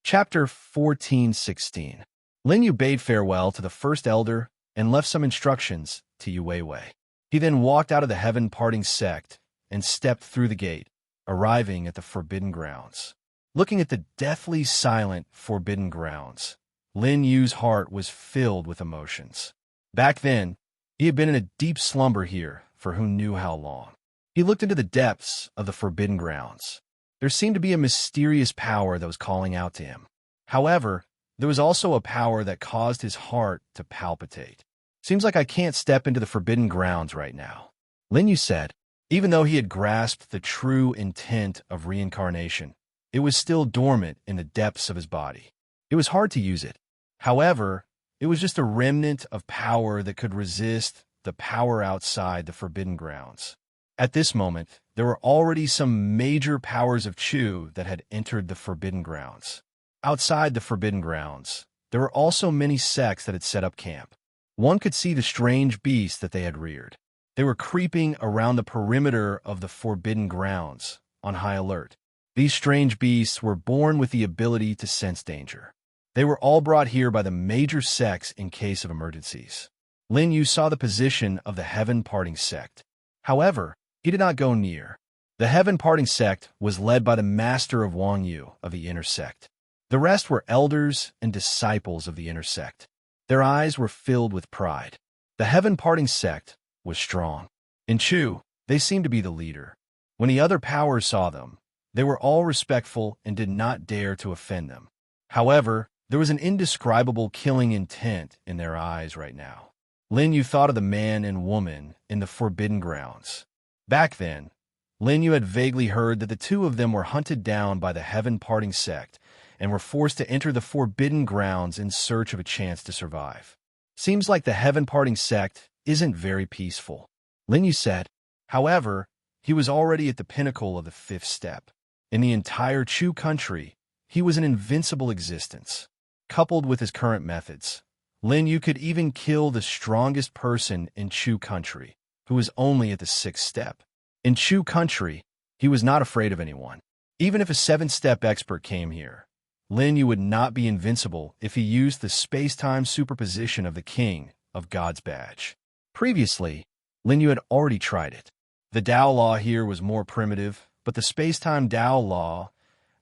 Chapter 14:16. Lin Yu bade farewell to the first elder and left some instructions to Yu Weiwei. He then walked out of the heaven-parting sect and stepped through the gate, arriving at the forbidden grounds. Looking at the deathly silent forbidden grounds, Lin Yu's heart was filled with emotions. Back then, he had been in a deep slumber here for who knew how long. He looked into the depths of the forbidden grounds. There seemed to be a mysterious power that was calling out to him. However, there was also a power that caused his heart to palpitate. Seems like I can't step into the forbidden grounds right now, Lin Yu said. Even though he had grasped the true intent of reincarnation, it was still dormant in the depths of his body. It was hard to use it. However, it was just a remnant of power that could resist the power outside the forbidden grounds. At this moment, there were already some major powers of Chu that had entered the forbidden grounds. Outside the forbidden grounds, there were also many sects that had set up camp. One could see the strange beasts that they had reared. They were creeping around the perimeter of the forbidden grounds, on high alert. These strange beasts were born with the ability to sense danger. They were all brought here by the major sects in case of emergencies. Lin Yu saw the position of the heaven-parting sect. However, he did not go near. The heaven-parting sect was led by the master of Wang Yu of the inner sect. The rest were elders and disciples of the inner sect. Their eyes were filled with pride. The heaven-parting sect was strong. In Chu, they seemed to be the leader. When the other powers saw them, they were all respectful and did not dare to offend them. However, there was an indescribable killing intent in their eyes right now. Lin Yu thought of the man and woman in the forbidden grounds. Back then, Lin Yu had vaguely heard that the two of them were hunted down by the heaven-parting sect and were forced to enter the forbidden grounds in search of a chance to survive. Seems like the heaven-parting sect isn't very peaceful, Lin Yu said. However, he was already at the pinnacle of the fifth step. In the entire Chu country, he was an invincible existence. Coupled with his current methods, Lin Yu could even kill the strongest person in Chu country, who was only at the sixth step. In Chu country, he was not afraid of anyone. Even if a seven-step expert came here, Lin Yu would not be invincible if he used the space-time superposition of the King of God's badge. Previously, Lin Yu had already tried it. The Tao law here was more primitive, but the space-time Tao law,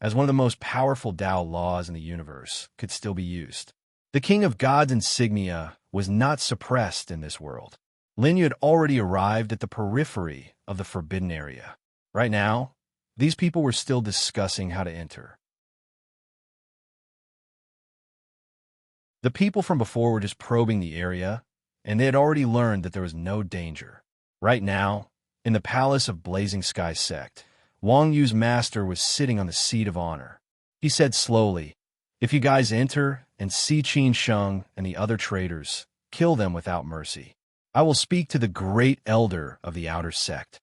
as one of the most powerful Tao laws in the universe, could still be used. The King of God's insignia was not suppressed in this world. Lin Yu had already arrived at the periphery of the forbidden area. Right now, these people were still discussing how to enter. The people from before were just probing the area, and they had already learned that there was no danger. Right now, in the palace of Blazing Sky Sect, Wang Yu's master was sitting on the seat of honor. He said slowly, "If you guys enter and see Qin Sheng and the other traitors, kill them without mercy. I will speak to the great elder of the outer sect."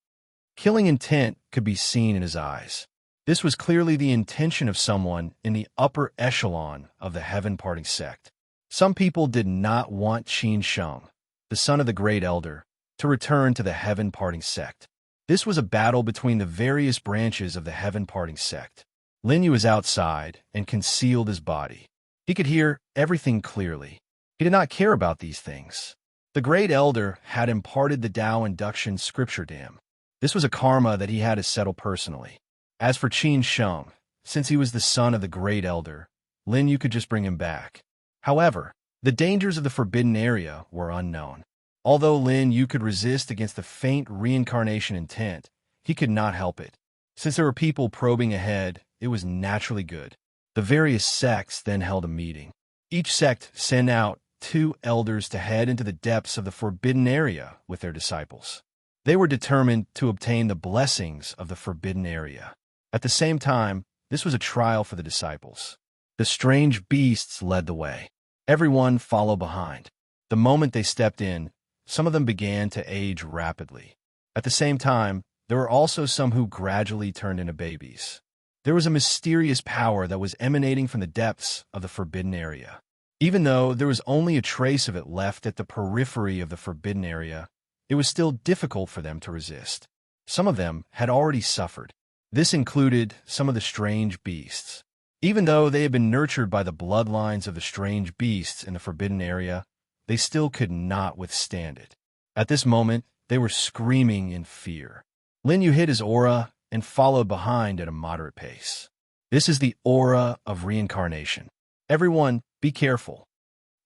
Killing intent could be seen in his eyes. This was clearly the intention of someone in the upper echelon of the heaven-parting sect. Some people did not want Qin Sheng, the son of the great elder, to return to the heaven-parting sect. This was a battle between the various branches of the heaven-parting sect. Lin Yu was outside and concealed his body. He could hear everything clearly. He did not care about these things. The great elder had imparted the Tao induction scripture to him. This was a karma that he had to settle personally. As for Qin Sheng, since he was the son of the great elder, Lin Yu could just bring him back. However, the dangers of the forbidden area were unknown. Although Lin Yu could resist against the faint reincarnation intent, he could not help it. Since there were people probing ahead, it was naturally good. The various sects then held a meeting. Each sect sent out 2 elders to head into the depths of the forbidden area with their disciples. They were determined to obtain the blessings of the forbidden area. At the same time, this was a trial for the disciples. The strange beasts led the way. Everyone followed behind. The moment they stepped in, some of them began to age rapidly. At the same time, there were also some who gradually turned into babies. There was a mysterious power that was emanating from the depths of the forbidden area. Even though there was only a trace of it left at the periphery of the forbidden area, it was still difficult for them to resist. Some of them had already suffered. This included some of the strange beasts. Even though they had been nurtured by the bloodlines of the strange beasts in the forbidden area, they still could not withstand it. At this moment, they were screaming in fear. Lin Yu hid his aura and followed behind at a moderate pace. This is the aura of reincarnation. Everyone, be careful.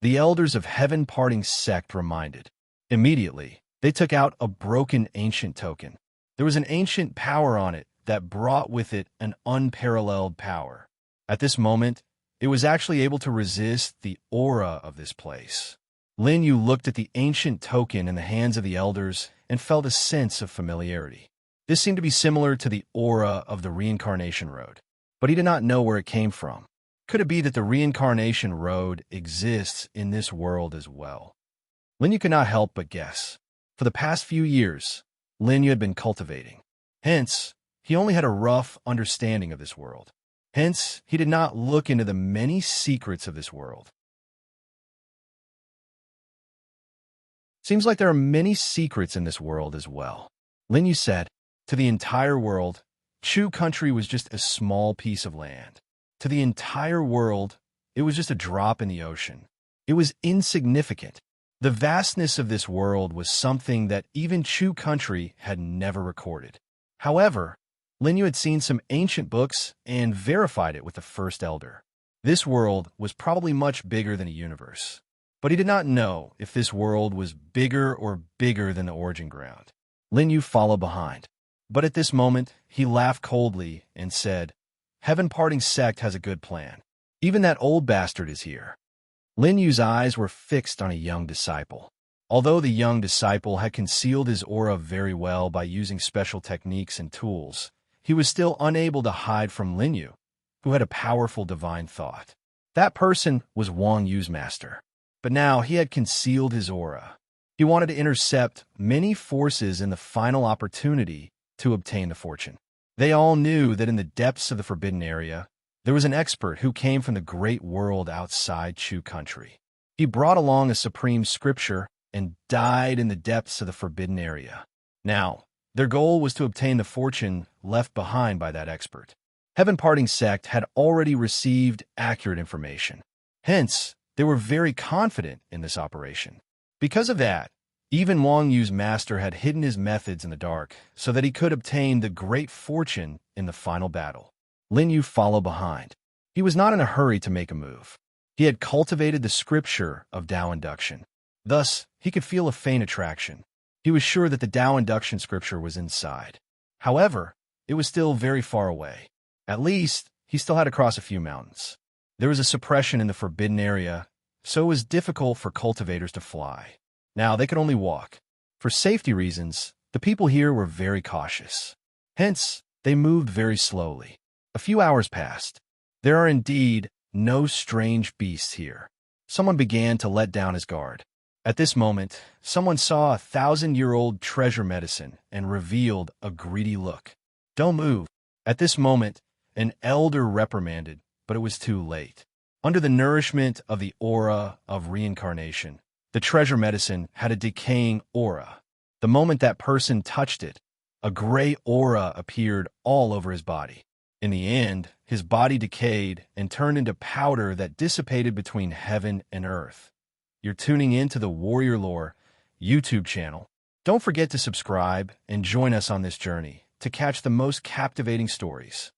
The elders of heaven-parting sect reminded. Immediately, they took out a broken ancient token. There was an ancient power on it that brought with it an unparalleled power. At this moment, it was actually able to resist the aura of this place. Lin Yu looked at the ancient token in the hands of the elders and felt a sense of familiarity. This seemed to be similar to the aura of the reincarnation road, but he did not know where it came from. Could it be that the reincarnation road exists in this world as well? Lin Yu could not help but guess. For the past few years, Lin Yu had been cultivating. Hence, he only had a rough understanding of this world. Hence, he did not look into the many secrets of this world. Seems like there are many secrets in this world as well. Lin Yu said, to the entire world, Chu country was just a small piece of land. To the entire world, it was just a drop in the ocean. It was insignificant. The vastness of this world was something that even Chu country had never recorded. However, Lin Yu had seen some ancient books and verified it with the first elder. This world was probably much bigger than a universe. But he did not know if this world was bigger or bigger than the origin ground. Lin Yu followed behind. But at this moment, he laughed coldly and said, Heaven-parting sect has a good plan. Even that old bastard is here. Lin Yu's eyes were fixed on a young disciple. Although the young disciple had concealed his aura very well by using special techniques and tools, he was still unable to hide from Lin Yu, who had a powerful divine thought. That person was Wang Yu's master. But now he had concealed his aura. He wanted to intercept many forces in the final opportunity to obtain the fortune. They all knew that in the depths of the forbidden area, there was an expert who came from the great world outside Chu country. He brought along a supreme scripture and died in the depths of the forbidden area. Now, their goal was to obtain the fortune left behind by that expert. Heaven-parting sect had already received accurate information. Hence, they were very confident in this operation. Because of that, even Wang Yu's master had hidden his methods in the dark so that he could obtain the great fortune in the final battle. Lin Yu followed behind. He was not in a hurry to make a move. He had cultivated the scripture of Tao induction. Thus, he could feel a faint attraction. He was sure that the Tao induction scripture was inside. However, it was still very far away. At least, he still had to cross a few mountains. There was a suppression in the forbidden area, so it was difficult for cultivators to fly. Now they could only walk. For safety reasons, the people here were very cautious. Hence, they moved very slowly. A few hours passed. There are indeed no strange beasts here. Someone began to let down his guard. At this moment, someone saw a 1,000-year-old treasure medicine and revealed a greedy look. Don't move. At this moment, an elder reprimanded, but it was too late. Under the nourishment of the aura of reincarnation, the treasure medicine had a decaying aura. The moment that person touched it, a gray aura appeared all over his body. In the end, his body decayed and turned into powder that dissipated between heaven and earth. You're tuning in to the Warrior Lore YouTube channel. Don't forget to subscribe and join us on this journey to catch the most captivating stories.